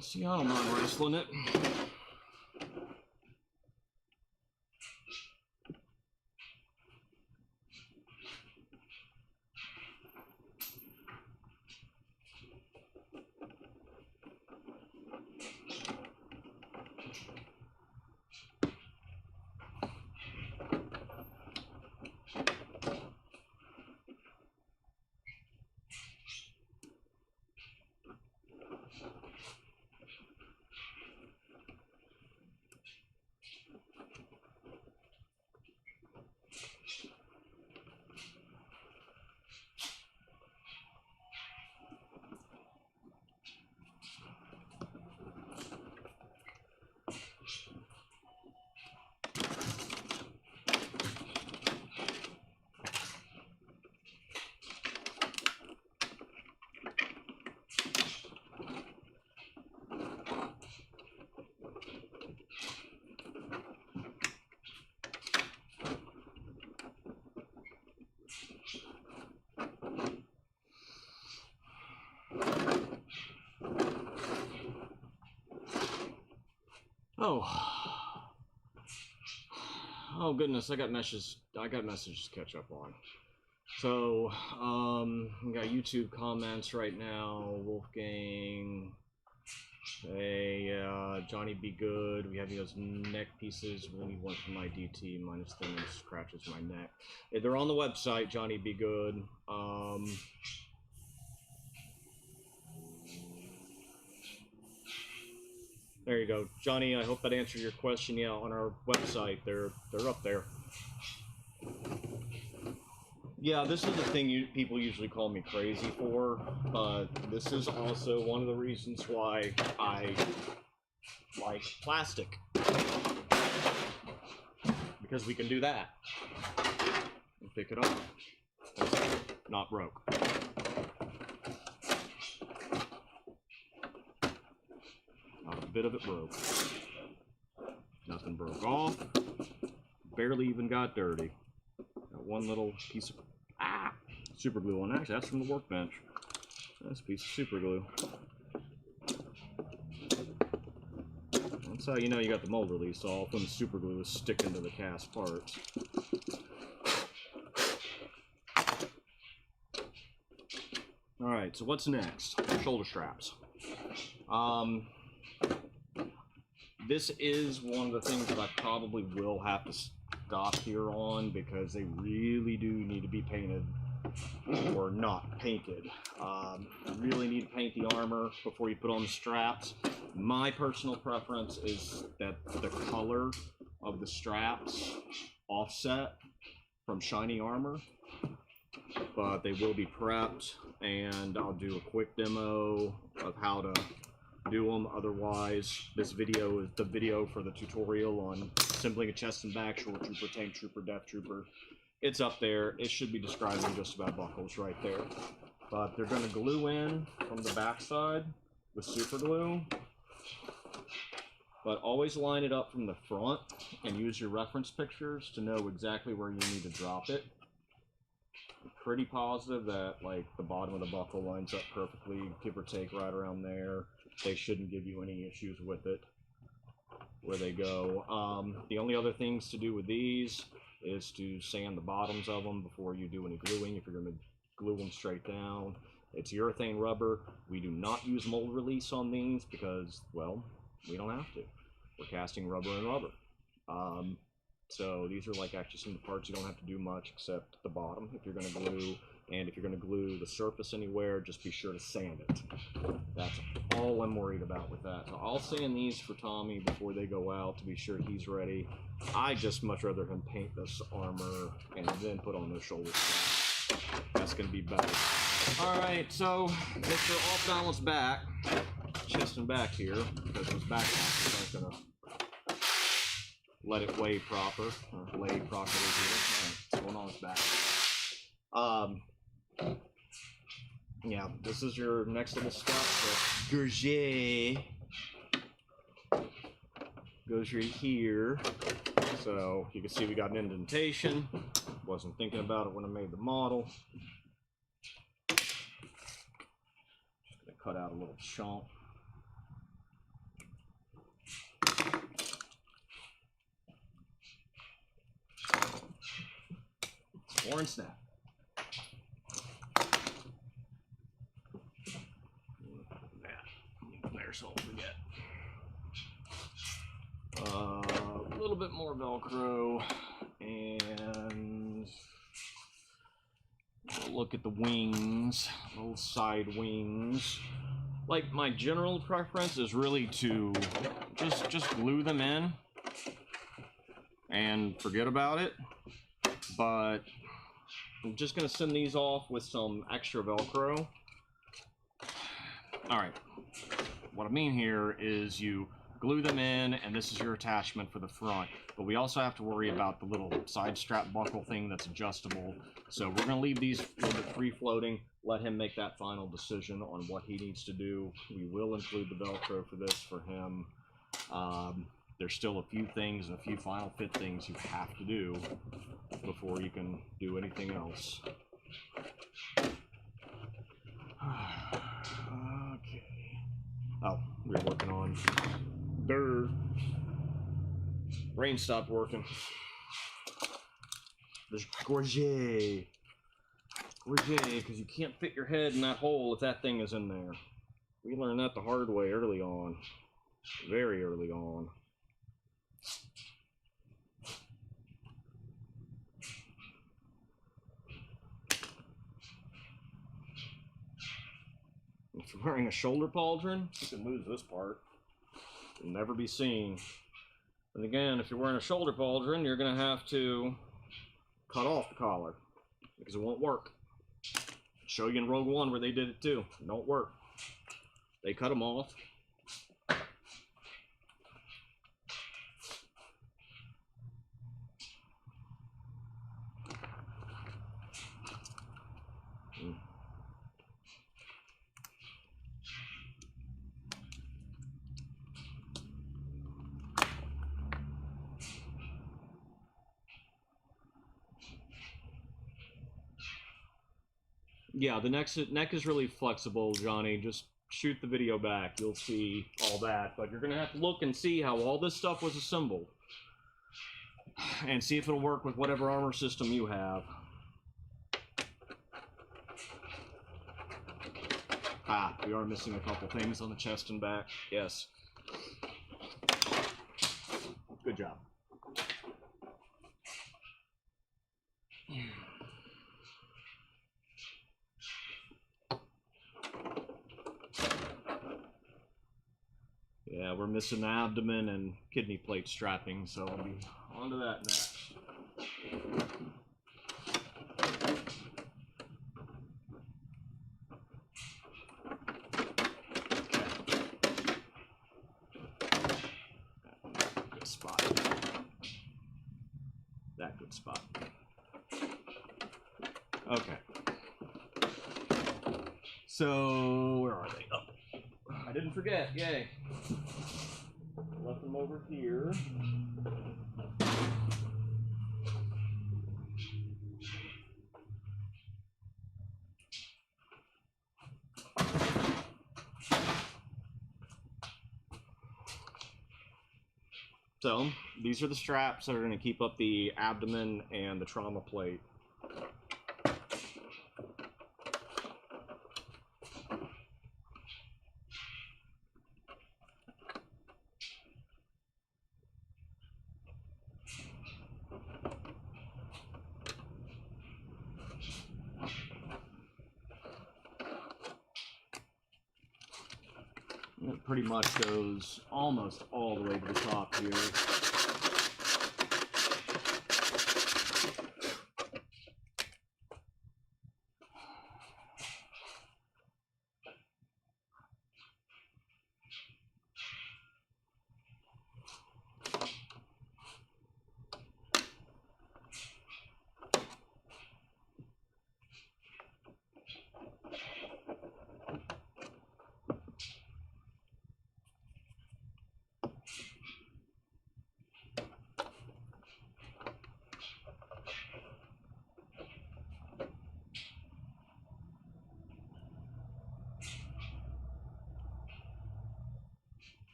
See, I don't mind wrestling it. Oh goodness, I got messages to catch up on. So, we got YouTube comments right now. Wolfgang, hey, Johnny Be Good. We have those neck pieces. We need one for my DT. Minus thin and scratches my neck. Yeah, they're on the website, Johnny Be Good. There you go, Johnny. I hope that answered your question. Yeah, on our website, they're up there. Yeah, this is the thing people usually call me crazy for, but this is also one of the reasons why I like plastic, because we can do that and pick it up. It's not broke. Not a bit of it broke. Nothing broke off. Barely even got dirty. Got one little piece of super glue on. Actually, that's from the workbench. That's a piece of super glue. That's how you know you got the mold release off, when the super glue is sticking to the cast parts. Alright, so what's next? Shoulder straps. This is one of the things that I probably will have to stop here on, because they really do need to be painted or not painted. You really need to paint the armor before you put on the straps. My personal preference is that the color of the straps offset from shiny armor, but they will be prepped, and I'll do a quick demo of how to do them. Otherwise, this video is the video for the tutorial on assembling a chest and back short trooper, tank trooper, death trooper. It's up there. It should be describing just about buckles right there. But they're going to glue in from the back side with super glue. But always line it up from the front and use your reference pictures to know exactly where you need to drop it. I'm pretty positive that like the bottom of the buckle lines up perfectly, give or take right around there. They shouldn't give you any issues with it. where they go. The only other things to do with these is to sand the bottoms of them before you do any gluing, if you're going to glue them straight down. It's urethane rubber. We do not use mold release on these because, well, we don't have to. We're casting rubber and rubber. So these are like actually some of the parts you don't have to do much except the bottom if you're going to glue. And if you're going to glue the surface anywhere, just be sure to sand it. That's all I'm worried about with that. So I'll sand these for Tommy before they go out to be sure he's ready. I just much rather him paint this armor and then put on those shoulder straps. That's going to be better. All right, so Mr. Off Balance back, chest and back here, because his backpack is not going to let it weigh proper, or lay properly here. All right, what's going on with back? Yeah, this is your next little step. The gorget goes right here. So you can see we got an indentation. Wasn't thinking about it when I made the model. Just gonna cut out a little chunk. Forearm snap. There, so I'll forget. A little bit more Velcro, and we'll look at the wings, little side wings. Like, my general preference is really to just glue them in and forget about it, but I'm just gonna send these off with some extra Velcro. All right, what I mean here is you glue them in, and this is your attachment for the front, but we also have to worry about the little side strap buckle thing that's adjustable. So we're gonna leave these a little bit free floating, let him make that final decision on what he needs to do. We will include the Velcro for this for him. There's still a few things and a few final fit things you have to do before you can do anything else. Okay. Oh, we were working on brain stopped working. There's gorget, because you can't fit your head in that hole if that thing is in there. We learned that the hard way early on, very early on. If you're wearing a shoulder pauldron, you can lose this part. It'll never be seen. And again, if you're wearing a shoulder pauldron, you're going to have to cut off the collar because it won't work. I'll show you in Rogue One where they did it too. It don't work. They cut them off. Yeah, the neck is really flexible, Johnny. Just shoot the video back. You'll see all that. But you're going to have to look and see how all this stuff was assembled. And see if it'll work with whatever armor system you have. Ah, we are missing a couple things on the chest and back. Yes. Good job. Yeah, we're missing the abdomen and kidney plate strapping, so I'll be on to that next. Good spot. That good spot. Okay. So, where are they? Oh, I didn't forget, yay. Left them over here. So these are the straps that are going to keep up the abdomen and the trauma plate. It pretty much goes almost all the way to the top here.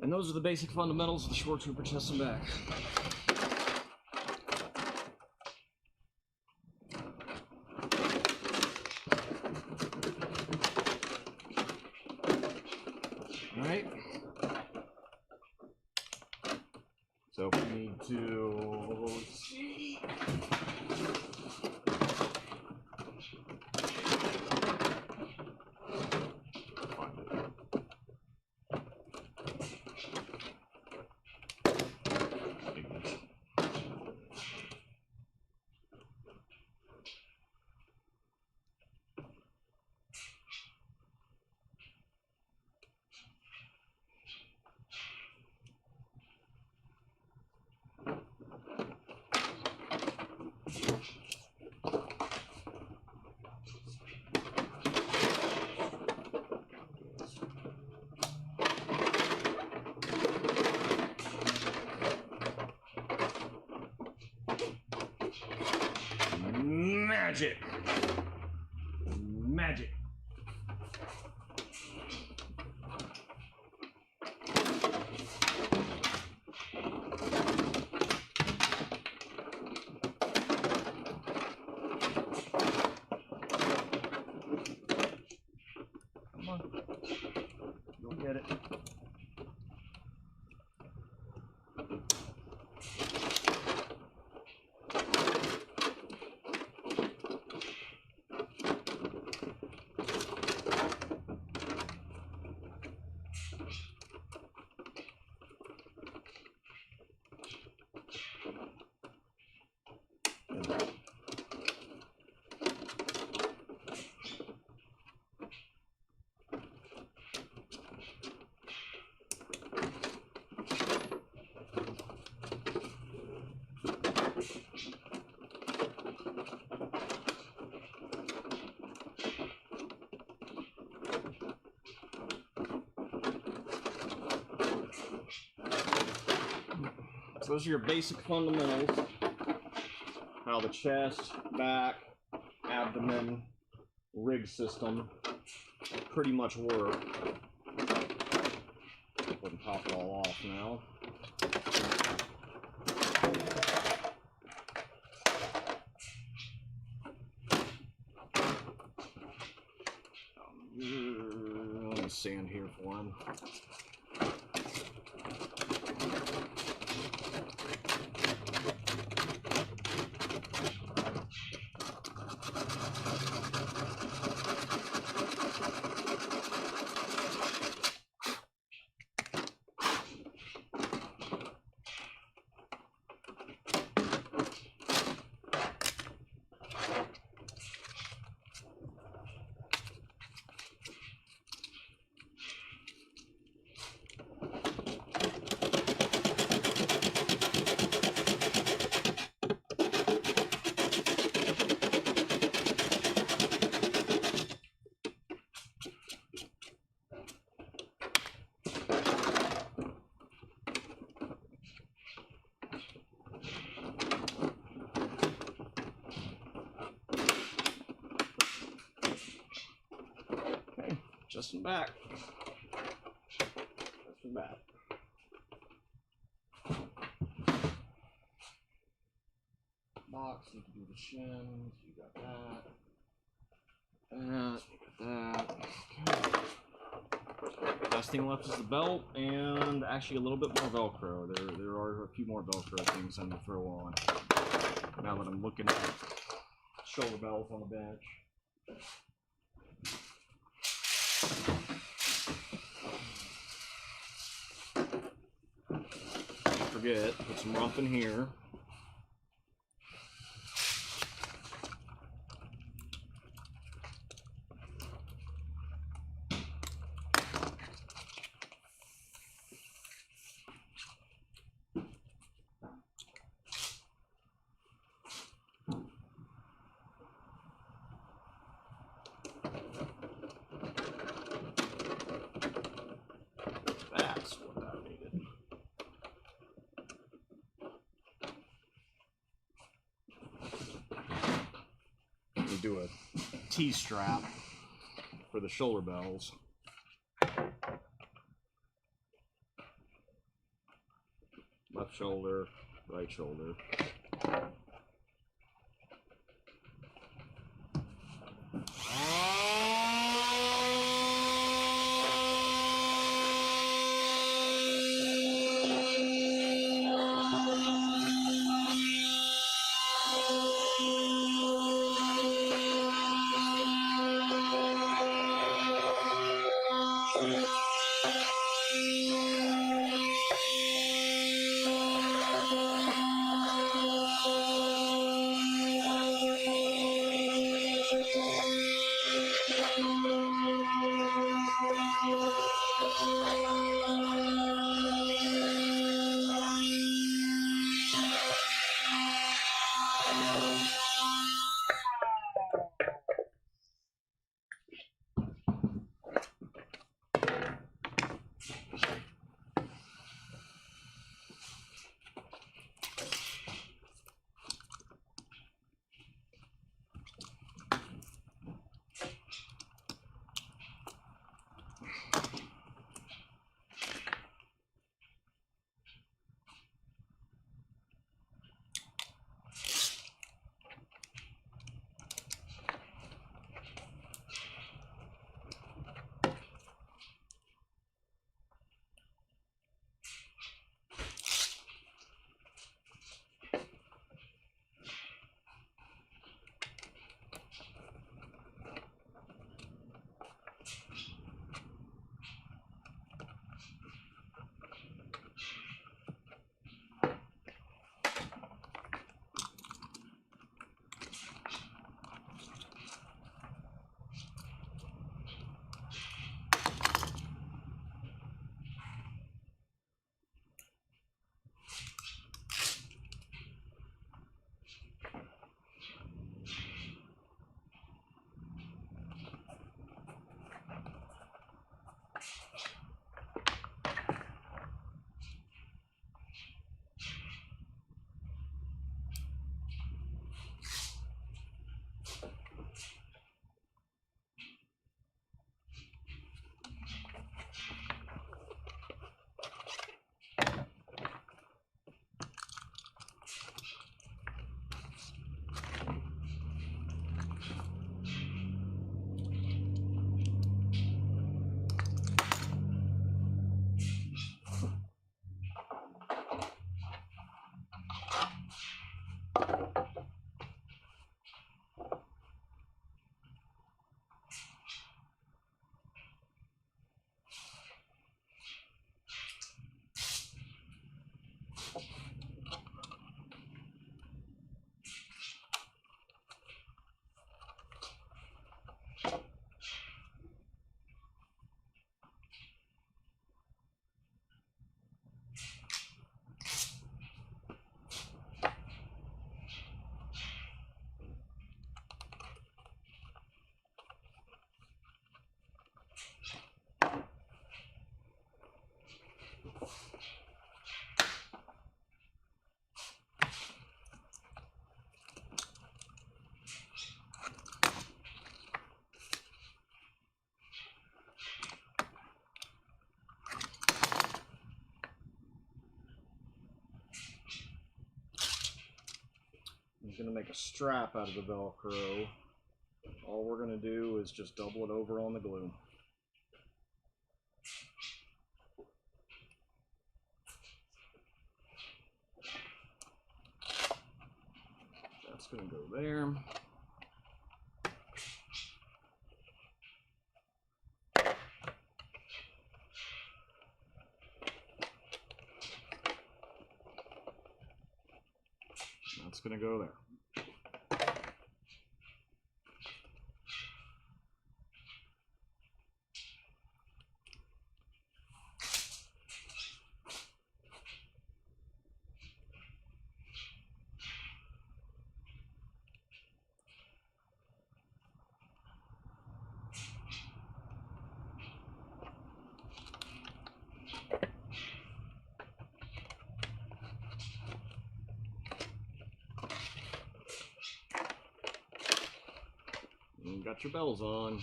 And those are the basic fundamentals of the short trooper chest and back. All right. So we need to see. Magic. Magic. Come on. You'll get it. So those are your basic fundamentals. How the chest, back, abdomen, rig system pretty much work. Go ahead and pop it all off now. Let me sand here for him. Just and back. Just and back. Box, you can do the shins, you got that. You got that. Okay. Last thing left is the belt and actually a little bit more Velcro. There are a few more Velcro things I'm gonna throw on. Now that I'm looking at shoulder belts on the bench. Forget, put some rough in here. That's what I needed. We do a T-strap for the shoulder bells. Left shoulder, right shoulder. I'm going to make a strap out of the Velcro. All we're going to do is just double it over on the glue. That's going to go there. That's going to go there. You got your bells on.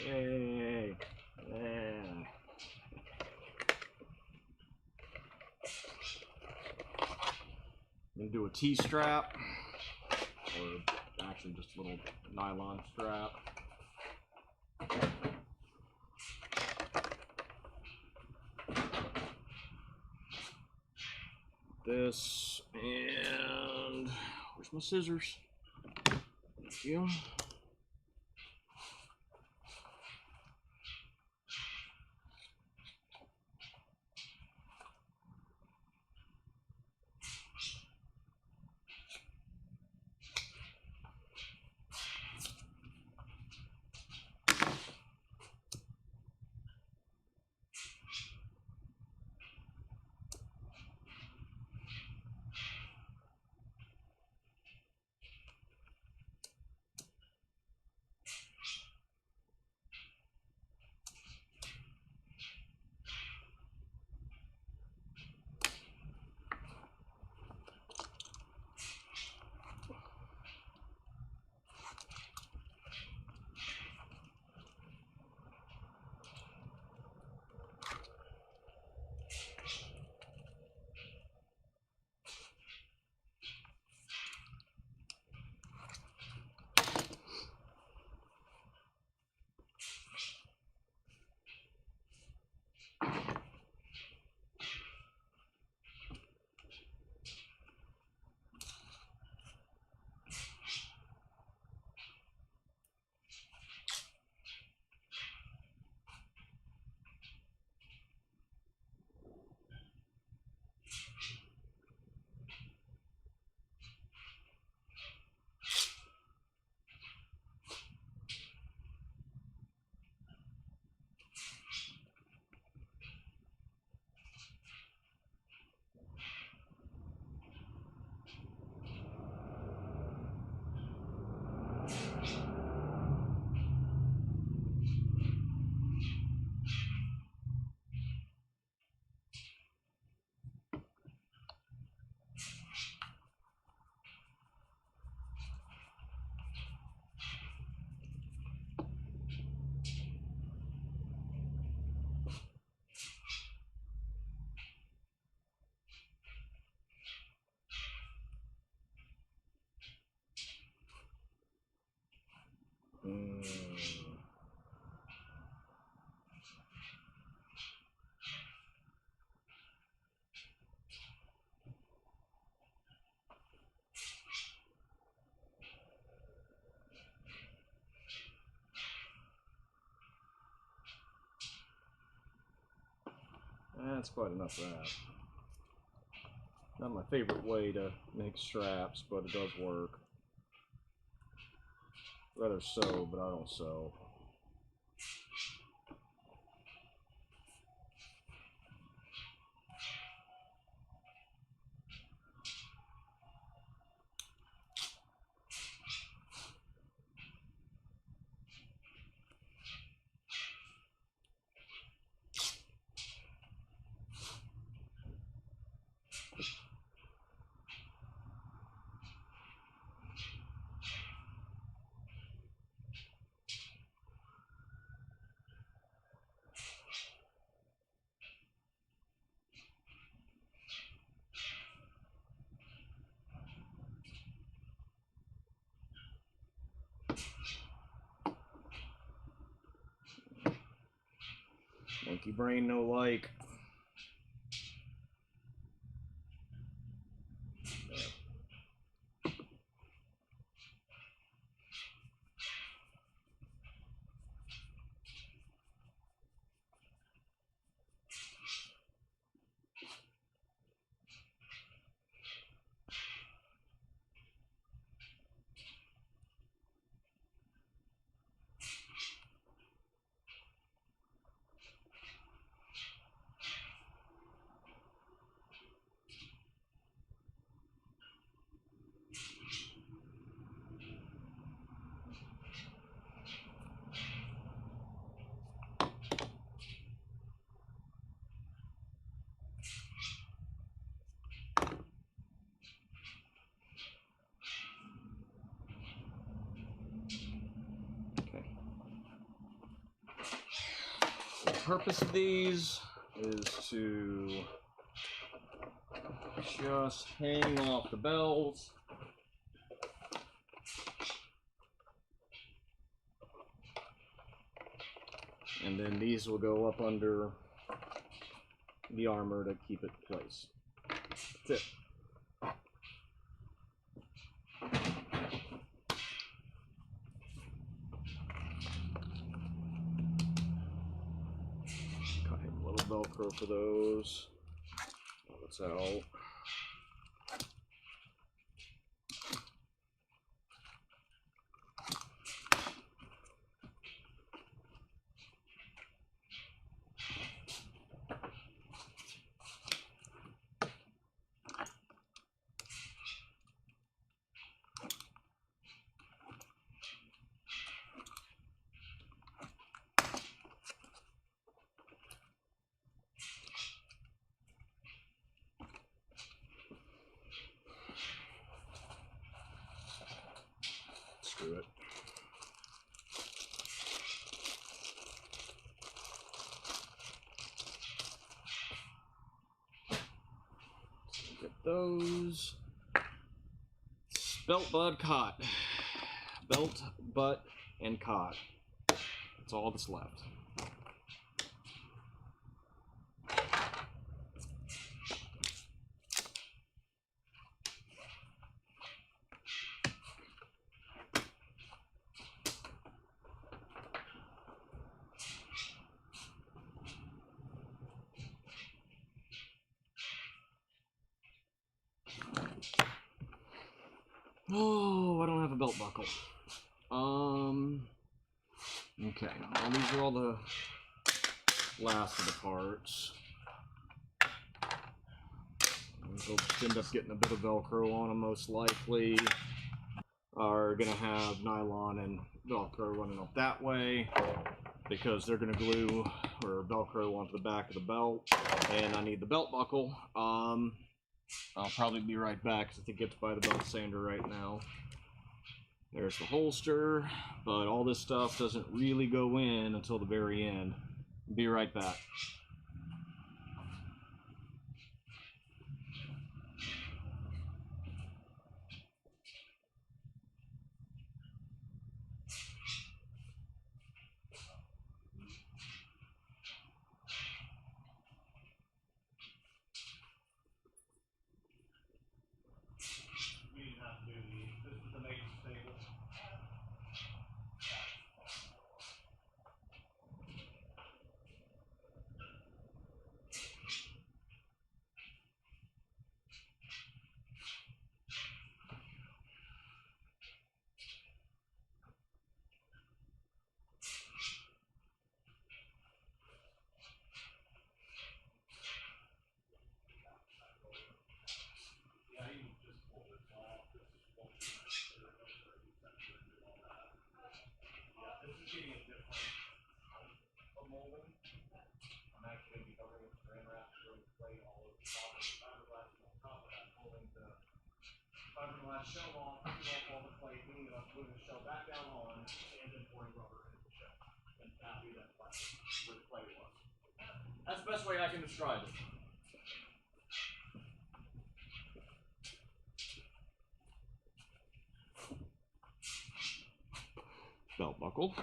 Yay. Yeah. I'm going to do a T-strap, or actually just a little nylon strap. This, and where's my scissors? Thank you. That's quite enough of that. Not my favorite way to make straps, but it does work. Rather sew, but I don't sew. brain no like. The purpose of these is to just hang off the belts. And then these will go up under the armor to keep it in place. That's it. Cut him a little Velcro for those. That's out. Screw it. Get those. Belt, butt, cot. Belt, butt, and cot. That's all that's left. Oh, I don't have a belt buckle. Okay, well, these are all the last of the parts. They'll just end up getting a bit of Velcro on them, most likely. Are gonna have nylon and Velcro running up that way because they're gonna glue or Velcro onto the back of the belt, and I need the belt buckle. I'll probably be right back because I think it's by the belt sander right now. There's the holster, but all this stuff doesn't really go in until the very end. Be right back. Fiberglass shell off, taking off all the plate, cleaning it up, putting the shell back down on, and then pouring rubber into the shell. And that'll be that plastic where the plate was. That's the best way I can describe it. Belt buckle.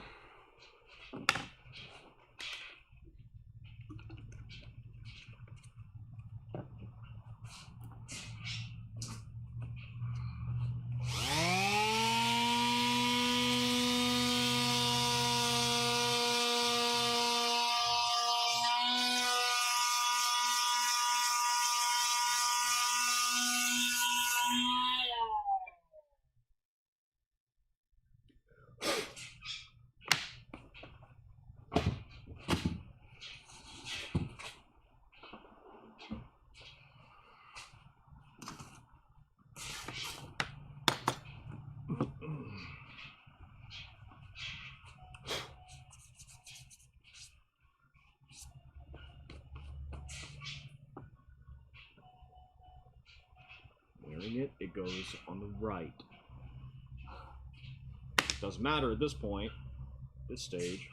hearing it, it goes on the right. Doesn't matter at this point, this stage.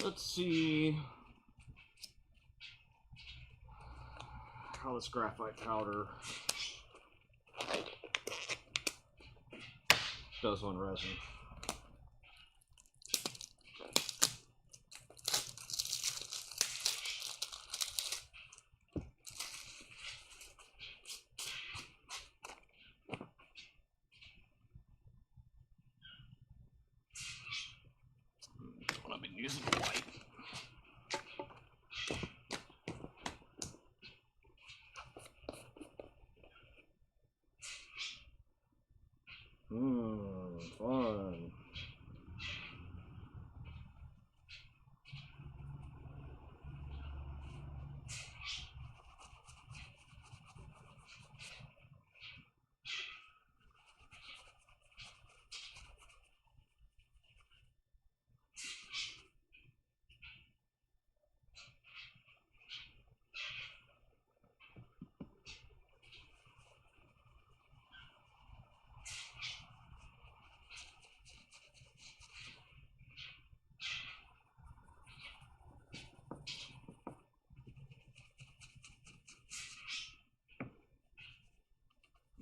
Let's see how this graphite powder does on resin. I've been using the white. Fun.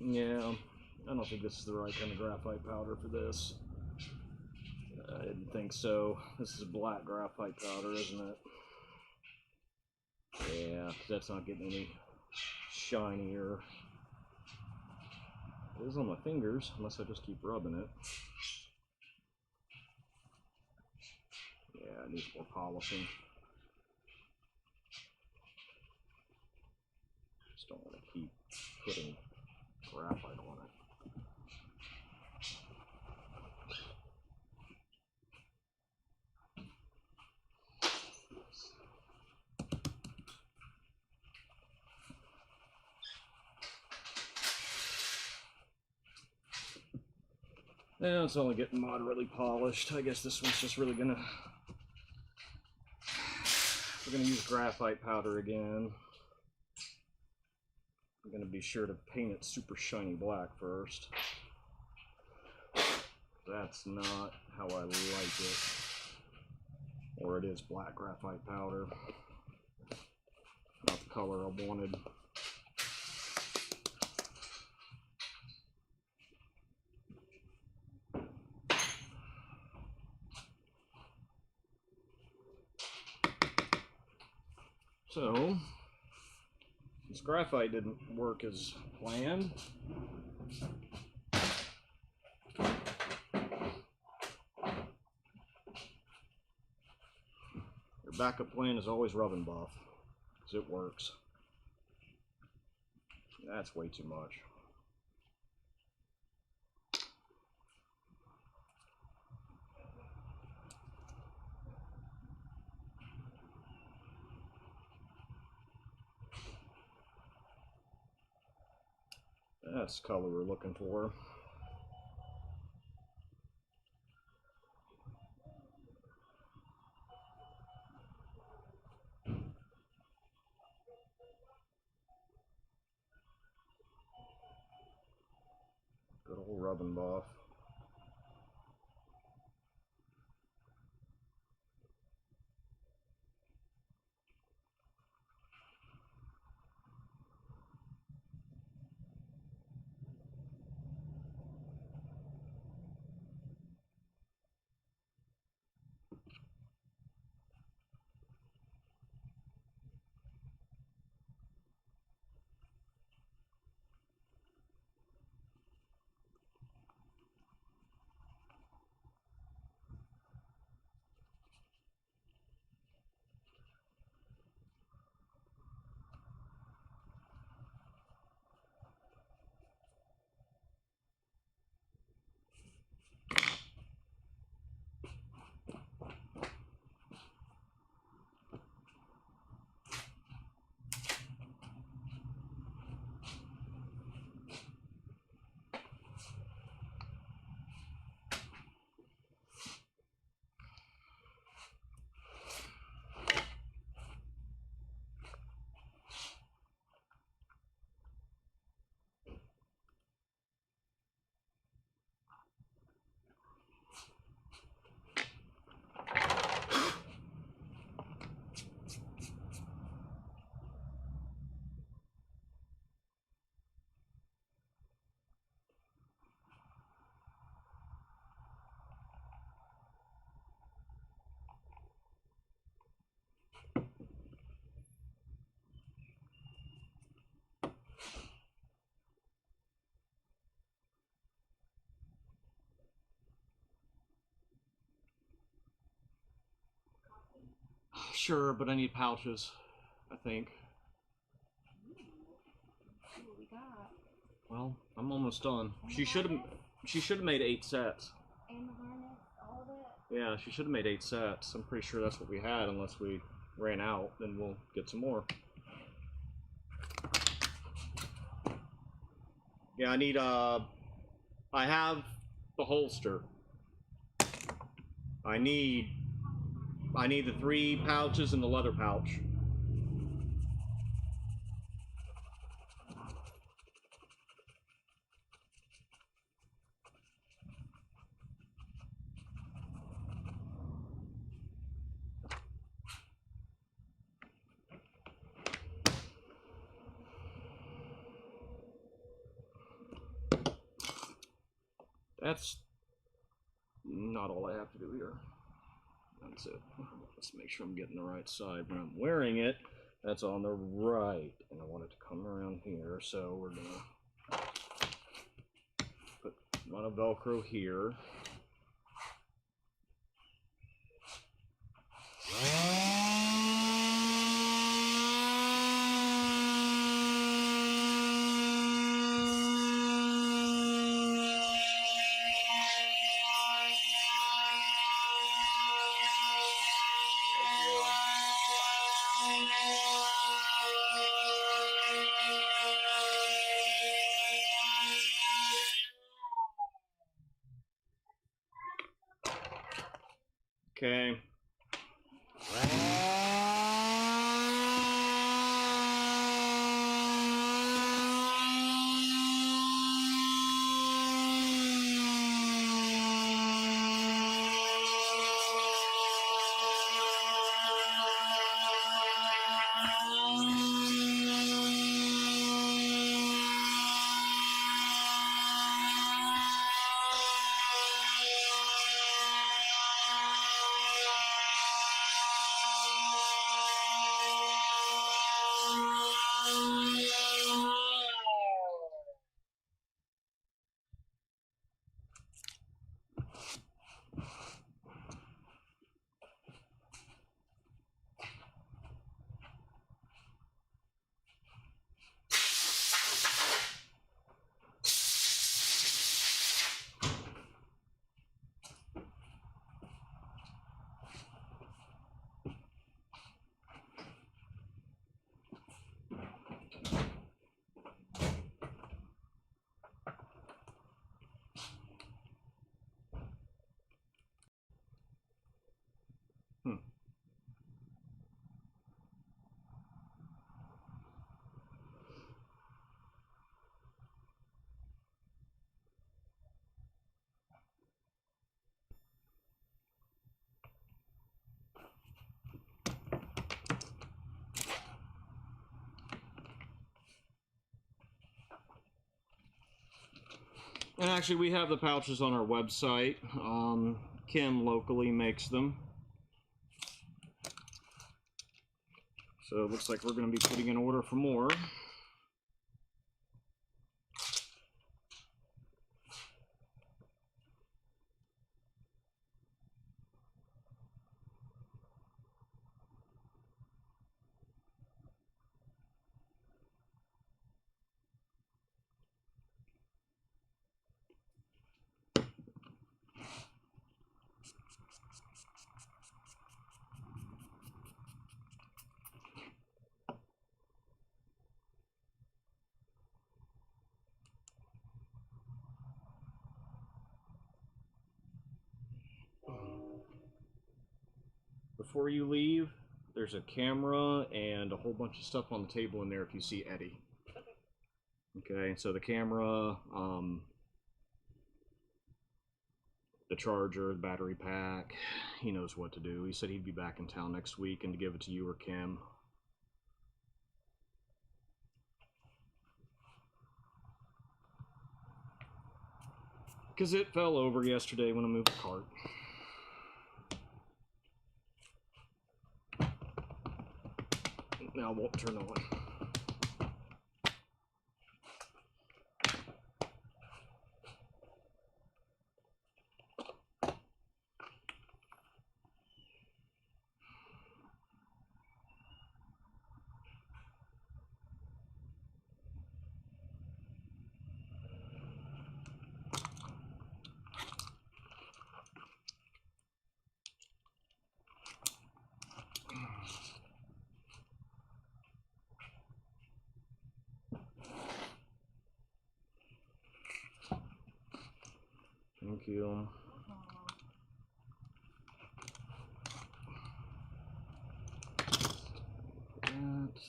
Yeah, I don't think this is the right kind of graphite powder for this. I didn't think so. This is black graphite powder, isn't it? Yeah, that's not getting any shinier. It is on my fingers, unless I just keep rubbing it. Yeah, it needs more polishing. Just don't want to keep putting graphite on it. Yeah, it's only getting moderately polished. I guess this one's just really gonna... We're gonna use graphite powder again. I'm gonna be sure to paint it super shiny black first. That's not how I like it. Or it is black graphite powder. Not the color I wanted. So, this graphite didn't work as planned. Your backup plan is always rub and buff, because it works. That's way too much. That's the color we're looking for. rubbing off. Sure, but I need pouches, I think. What we got? Well, I'm almost done. And She should have made 8 sets. And the harness, all of it. Yeah, she should have made 8 sets. I'm pretty sure that's what we had, unless we ran out, then we'll get some more. Yeah, I need I have the holster. I need the 3 pouches and the leather pouch. That's not all I have to do here. That's it. Let's make sure I'm getting the right side when I'm wearing it. That's on the right, and I want it to come around here, so we're gonna put one of Velcro here. Okay. And actually, we have the pouches on our website. Kim locally makes them. So it looks like we're going to be putting an order for more. Before you leave, there's a camera and a whole bunch of stuff on the table in there if you see Eddie. Okay, so the camera, the charger, the battery pack, he knows what to do. He said he'd be back in town next week and to give it to you or Kim. Because it fell over yesterday when I moved the cart. Now it won't turn on. Thank you. That.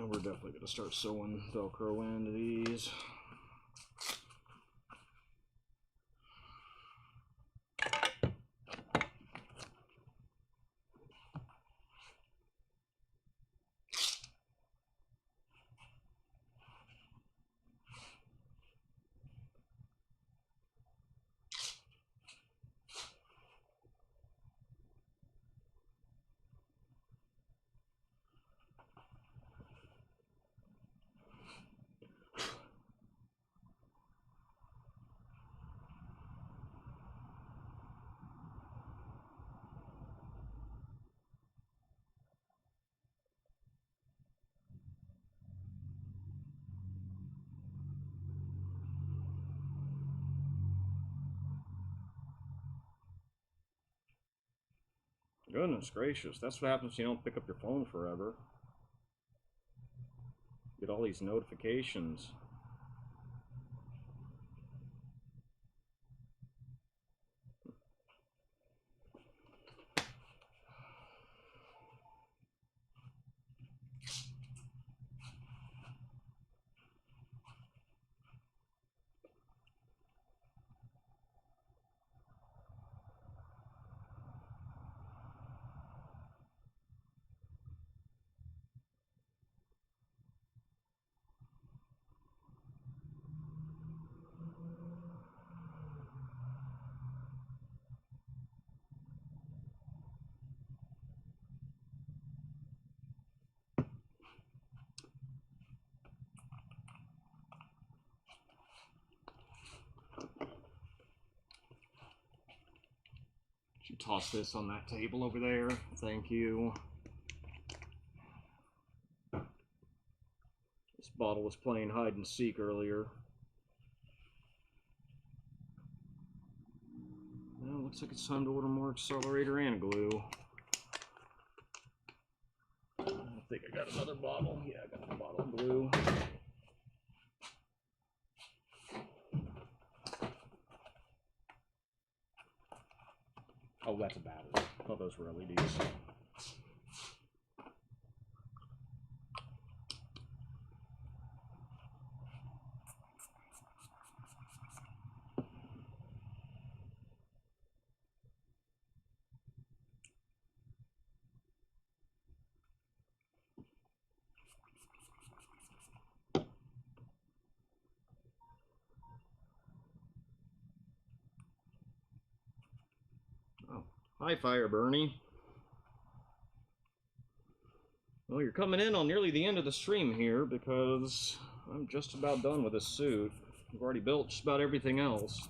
We're definitely going to start sewing Velcro into these. Goodness gracious, that's what happens if you don't pick up your phone forever. Get all these notifications. You toss this on that table over there. Thank you. This bottle was playing hide and seek earlier. Well, looks like it's time to order more accelerator and glue. I think I got another bottle. Yeah, I got a bottle of glue. Oh, that's a battery. I thought those were LEDs. Oh, hi, Fire Bernie. Well, you're coming in on nearly the end of the stream here because I'm just about done with this suit. I've already built just about everything else.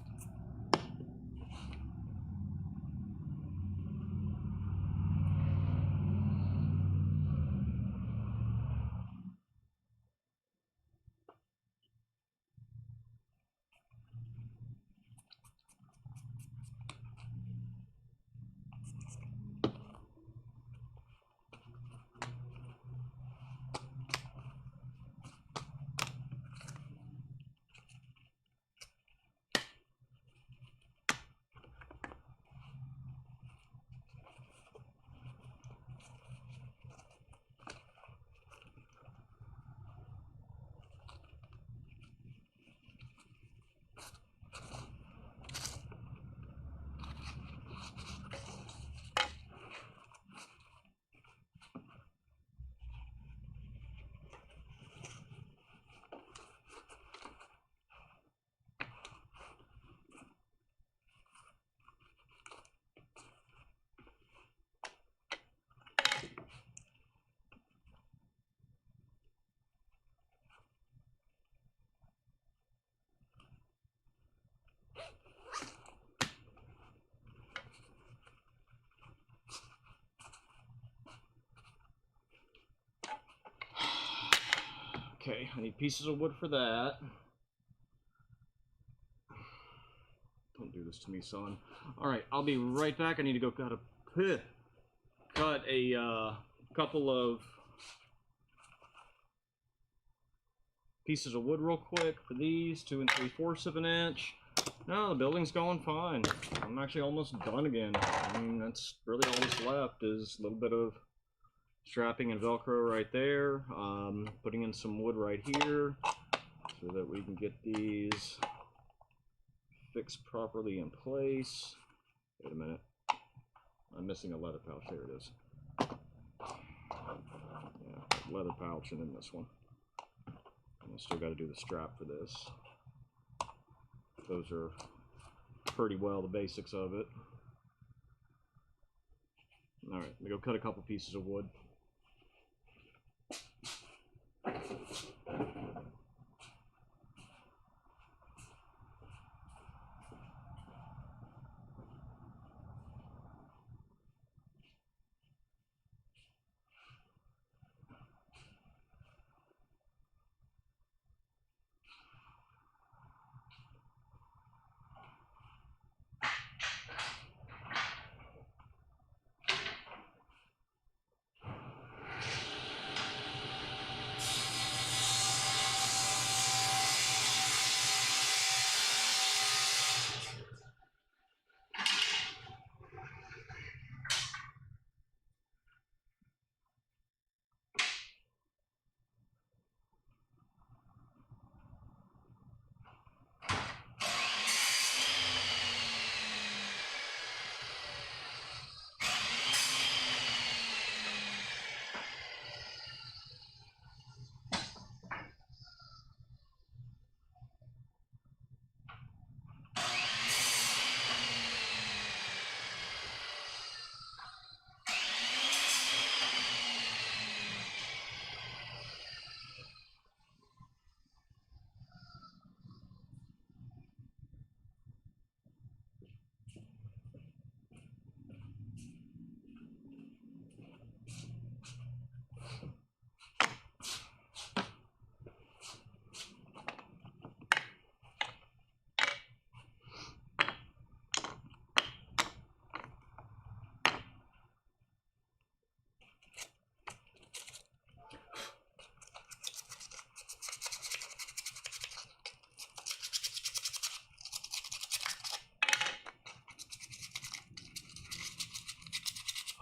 Okay, I need pieces of wood for that. Don't do this to me, son. Alright, I'll be right back. I need to go cut a couple of pieces of wood real quick for these, 2 3/4 of an inch. No, the building's going fine. I'm actually almost done again. I mean, that's really all that's left is a little bit of strapping and Velcro right there, putting in some wood right here so that we can get these fixed properly in place. Wait a minute, I'm missing a leather pouch. There it is. Yeah, leather pouch and then this one. And I still got to do the strap for this. Those are pretty well the basics of it. Alright, let me go cut a couple pieces of wood.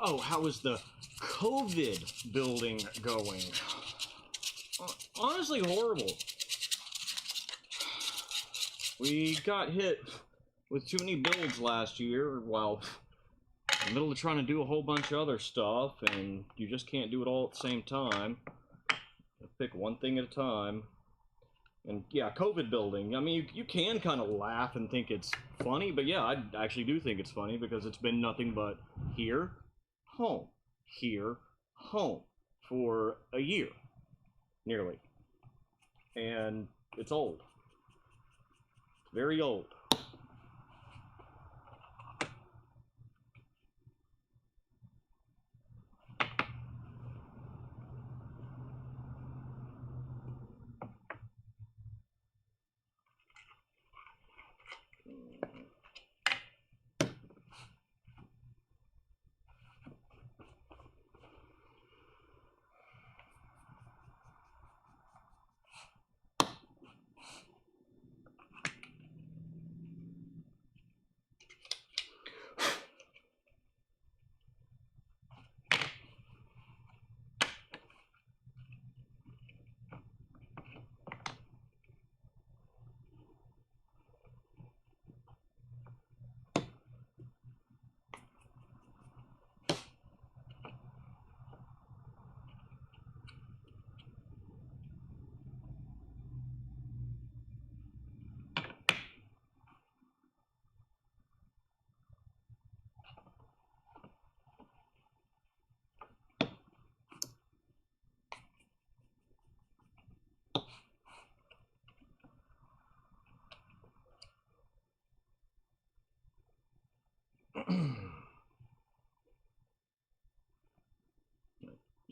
Oh, how is the COVID building going? Honestly, horrible. We got hit with too many builds last year while in the middle of trying to do a whole bunch of other stuff, and you just can't do it all at the same time. You pick one thing at a time. And yeah, COVID building. I mean, you can kind of laugh and think it's funny, but yeah, I actually do think it's funny because it's been nothing but here, home, here, home for a year, nearly. And it's old. Very old.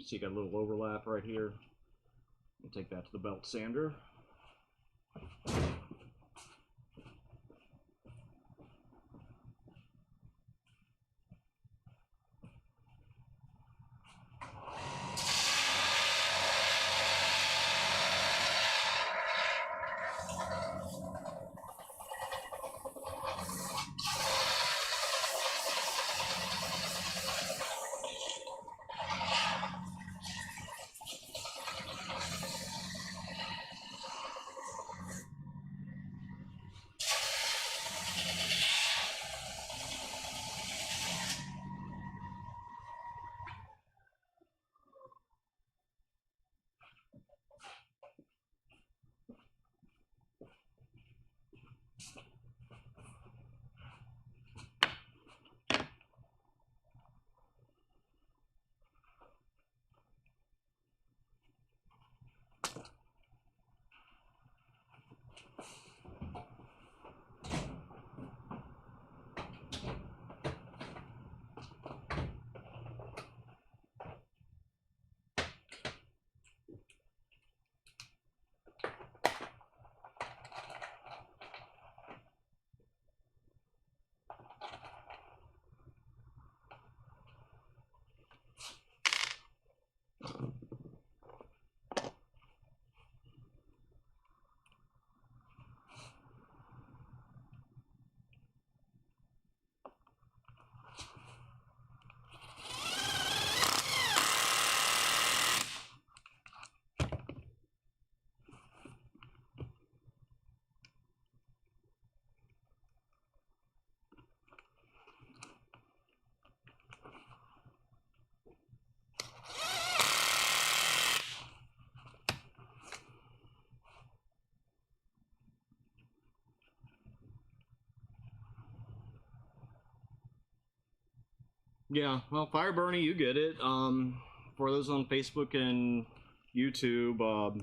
See, you got a little overlap right here. We'll take that to the belt sander. Yeah, well, Fire Bernie, you get it. For those on Facebook and YouTube,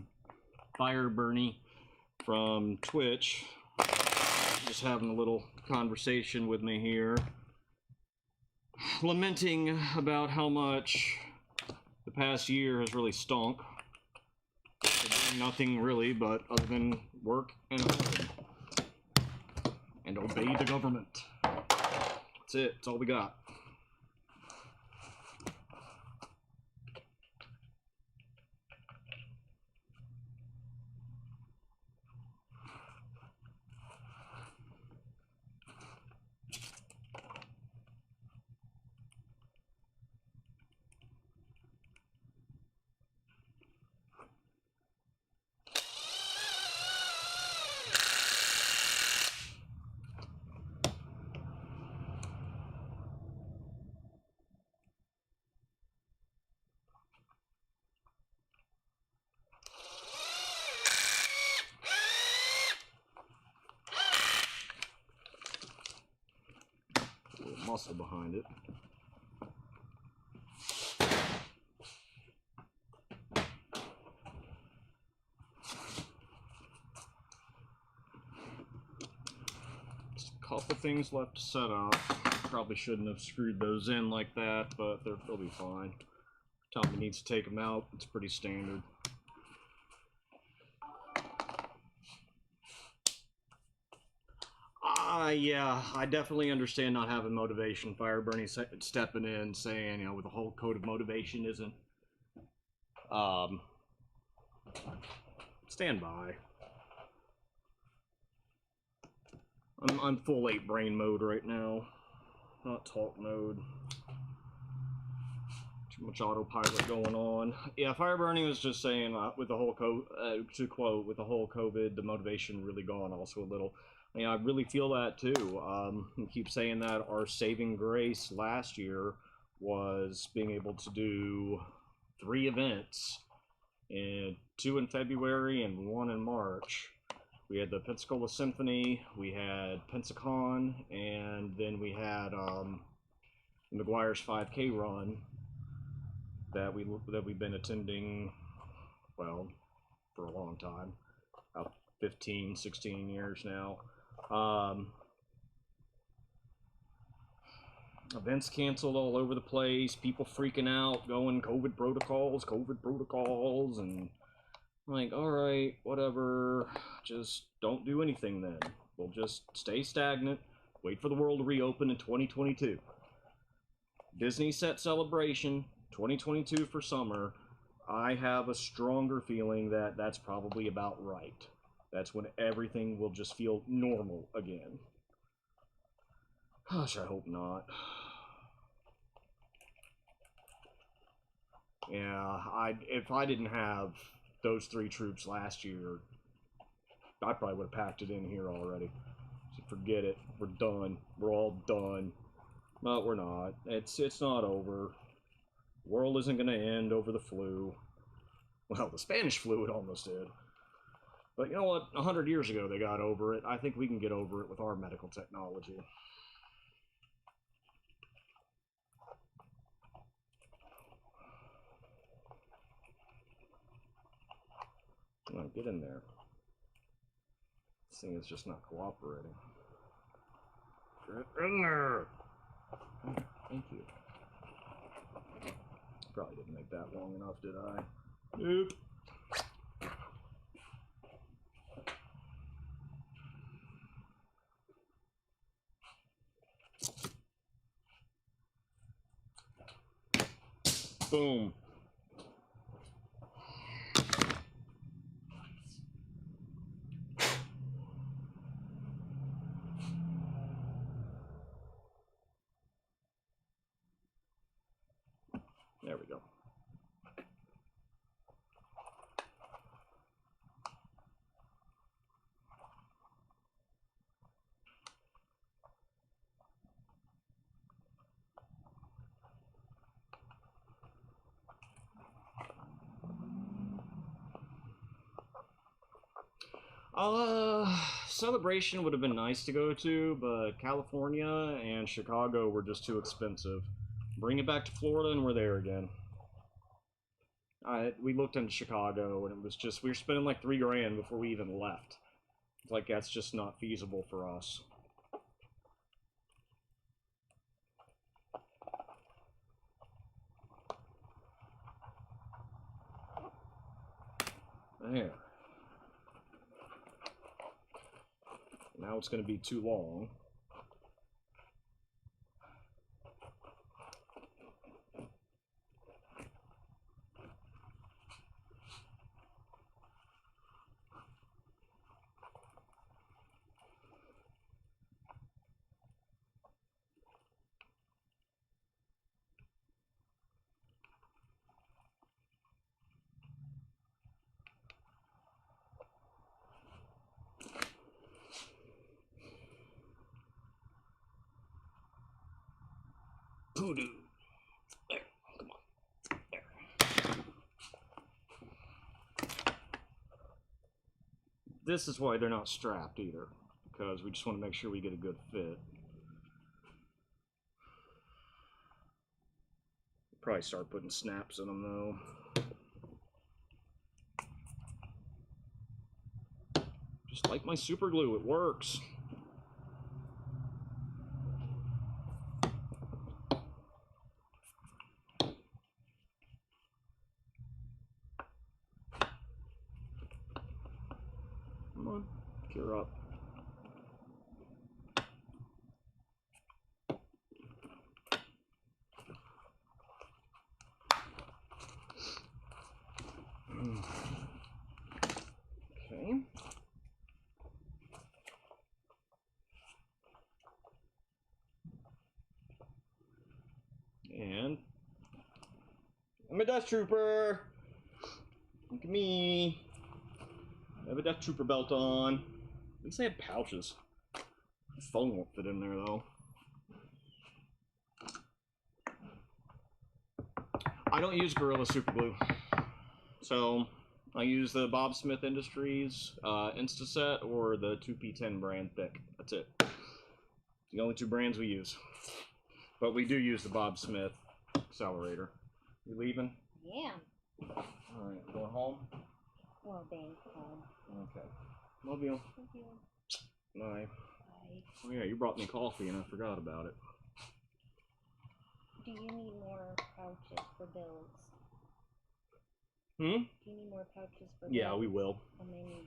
Fire Bernie from Twitch, just having a little conversation with me here, lamenting about how much the past year has really stunk. Doing nothing really, but other than work and home and obey the government. That's it. That's all we got. muscle behind it. Just a couple things left to set up. Probably shouldn't have screwed those in like that, but they'll be fine. Tommy needs to take them out. It's pretty standard. Yeah, I definitely understand not having motivation. Fire Bernie stepping in, saying, you know, with the whole code of motivation isn't. Stand by. I'm full 8 brain mode right now, not talk mode. Too much autopilot going on. Yeah, Fire Bernie was just saying with the whole to quote, with the whole COVID, the motivation really gone also a little. I mean, I really feel that too. I keep saying that our saving grace last year was being able to do 3 events, and 2 in February and 1 in March. We had the Pensacola Symphony, we had Pensacon, and then we had McGuire's 5K run that we've been attending, well, for a long time, about 15, 16 years now. Events canceled all over the place, people freaking out, going COVID protocols, and I'm like, alright, whatever, just don't do anything then. We'll just stay stagnant, wait for the world to reopen in 2022. Disney set Celebration, 2022 for summer. I have a stronger feeling that that's probably about right. That's when everything will just feel normal again. Gosh, I hope not. Yeah, if I didn't have those 3 troops last year, I probably would have packed it in here already. So forget it. We're done. We're all done. But we're not. It's not over. The world isn't going to end over the flu. Well, the Spanish flu it almost did. But you know what? 100 years ago they got over it. I think we can get over it with our medical technology. Come on, get in there. This thing is just not cooperating. Get in there! Oh, thank you. Probably didn't make that long enough, did I? Nope. Boom. There we go. Celebration would have been nice to go to, but California and Chicago were just too expensive. Bring it back to Florida and we're there again. We looked into Chicago and it was just, we were spending like $3 grand before we even left. It's like, that's just not feasible for us. There. Now it's going to be too long. Voodoo. There, come on. There. This is why they're not strapped either, because we just want to make sure we get a good fit. Probably start putting snaps in them though. Just like my super glue, it works. Come on, cure up. Okay. And I'm a Death Trooper. Look at me. I have a Death Trooper belt on. At least I have pouches. The phone won't fit in there though. I don't use Gorilla Super Glue. So I use the Bob Smith Industries Instaset or the 2P10 brand thick. That's it. The only two brands we use. But we do use the Bob Smith accelerator. You leaving? Yeah. Alright, going home? Well, being home. Okay. Love you. Thank you. Bye. Bye. Oh yeah, you brought me coffee and I forgot about it. Do you need more pouches for bills? Hmm? Do you need more pouches for Yeah, bills? we will. And they need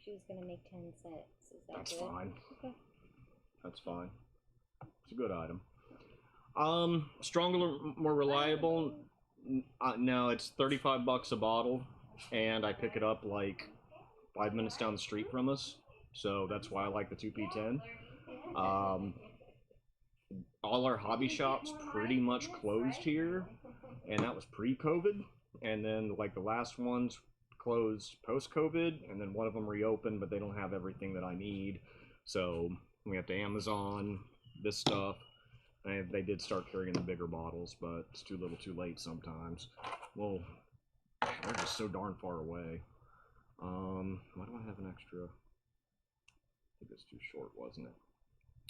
she was gonna make 10 sets. Is that That's good? fine. Okay. That's fine. It's a good item. Stronger, more reliable. No, it's $35 a bottle, and I pick it up like 5 minutes down the street from us. So that's why I like the 2P10. All our hobby shops pretty much closed here, and that was pre-COVID. And then like the last ones closed post-COVID, and then one of them reopened, but they don't have everything that I need. So we have to Amazon this stuff. And they did start carrying the bigger bottles, but it's too little too late sometimes. Well, they're just so darn far away. Why do I have an extra? I think it's too short, wasn't it?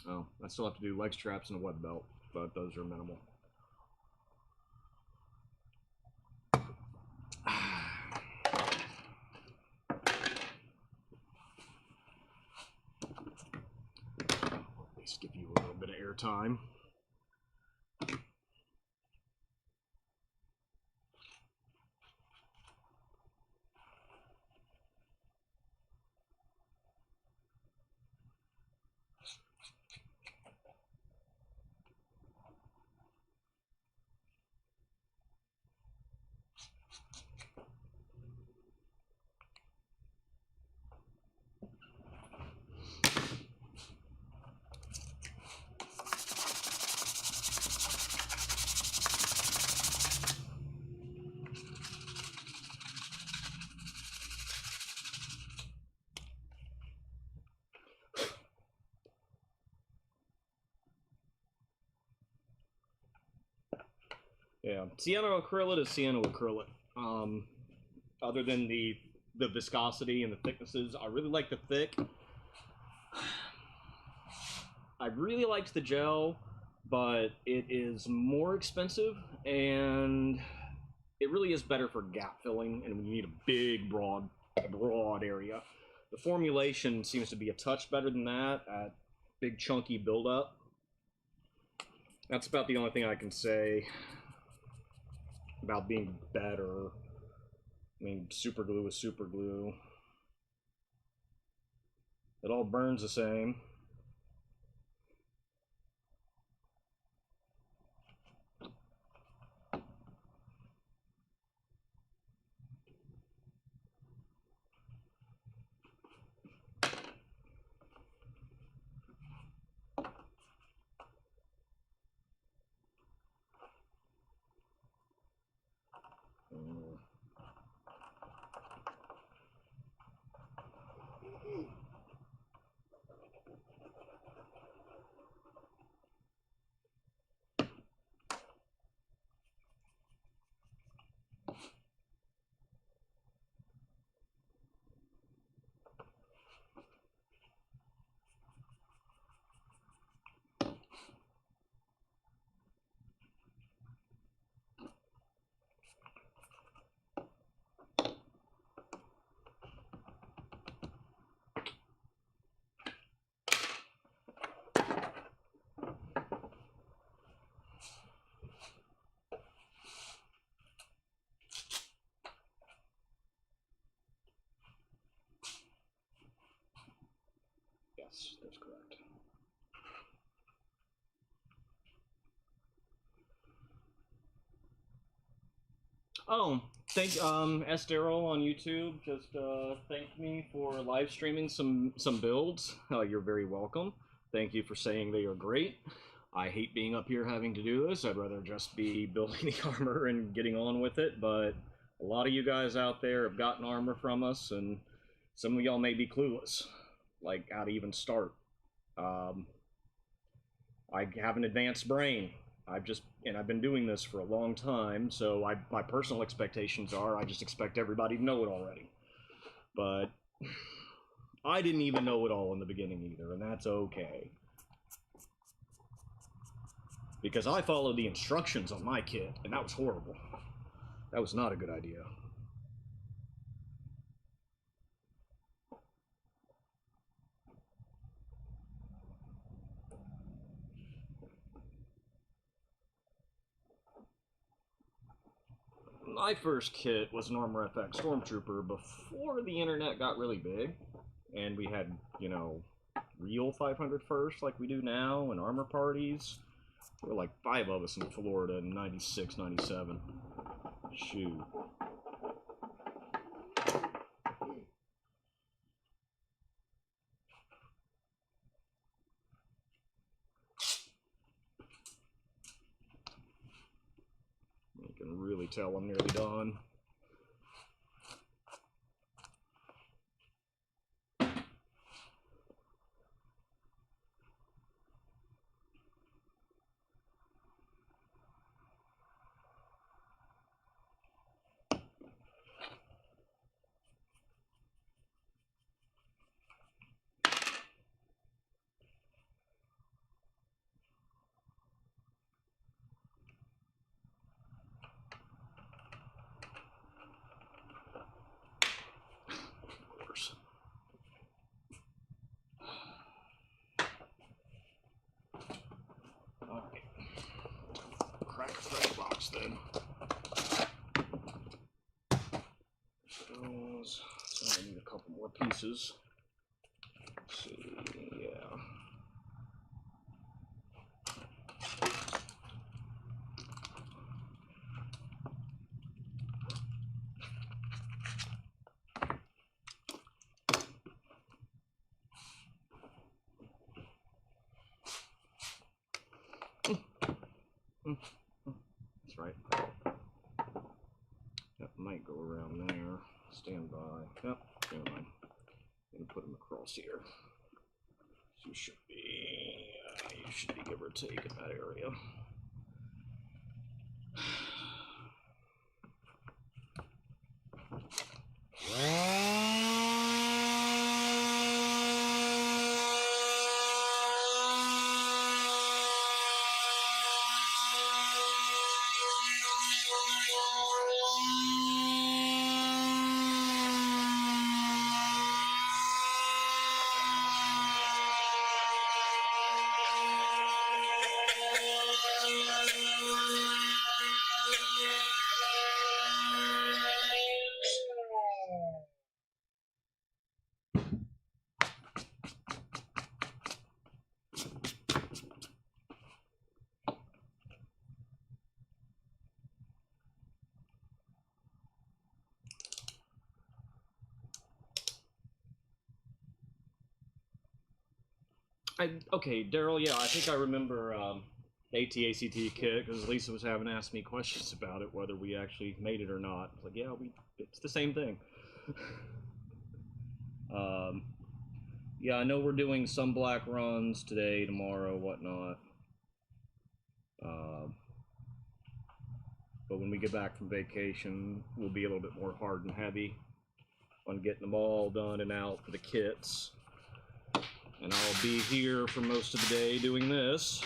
Oh, I still have to do leg straps and a web belt, but those are minimal. At least give you a little bit of airtime. Yeah, cyanoacrylate is cyanoacrylate. Other than the viscosity and the thicknesses, I really like the thick. I really liked the gel, but it is more expensive, and it really is better for gap filling, and when you need a big, broad area. The formulation seems to be a touch better than that at big, chunky buildup. That's about the only thing I can say about being better. I mean, super glue is super glue. It all burns the same. That's correct. Oh, thank S Daryl on YouTube just thanked me for live streaming some builds. You're very welcome. Thank you for saying they are great. I hate being up here having to do this. I'd rather just be building the armor and getting on with it, but a lot of you guys out there have gotten armor from us, and some of y'all may be clueless, like how to even start. I have an advanced brain. I've been doing this for a long time, so my personal expectations are I just expect everybody to know it already. But I didn't even know it all in the beginning either, and that's okay. Because I followed the instructions on my kit, and that was horrible. That was not a good idea. My first kit was an Armor FX Stormtrooper before the internet got really big, and we had, you know, real 500 first like we do now, and armor parties. There were like 5 of us in Florida in 96, 97. Shoot. You can really tell I'm nearly done. Alright. Crack a thread box then. Those. So I need a couple more pieces. Let's see, yeah. That's right. That might go around there. Stand by. Yep, never mind. And put them across here. So you should be give or take in that area. Okay, Daryl, yeah, I think I remember ATACT kit, because Lisa was having asked me questions about it, whether we actually made it or not. It's like, yeah, it's the same thing. Yeah, I know we're doing some black runs today, tomorrow, whatnot. But when we get back from vacation, we'll be a little bit more hard and heavy on getting them all done and out for the kits. And I'll be here for most of the day doing this.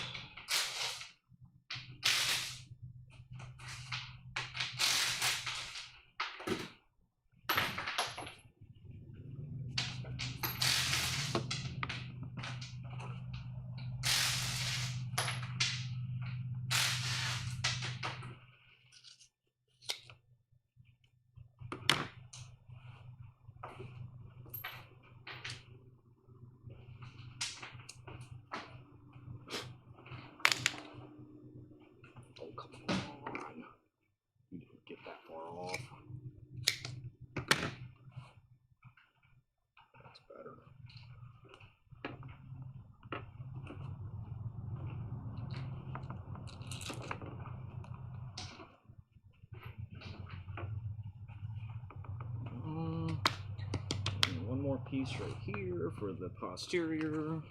piece right here for the posterior.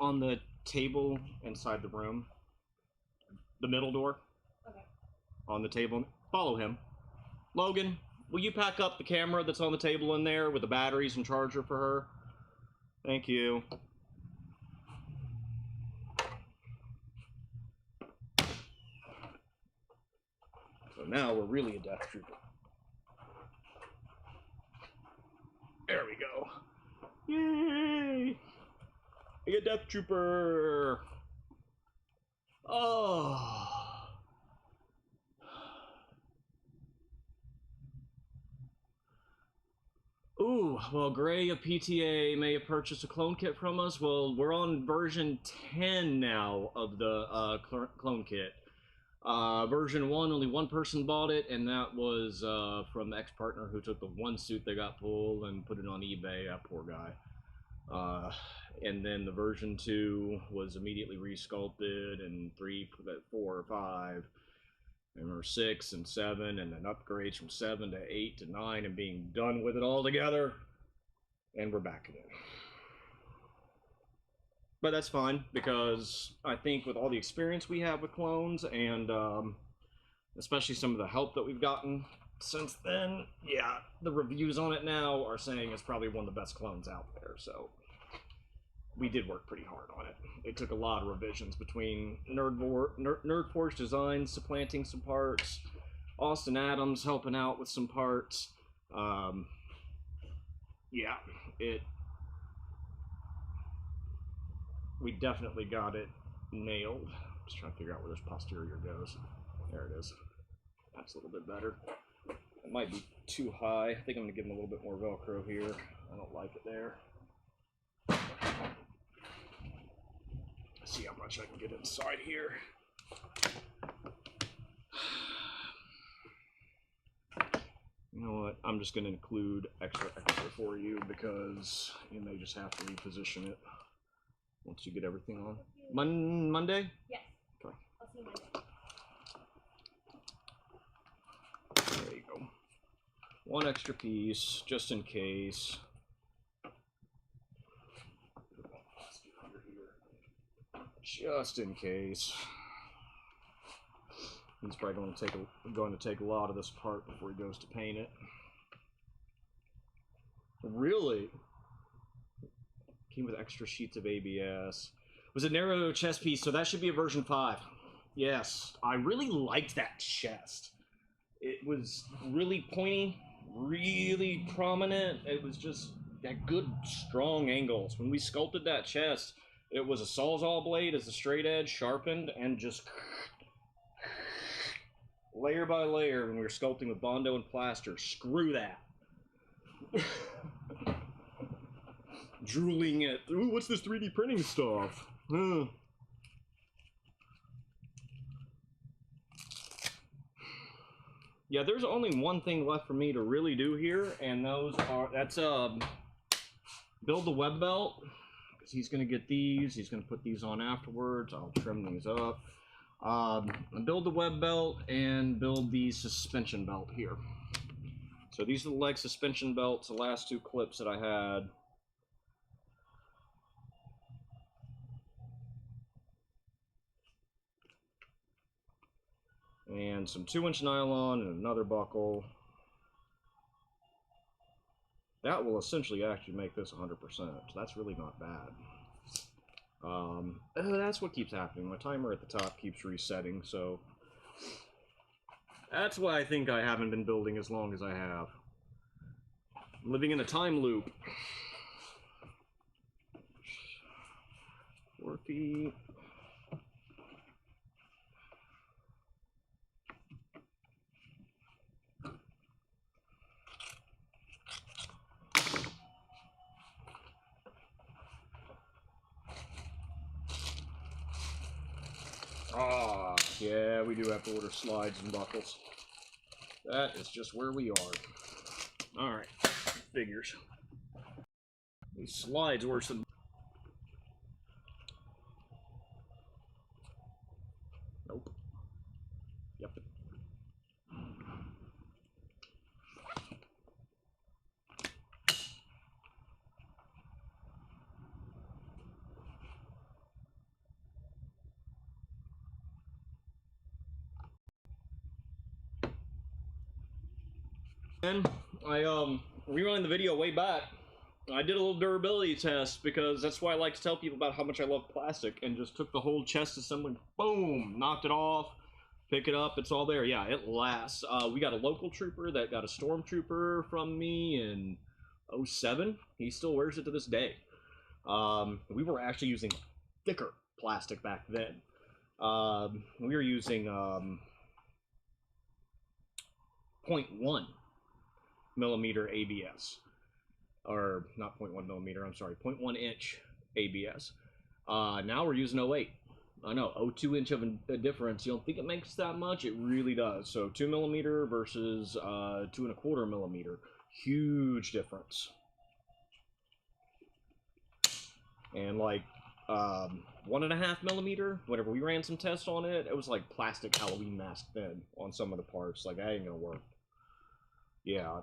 On the table inside the room, the middle door. Okay. On the table. Follow him. Logan, will you pack up the camera that's on the table in there with the batteries and charger for her? Thank you. So now we're really a death trooper. There we go. Yay! A death trooper! Oh. Ooh, well, Gray of PTA may have purchased a clone kit from us. Well, we're on version 10 now of the clone kit. Version 1, only one person bought it, and that was from the ex-partner who took the one suit they got pulled and put it on eBay. That poor guy. And then the version 2 was immediately resculpted, and 3, 4, 5, and 6 and 7, and then upgrades from 7 to 8 to 9, and being done with it all together. And we're back again. But that's fine, because I think with all the experience we have with clones, and especially some of the help that we've gotten since then, yeah, the reviews on it now are saying it's probably one of the best clones out there, so we did work pretty hard on it. It took a lot of revisions between Nerdforge Designs supplanting some parts, Austin Adams helping out with some parts. Yeah, we definitely got it nailed. Just trying to figure out where this posterior goes. There it is. That's a little bit better. It might be too high. I think I'm gonna give him a little bit more Velcro here. I don't like it there. See how much I can get inside here. You know what? I'm just going to include extra for you because you may just have to reposition it once you get everything on. Monday? Yes. Okay. I'll see you Monday. There you go. One extra piece, just in case. Just in case. He's probably going to take a lot of this apart before he goes to paint it. Really? Came with extra sheets of ABS. It was a narrow chest piece, so that should be a version 5. Yes, I really liked that chest. It was really pointy, really prominent. It was just that good, strong angles. When we sculpted that chest, it was a Sawzall blade as the straight edge sharpened and just layer by layer when we were sculpting with Bondo and plaster. Screw that. Drooling at, ooh, what's this 3D printing stuff? Yeah, there's only one thing left for me to really do here, and that's build the web belt. Because he's going to get these, he's going to put these on afterwards. I'll trim these up. Build the web belt and build the suspension belt here. So these are the leg suspension belts, the last 2 clips that I had. And some 2-inch nylon and another buckle. That will essentially actually make this 100%, so that's really not bad. That's what keeps happening. My timer at the top keeps resetting, so that's why I think I haven't been building as long as I have. I'm living in a time loop. 4 feet. Ah, yeah, we do have to order slides and buckles. That is just where we are. Alright, figures. These slides worse than... Nope. Yep. And I rewind the video way back. I did a little durability test because that's why I like to tell people about how much I love plastic, and just took the whole chest assembly, boom, knocked it off, pick it up, it's all there. Yeah, it lasts. We got a local trooper that got a stormtrooper from me in 07. He still wears it to this day. We were actually using thicker plastic back then. We were using 0.1 millimeter ABS, or not 0.1 millimeter, I'm sorry, 0.1 inch ABS. Now we're using 0.8. I know, 0.2 inch of a difference. You don't think it makes that much? It really does. So 2 millimeter versus 2.25 millimeter, huge difference. And like 1.5 millimeter, whenever we ran some tests on it, it was like plastic Halloween mask thin on some of the parts. Like, that ain't gonna work. Yeah,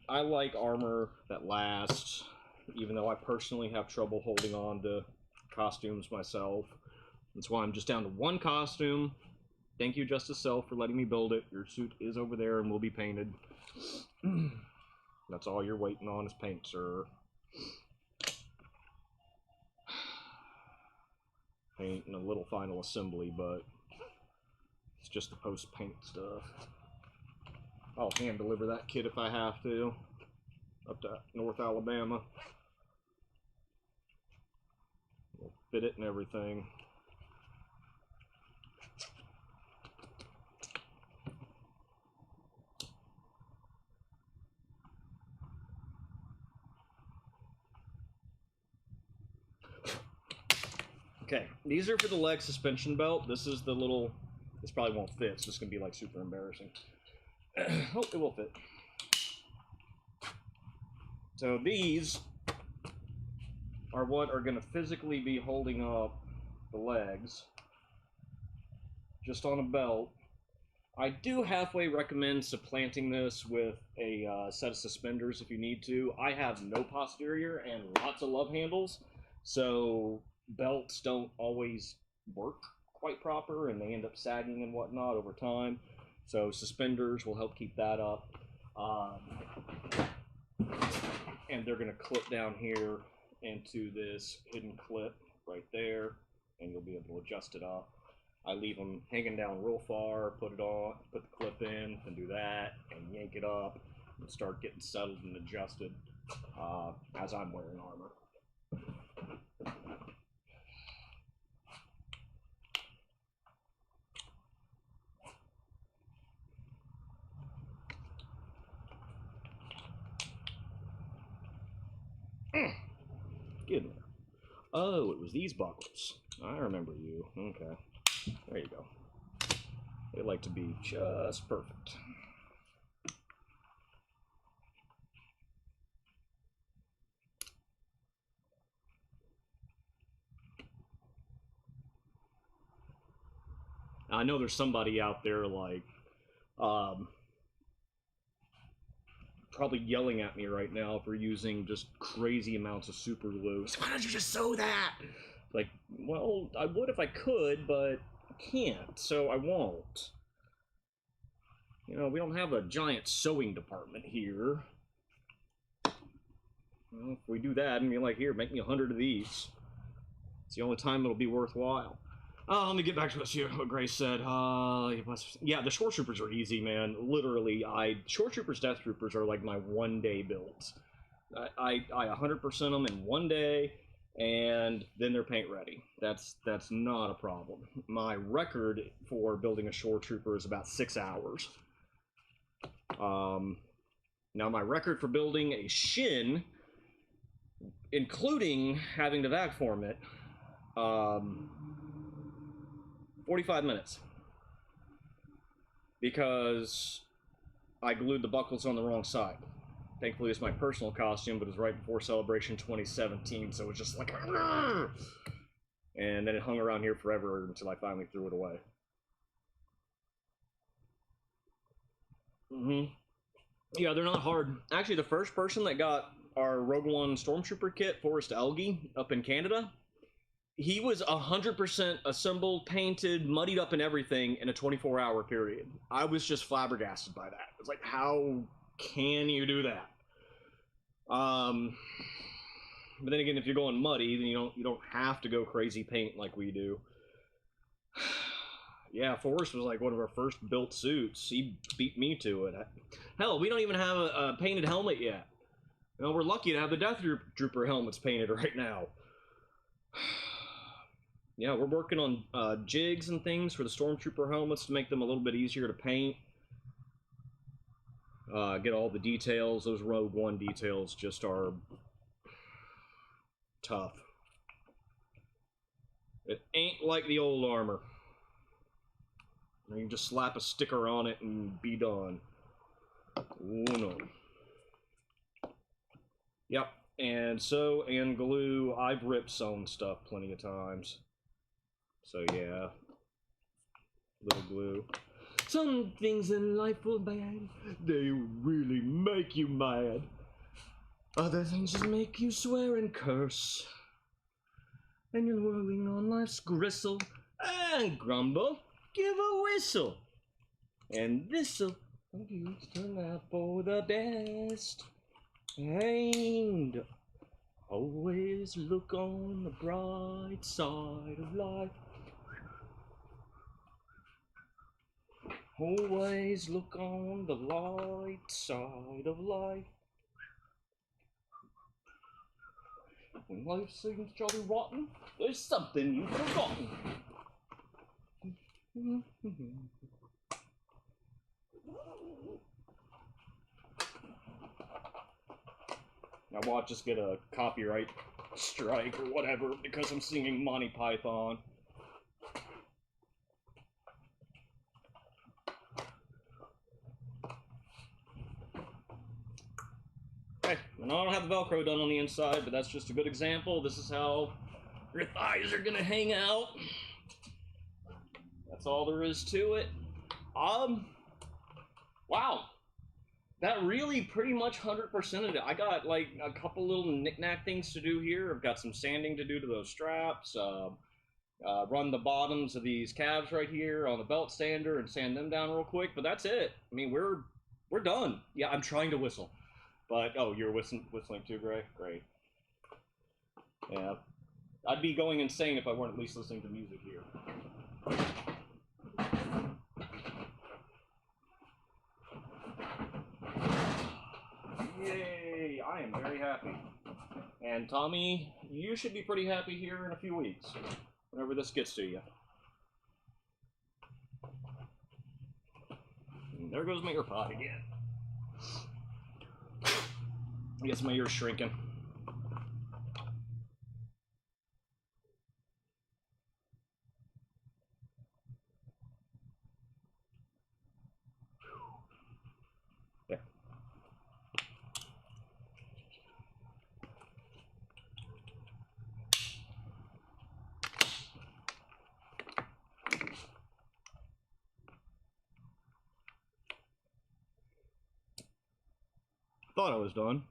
I like armor that lasts, even though I personally have trouble holding on to costumes myself. That's why I'm just down to one costume. Thank you, Justice Self, for letting me build it. Your suit is over there and will be painted. That's all you're waiting on is paint, sir. Paint and a little final assembly, but it's just the post-paint stuff. I'll hand deliver that kit if I have to, up to North Alabama. We'll fit it and everything. Okay, these are for the leg suspension belt. This is the little, this probably won't fit, so it's gonna be like super embarrassing. Oh, it will fit. So these are what are going to physically be holding up the legs just on a belt. I do halfway recommend supplanting this with a set of suspenders if you need to. I have no posterior and lots of love handles, so belts don't always work quite proper and they end up sagging and whatnot over time. So suspenders will help keep that up. And they're going to clip down here into this hidden clip right there, and you'll be able to adjust it up. I leave them hanging down real far, put it on, put the clip in, and do that, and yank it up, and start getting settled and adjusted as I'm wearing armor. Get in there. Oh, it was these buckles. I remember you. Okay. There you go. They like to be just perfect. I know there's somebody out there like probably yelling at me right now for using just crazy amounts of super glue. So why don't you just sew that? Like, well, I would if I could, but I can't, so I won't. You know, we don't have a giant sewing department here. Well, if we do that and be like, here, make me 100 of these. It's the only time it'll be worthwhile. Let me get back to what Grace said. Yeah, the Shore Troopers are easy, man. Literally, Shore Troopers, Death Troopers are like my one-day builds. I 100% them in one day, and then they're paint ready. That's not a problem. My record for building a shore trooper is about 6 hours. Now my record for building a Shin, including having to vac form it, 45 minutes. Because I glued the buckles on the wrong side. Thankfully, it's my personal costume, but it was right before Celebration 2017, so it was just like, argh! And then it hung around here forever until I finally threw it away. Yeah, they're not hard. Actually, the first person that got our Rogue One Stormtrooper kit, Forrest Elgie, up in Canada, he was 100% assembled, painted, muddied up and everything in a 24-hour period. I was just flabbergasted by that. It's like, how can you do that? But then again, if you're going muddy, then you don't have to go crazy paint like we do. Yeah, Forrest was like one of our first built suits. He beat me to it. Hell, we don't even have a painted helmet yet. You know, we're lucky to have the Death Trooper helmets painted right now. Yeah, we're working on jigs and things for the Stormtrooper helmets to make them a little bit easier to paint. Get all the details. Those Rogue One details just are tough. It ain't like the old armor. You can just slap a sticker on it and be done. Oh no. Yep, and sew and glue. I've ripped sewn stuff plenty of times. So yeah, little glue. Some things in life are bad. They really make you mad. Other things just make you swear and curse. And you're whirling on life's gristle and grumble. Give a whistle. And this'll turn out for the best. And always look on the bright side of life. Always look on the light side of life. When life seems jolly rotten, there's something you've forgotten. Now watch us get a copyright strike or whatever because I'm singing Monty Python. Okay, and I don't have the Velcro done on the inside, but that's just a good example. This is how your thighs are gonna hang out. That's all there is to it. Wow. That really pretty much 100%ed it. I got like a couple little knick-knack things to do here. I've got some sanding to do to those straps. Run the bottoms of these calves right here on the belt sander and sand them down real quick. But that's it. I mean, we're done. Yeah, I'm trying to whistle. But, oh, you're whistling too, Gray? Great. Yeah. I'd be going insane if I weren't at least listening to music here. Yay! I am very happy. And Tommy, you should be pretty happy here in a few weeks, whenever this gets to you. And there goes my ear pod again. I guess my ear's shrinking. Yeah. Thought I was done.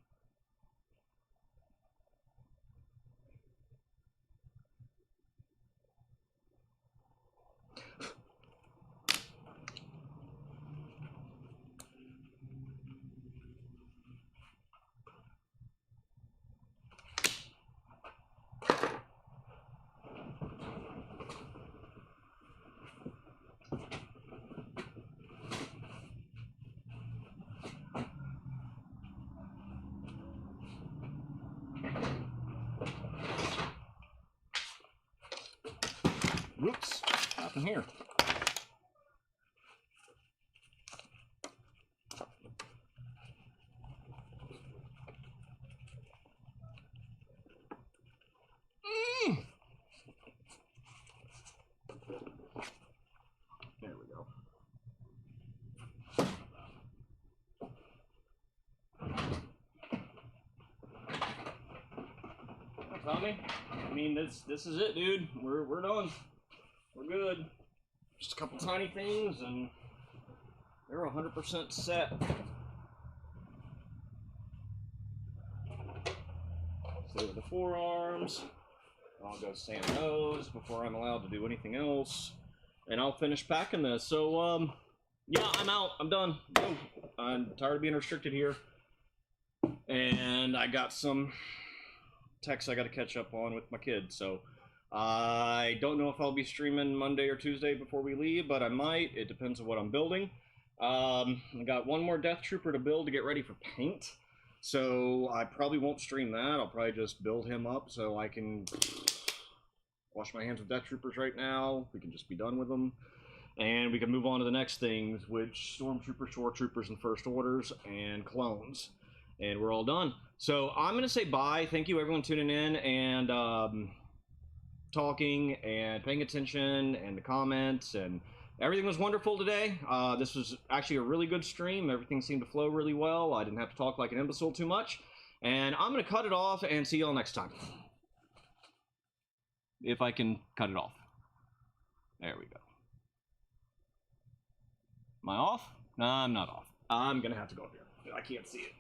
Whoops, what happened here? There we go. Tommy, I mean, this is it, dude. We're done. We're good. Just a couple tiny things, and they're 100% set. So the forearms. I'll go sand those before I'm allowed to do anything else, and I'll finish packing this. So, yeah, I'm out. I'm done. Go. I'm tired of being restricted here, and I got some texts I got to catch up on with my kids. So I don't know if I'll be streaming Monday or Tuesday before we leave, but I might. It depends on what I'm building. I got one more Death Trooper to build to get ready for paint. So I probably won't stream that. I'll probably just build him up so I can wash my hands with Death Troopers right now. We can just be done with them. And we can move on to the next things, which Stormtroopers, Shore Troopers, and First Orders, and clones. And we're all done. So I'm going to say bye. Thank you, everyone, tuning in and talking and paying attention and the comments. And everything was wonderful today. This was actually a really good stream. Everything seemed to flow really well. I didn't have to talk like an imbecile too much. And I'm going to cut it off and see y'all next time. If I can cut it off. There we go. Am I off? No, I'm not off. I'm going to have to go up here. I can't see it.